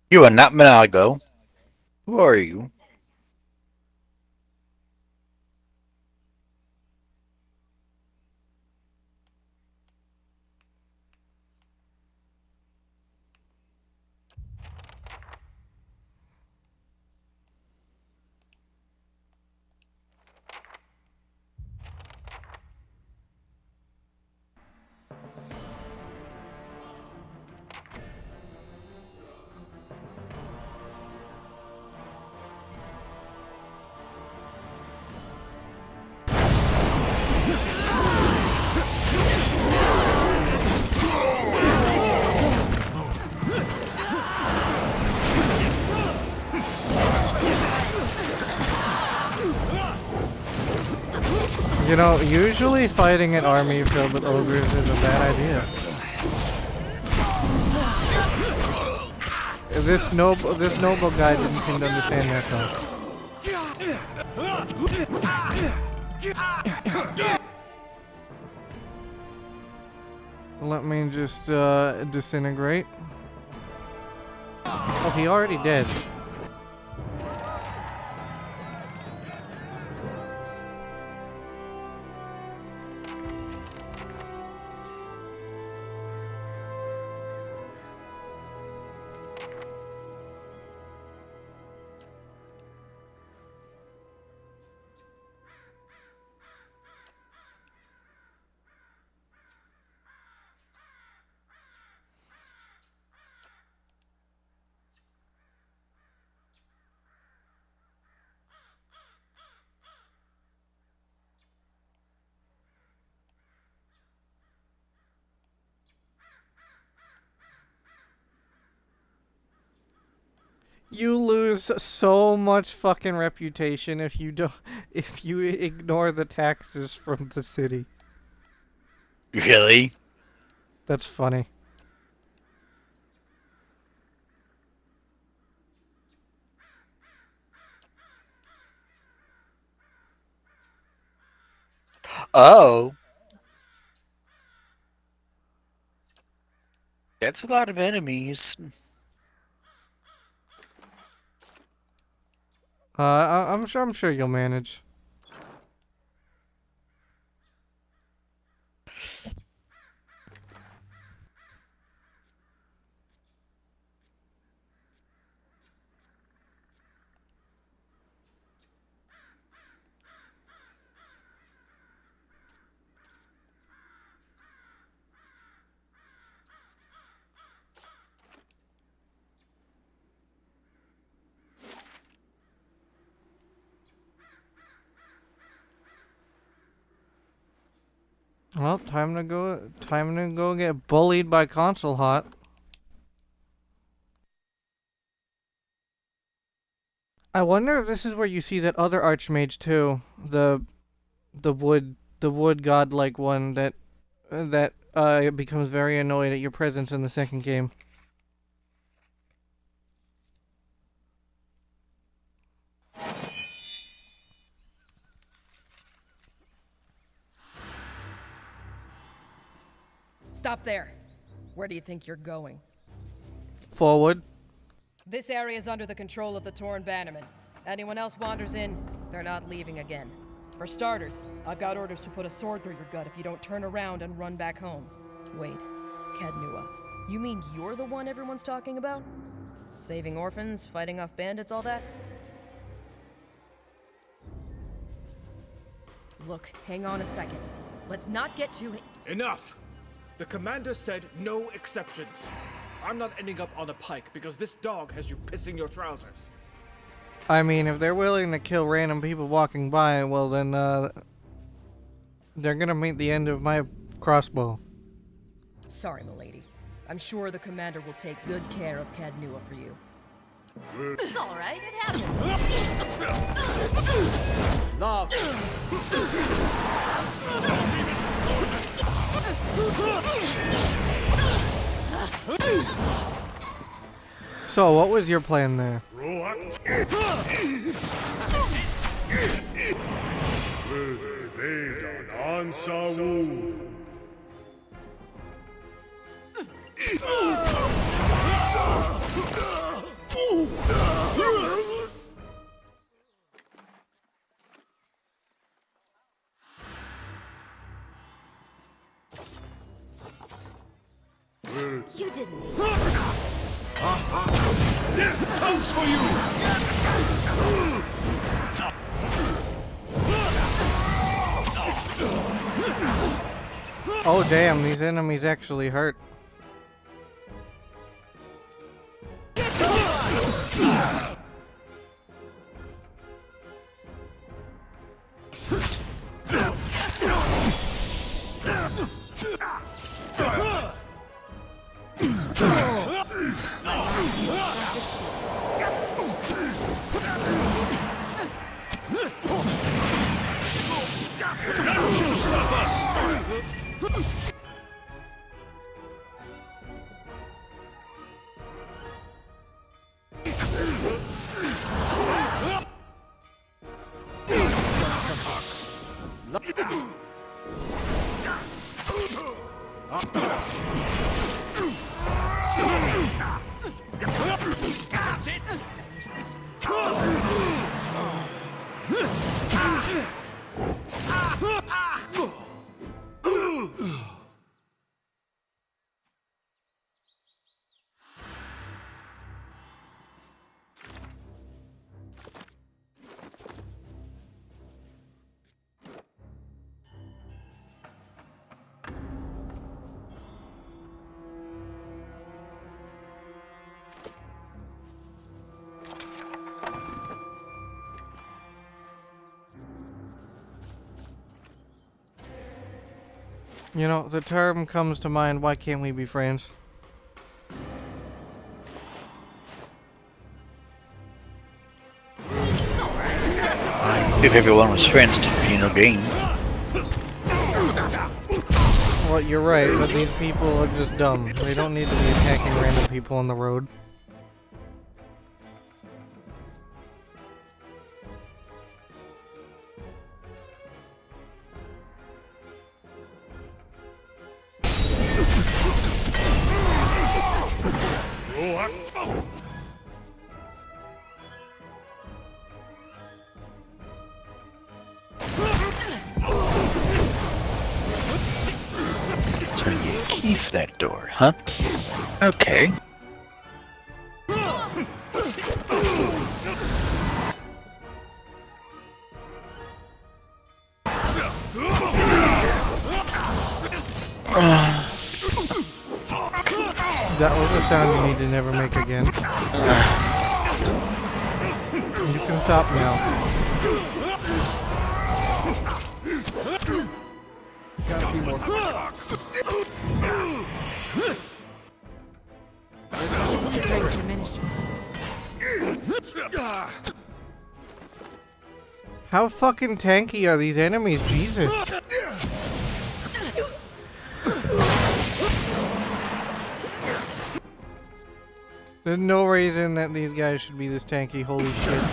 S8: You are not Minago. Who are you?
S1: You know, usually fighting an army filled with ogres is a bad idea. This noble guy didn't seem to understand that though. Let me just disintegrate. Oh, he already did. You lose so much fucking reputation if you don't if you ignore the taxes from the city.
S8: Really?
S1: That's funny.
S8: Oh. That's a lot of enemies.
S1: I'm sure you'll manage. Well, time to go. Time to go get bullied by Console Hot. I wonder if this is where you see that other Archmage too, the wood godlike one that becomes very annoyed at your presence in the second game.
S16: Stop there. Where do you think you're going?
S1: Forward.
S16: This area is under the control of the Torn Bannermen. Anyone else wanders in, they're not leaving again. For starters, I've got orders to put a sword through your gut if you don't turn around and run back home. Wait, Cadnua, you mean you're the one everyone's talking about? Saving orphans, fighting off bandits, all that? Look, hang on a second. Let's not get too...
S17: Enough! The commander said no exceptions. I'm not ending up on a pike because this dog has you pissing your trousers.
S1: I mean, if they're willing to kill random people walking by, well then, they're gonna meet the end of my crossbow.
S16: Sorry, milady. I'm sure the commander will take good care of Cadnua for you.
S15: It's alright, it happens.
S17: Love.
S1: So, what was your plan there?
S15: You didn't.
S12: Comes for you!
S1: Oh damn, these enemies actually hurt.
S13: That's it!
S1: You know, the term comes to mind, why can't we be friends?
S8: If everyone was friends, there'd be no game.
S1: Well, you're right, but these people are just dumb. They don't need to be attacking random people on the road.
S8: So you keep that door, huh? Okay.
S1: That was a sound you need to never make again. You can stop now.
S17: Gotta be more.
S6: Strength diminishes.
S1: How fucking tanky are these enemies? Jesus. There's no reason that these guys should be this tanky. Holy shit.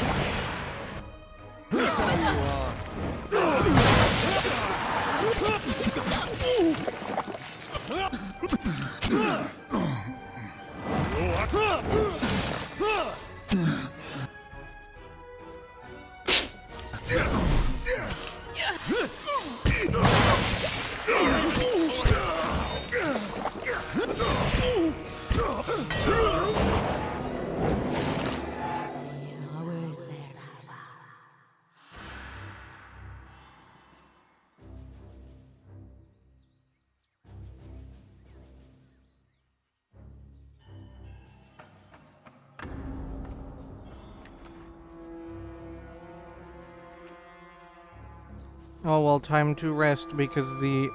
S1: Oh well, time to rest because the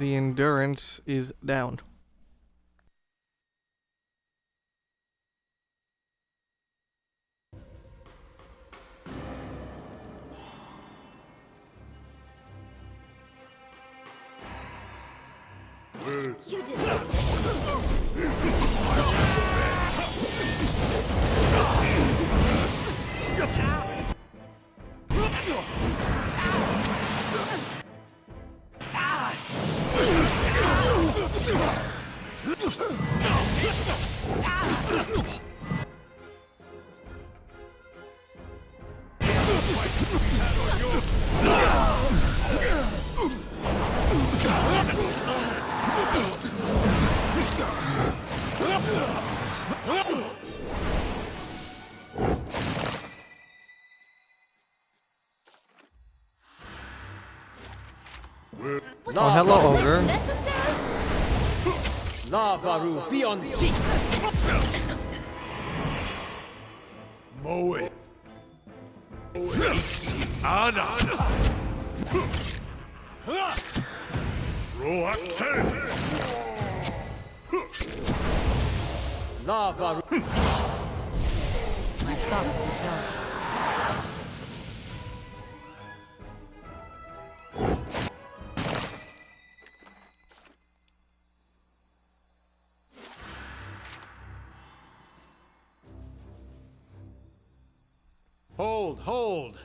S1: endurance is down.
S15: You did
S1: Oh, hello, ogre.
S17: Lavaru, be on seat.
S12: Moe. Ana. Roate.
S17: Lavaru.
S6: My thoughts were dulled.
S12: Hold.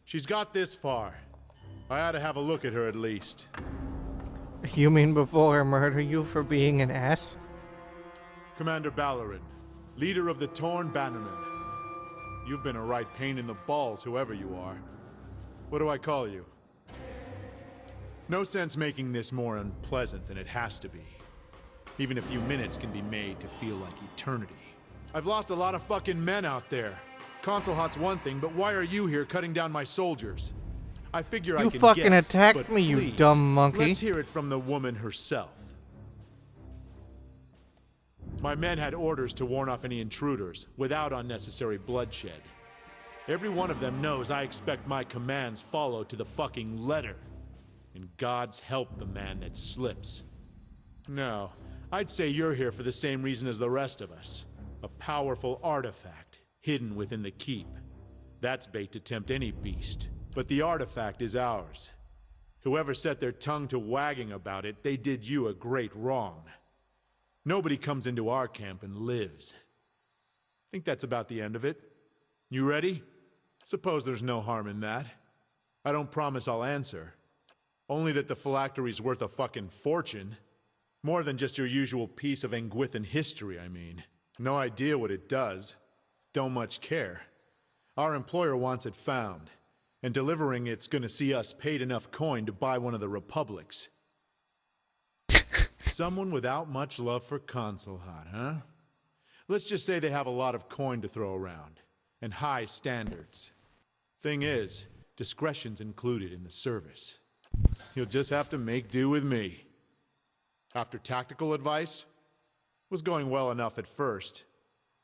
S12: She's got this far. I ought to have a look at her at least.
S1: You mean before I murder you for being an ass?
S12: Commander Ballerin, leader of the Torn Bannermen. You've been a right pain in the balls, whoever you are. What do I call you? No sense making this more unpleasant than it has to be. Even a few minutes can be made to feel like eternity. I've lost a lot of fucking men out there. Console Hot's one thing, but why are you here cutting down my soldiers? I figure I can
S1: You fucking
S12: guess,
S1: attacked
S12: but
S1: me, you
S12: please,
S1: dumb monkey.
S12: Let's hear it from the woman herself. My men had orders to warn off any intruders, without unnecessary bloodshed. Every one of them knows I expect my commands followed to the fucking letter. And God's help the man that slips. No, I'd say you're here for the same reason as the rest of us. A powerful artifact, hidden within the keep. That's bait to tempt any beast. But the artifact is ours. Whoever set their tongue to wagging about it, they did you a great wrong. Nobody comes into our camp and lives. Think that's about the end of it. You ready? Suppose there's no harm in that. I don't promise I'll answer. Only that the phylactery's worth a fucking fortune. More than just your usual piece of Anguithan history, I mean. No idea what it does. Don't much care. Our employer wants it found. And delivering it's gonna see us paid enough coin to buy one of the republics. Someone without much love for Consulhat, huh? Let's just say they have a lot of coin to throw around. And high standards. Thing is, discretion's included in the service. You'll just have to make do with me. After tactical advice, was going well enough at first.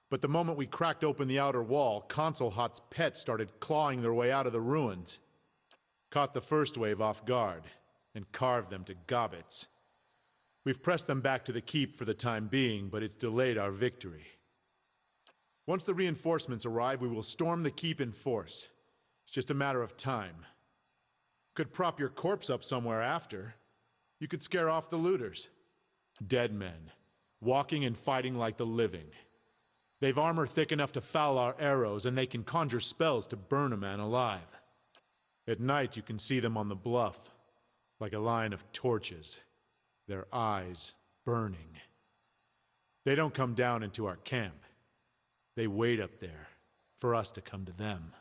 S12: But the moment we cracked open the outer wall, Consulhat's pets started clawing their way out of the ruins. Caught the first wave off guard, and carved them to gobbets. We've pressed them back to the keep for the time being, but it's delayed our victory. Once the reinforcements arrive, we will storm the keep in force. It's just a matter of time. Could prop your corpse up somewhere after. You could scare off the looters. Dead men, walking and fighting like the living. They've armor thick enough to foul our arrows, and they can conjure spells to burn a man alive. At night, you can see them on the bluff, like a line of torches, their eyes burning. They don't come down into our camp. They wait up there for us to come to them.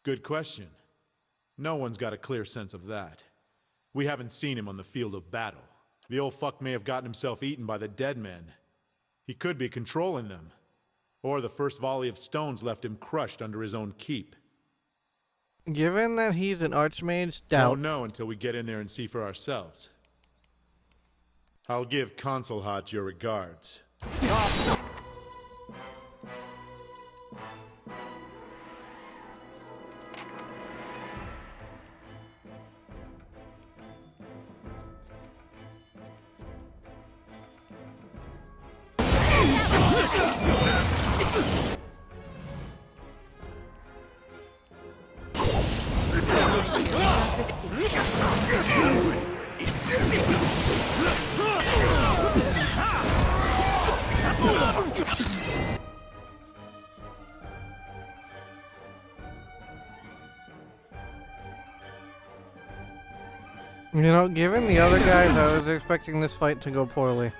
S12: Good question. No one's got a clear sense of that. We haven't seen him on the field of battle. The old fuck may have gotten himself eaten by the dead men. He could be controlling them. Or the first volley of stones left him crushed under his own keep.
S1: Given that he's an archmage, doubt.
S12: Won't know until we get in there and see for ourselves. I'll give Consulhat your regards.
S1: You know, given the other guys, I was expecting this fight to go poorly.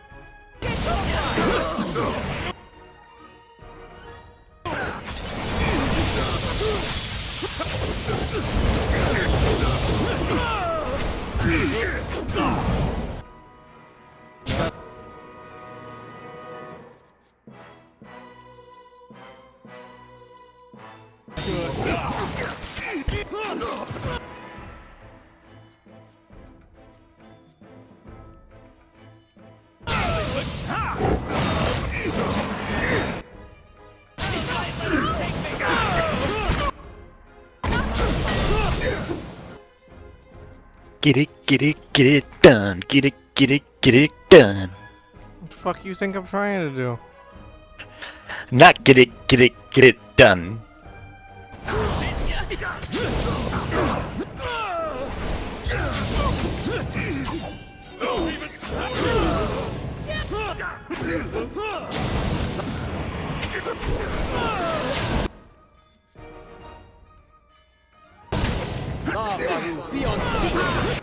S8: Get it done. Get it done.
S1: What the fuck you think I'm trying to do?
S8: Not get it done.
S9: Be on scene.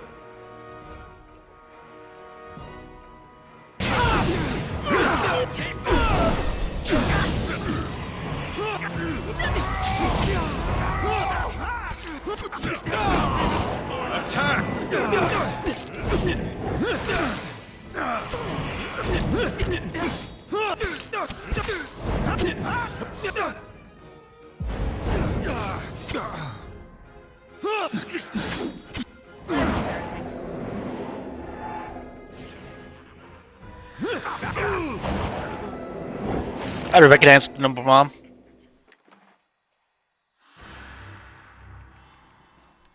S8: I recognize the number, Mom.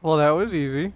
S1: Well, that was easy.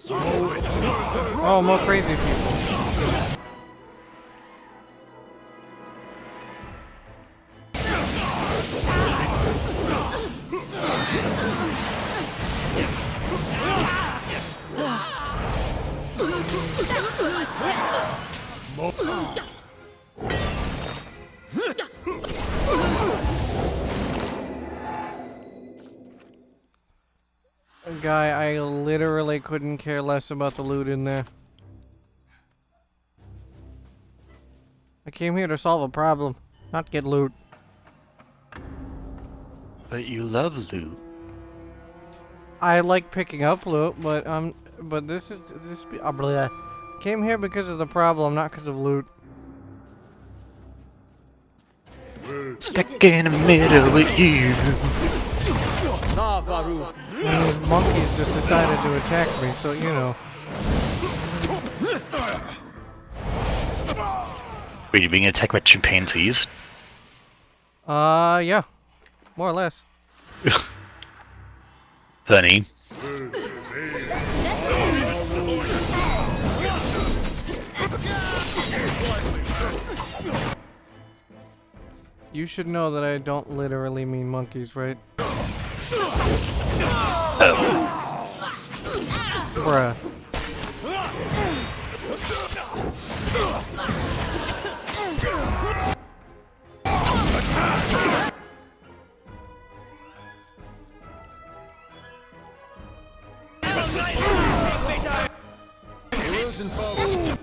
S1: Oh, more crazy people. Guy, I literally couldn't care less about the loot in there. I came here to solve a problem, not get loot.
S8: But you love loot.
S1: I like picking up loot, but this blah. Came here because of the problem, not because of loot.
S8: Stuck in the middle with you.
S1: These monkeys just decided to attack me, so you know.
S8: Wait, you're being attacked by chimpanzees?
S1: Yeah. More or less.
S8: Funny.
S1: You should know that I don't literally mean monkeys, right? Bruh.
S5: Losing, folks.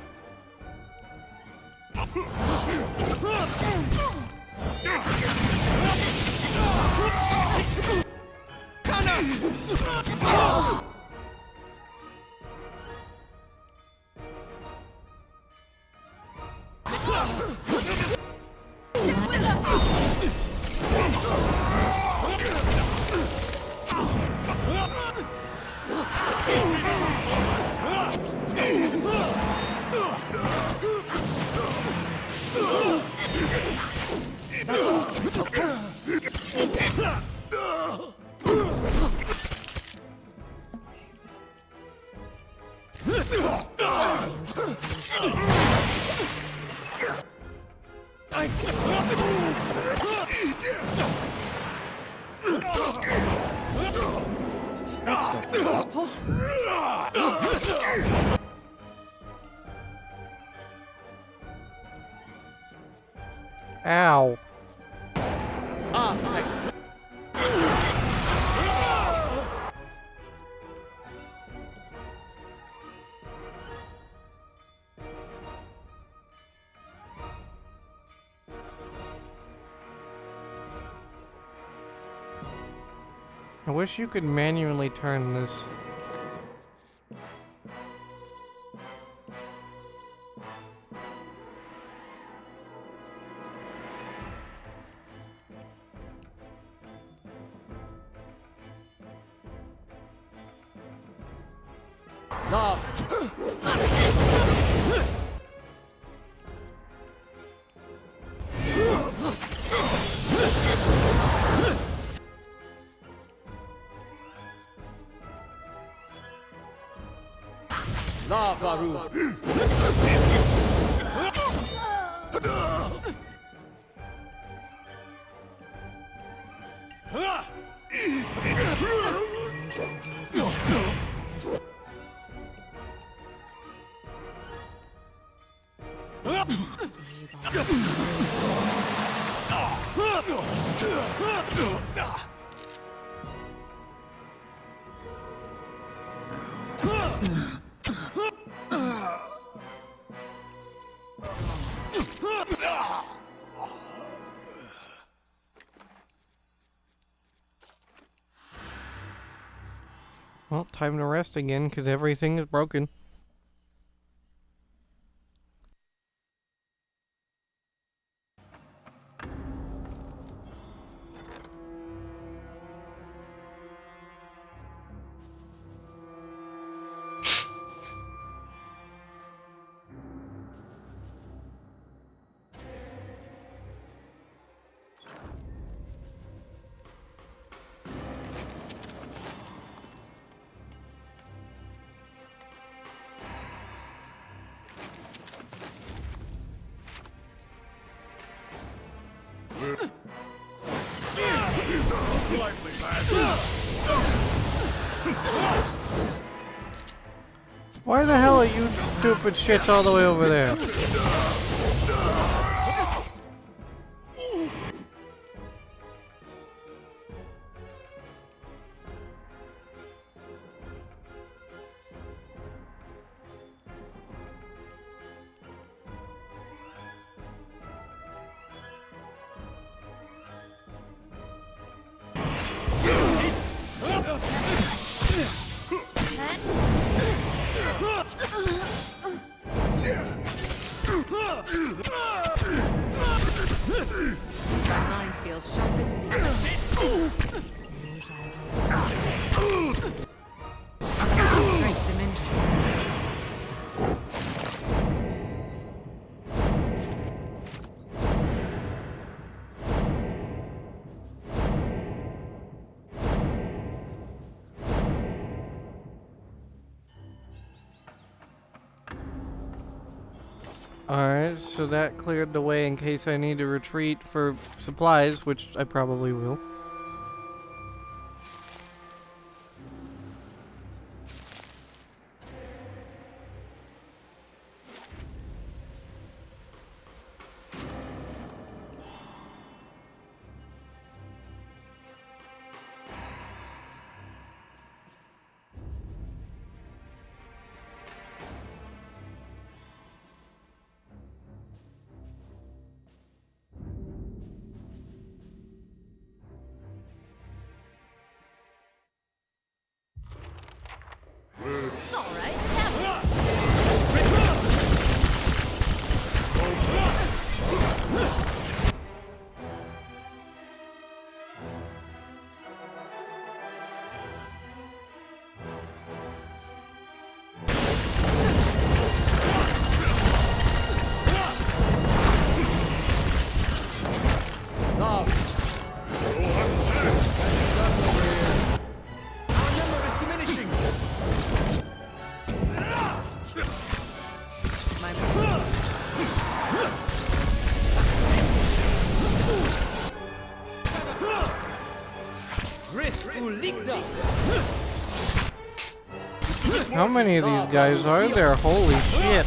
S17: That's not very helpful.
S1: Ow. I wish you could manually turn this. Well, time to rest again, because everything is broken.
S12: lively, lad.
S1: Why the hell are you stupid shits all the way over there?
S6: My mind feels sharp as steel. Strength diminishes.
S1: Alright, so that cleared the way in case I need to retreat for supplies, which I probably will.
S15: It's all right. It happens.
S1: How many of these guys are there? Holy shit.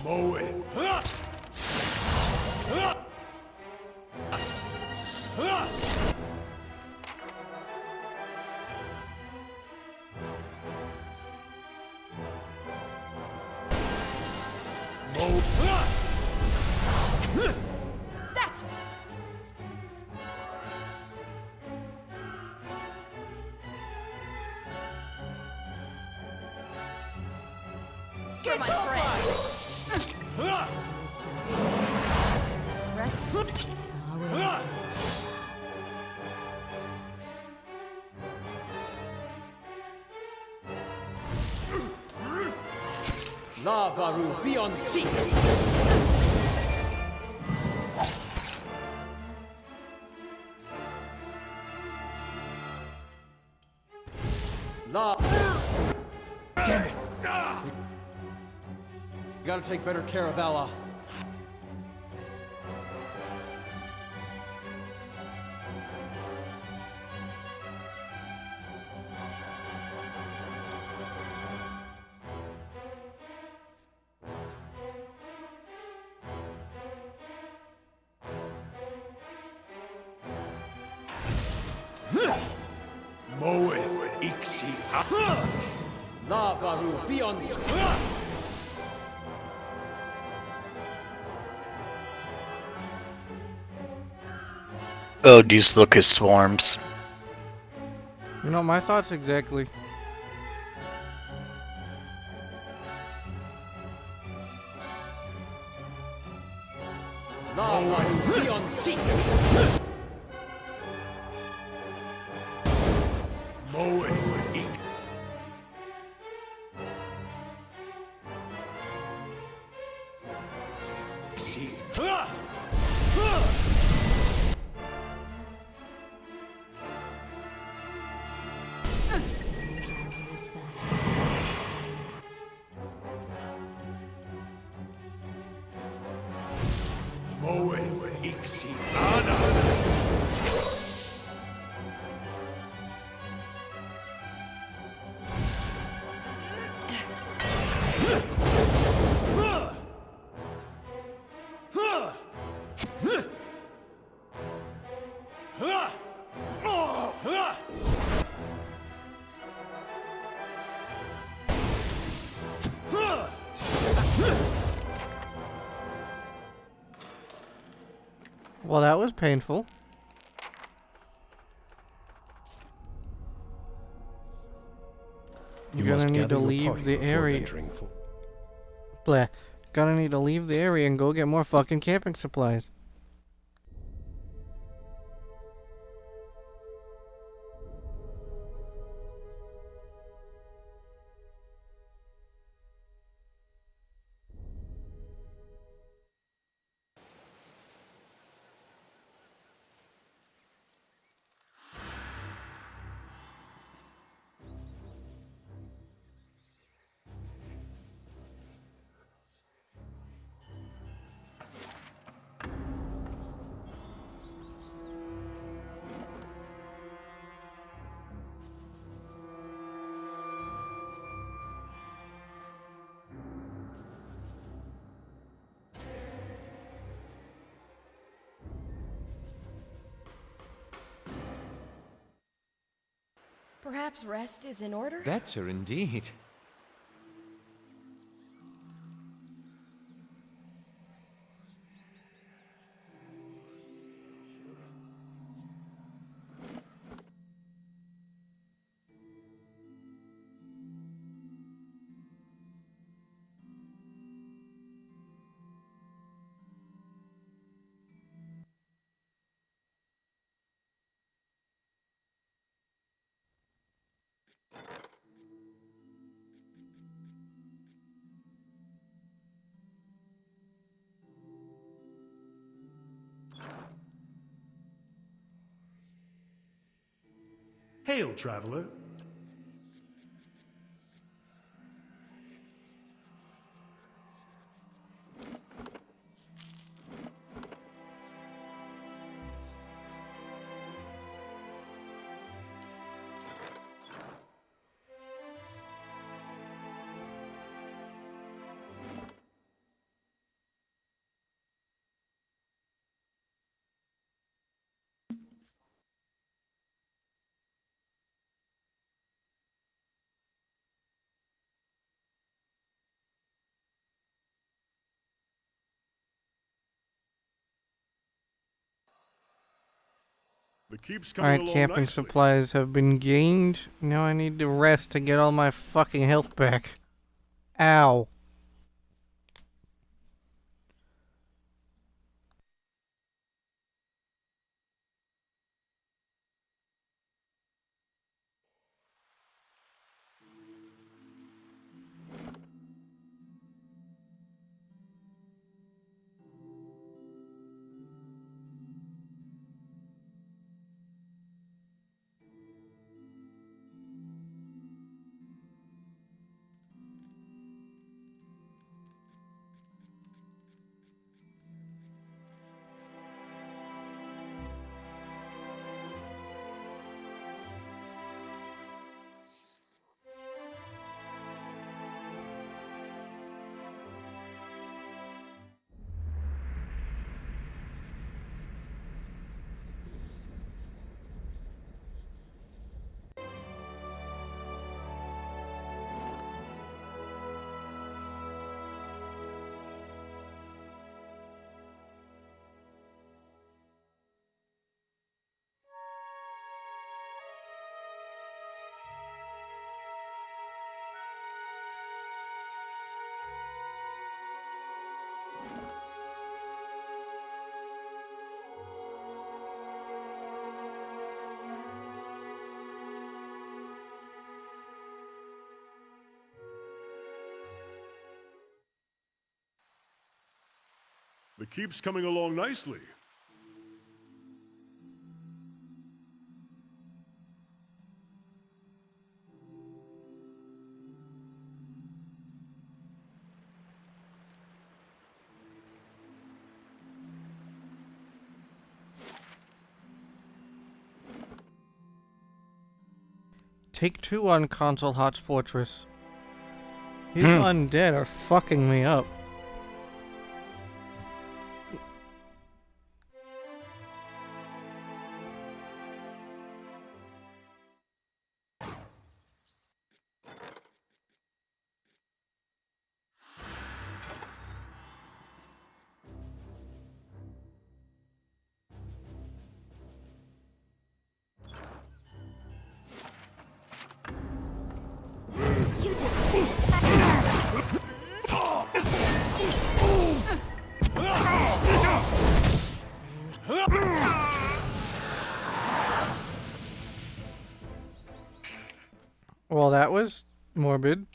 S12: Mow it.
S15: That's
S9: Get
S15: my
S9: your
S15: friends.
S10: Lavaru, be on seat! Damn it! You gotta take better care of Aloth.
S12: Mow it, Ixi.
S10: Lavaru, be on seat!
S8: Oh, these locust swarms.
S1: You know, my thoughts exactly.
S10: Lavaru, be on seat!
S1: Well, that was painful.
S11: You
S1: You're
S11: must
S1: gonna need
S11: gather
S1: to
S11: your
S1: leave
S11: party
S1: the
S11: before
S1: area.
S11: venturing for.
S1: Blah. Gonna need to leave the area and go get more fucking camping supplies.
S15: Perhaps rest is in order?
S5: Better indeed.
S18: Hail, traveler. The keep's coming
S1: Alright,
S18: along
S1: camping
S18: nicely.
S1: supplies have been gained. Now I need to rest to get all my fucking health back. Ow.
S18: The keep's coming along nicely.
S1: Take 2 on Console Hot's Fortress. These undead are fucking me up. Well, that was morbid.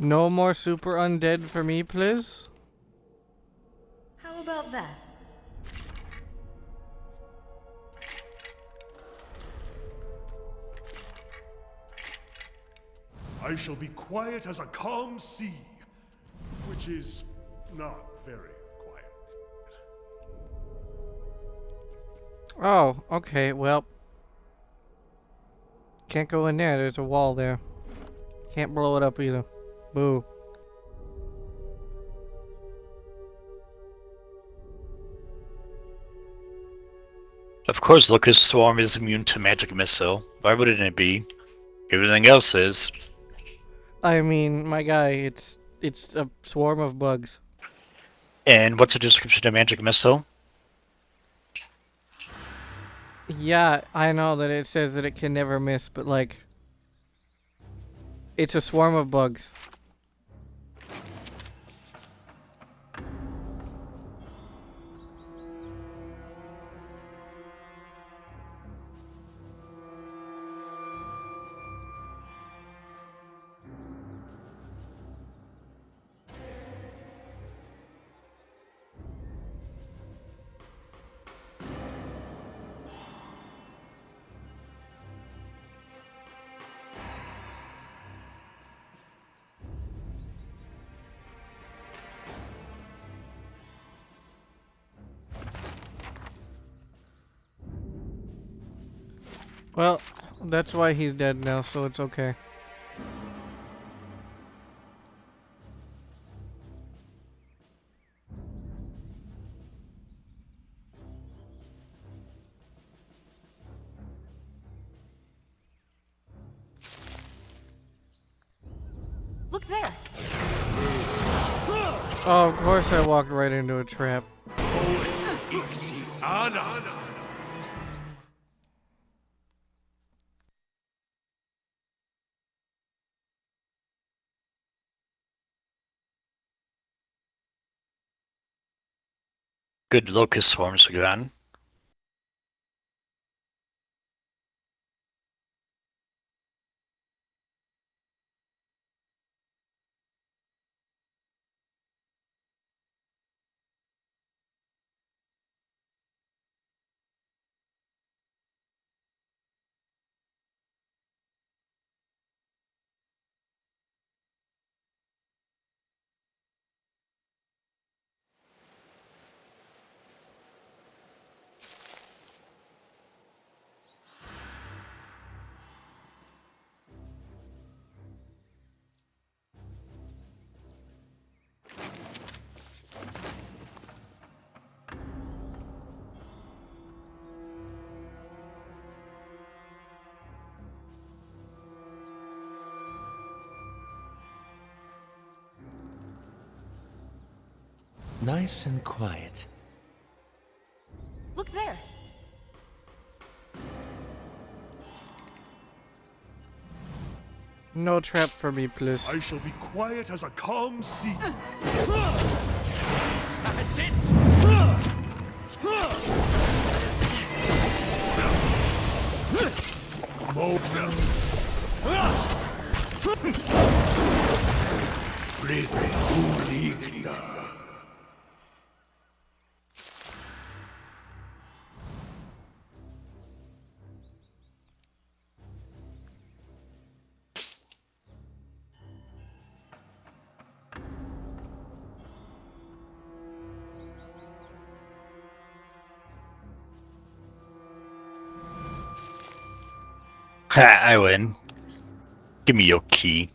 S1: No more super undead for me, please.
S14: How about that?
S18: I shall be quiet as a calm sea, which is not very quiet.
S1: Oh, okay, well. Can't go in there, there's a wall there. Can't blow it up either. Boo.
S8: Of course, Locust Swarm is immune to magic missile. Why wouldn't it be? Everything else is.
S1: I mean, my guy, it's a swarm of bugs.
S8: And what's the description of magic missile?
S1: Yeah, I know that it says that it can never miss, but like... It's a swarm of bugs. Well, that's why he's dead now, so it's okay.
S15: Look there.
S1: Oh, of course I walked right into a trap.
S8: Good Locust Swarms again.
S2: Nice and quiet.
S15: Look there.
S1: No trap for me, please.
S18: I shall be quiet as a calm sea.
S13: That's it!
S8: Ha, I win. Give me your key.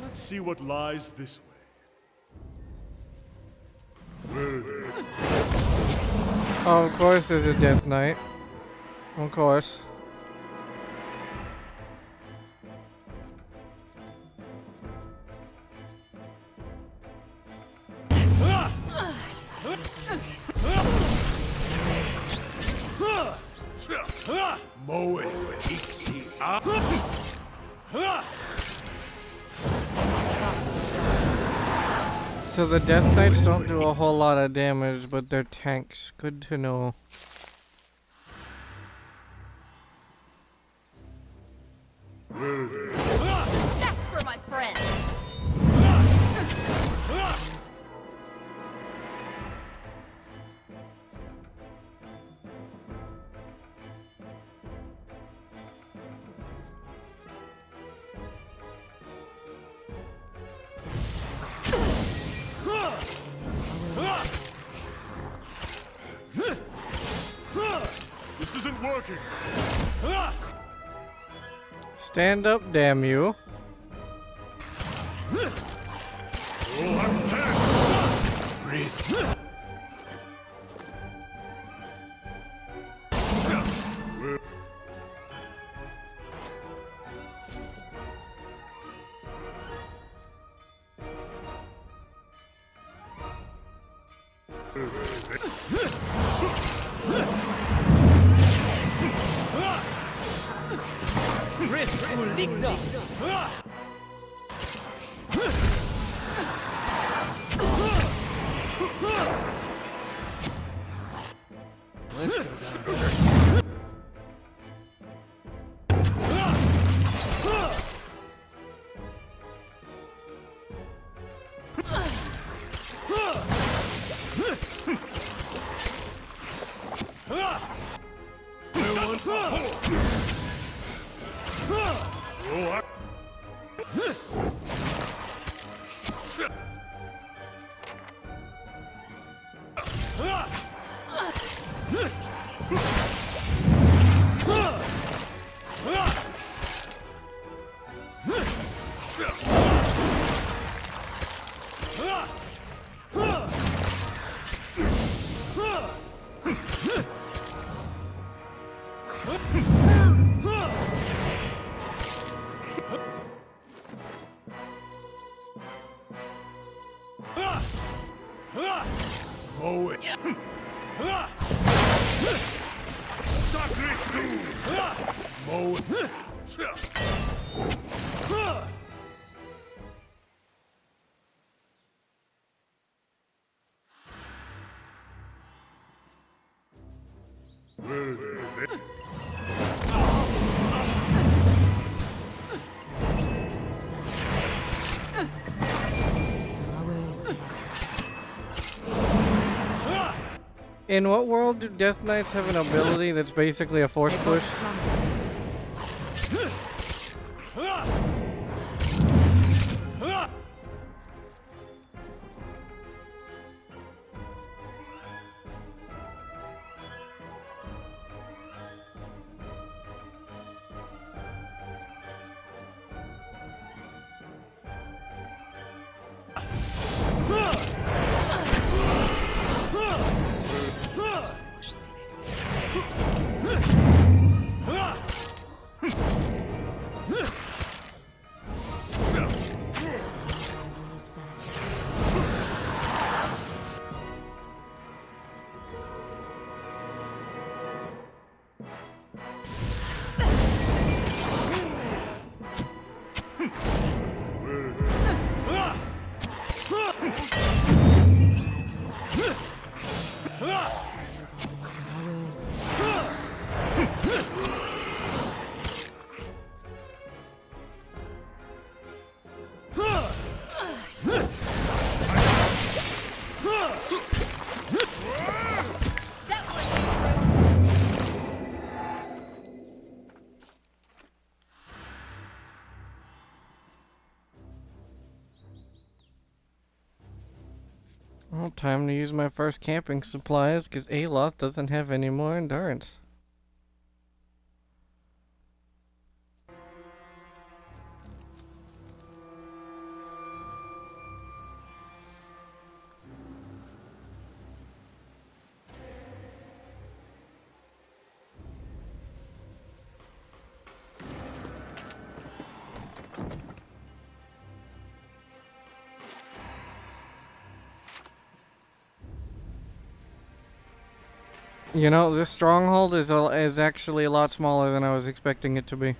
S18: Let's see what lies this way.
S1: Oh, of course there's a Death Knight. Of course.
S18: Moe Ixi
S1: So the Death Knights don't do a whole lot of damage, but they're tanks. Good to know.
S15: That's for my friends.
S18: This isn't working.
S1: Stand up, damn you.
S18: Oh, I'm dead. Breathe.
S5: Let's go down.
S18: Moe. Sacre tu. Moe.
S1: In what world do Death Knights have an ability that's basically a force push? Well, time to use my first camping supplies, because Aloth doesn't have any more endurance. You know, this stronghold is actually a lot smaller than I was expecting it to be.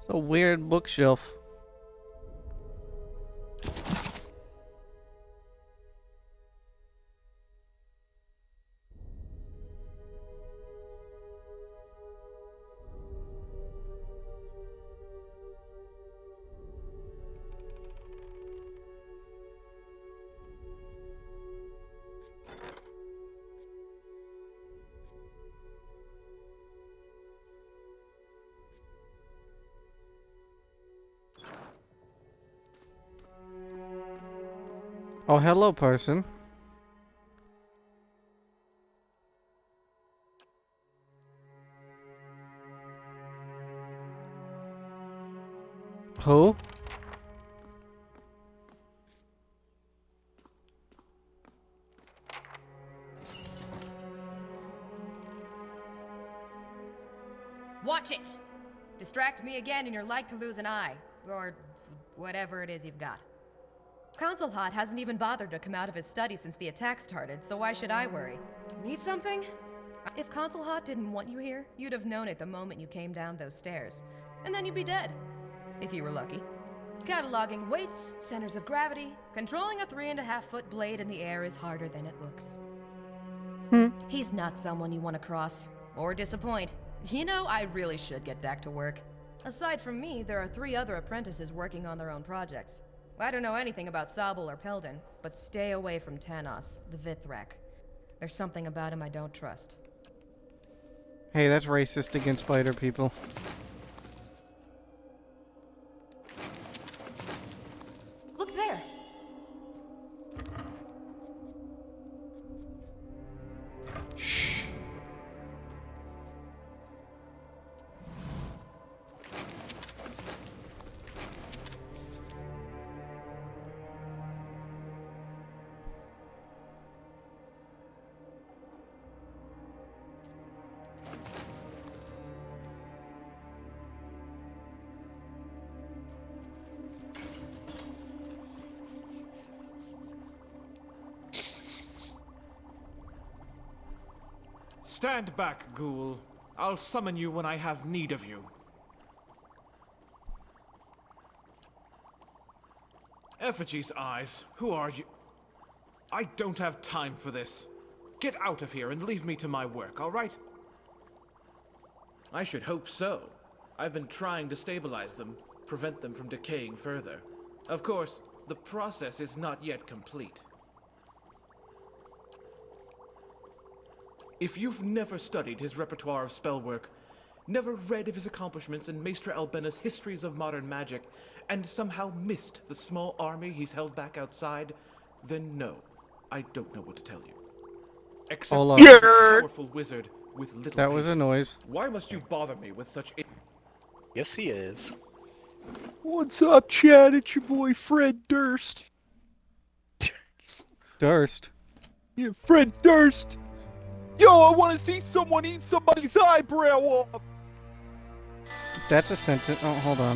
S1: It's a weird bookshelf. Oh, hello, person. Who?
S16: Watch it! Distract me again and you're like to lose an eye. Or whatever it is you've got. Consul Hot hasn't even bothered to come out of his study since the attack started, so why should I worry? Need something? If Consul Hot didn't want you here, you'd have known it the moment you came down those stairs. And then you'd be dead. If you were lucky. Cataloging weights, centers of gravity, controlling a 3.5-foot blade in the air is harder than it looks. He's not someone you want to cross. Or disappoint. You know, I really should get back to work. Aside from me, there are 3 other apprentices working on their own projects. I don't know anything about Sobel or Peldon, but stay away from Tanos, the Vithrak. There's something about him I don't trust.
S1: Hey, that's racist against spider people.
S16: Look there!
S17: Stand back, ghoul. I'll summon you when I have need of you. Effigy's eyes, who are you? I don't have time for this. Get out of here and leave me to my work, all right? I should hope so. I've been trying to stabilize them, prevent them from decaying further. Of course, the process is not yet complete. If you've never studied his repertoire of spellwork, never read of his accomplishments in Maestra Albena's histories of modern magic, and somehow missed the small army he's held back outside, then no, I don't know what to tell you. Except he's a powerful wizard with little
S1: That was a noise.
S17: Why must you bother me with such
S8: Yes, he is.
S19: What's up, Chad? It's your boy Fred Durst.
S1: Durst?
S19: Yeah, Fred Durst. Yo, I want to see someone eat somebody's eyebrow off.
S1: That's a sentence. Oh, hold on.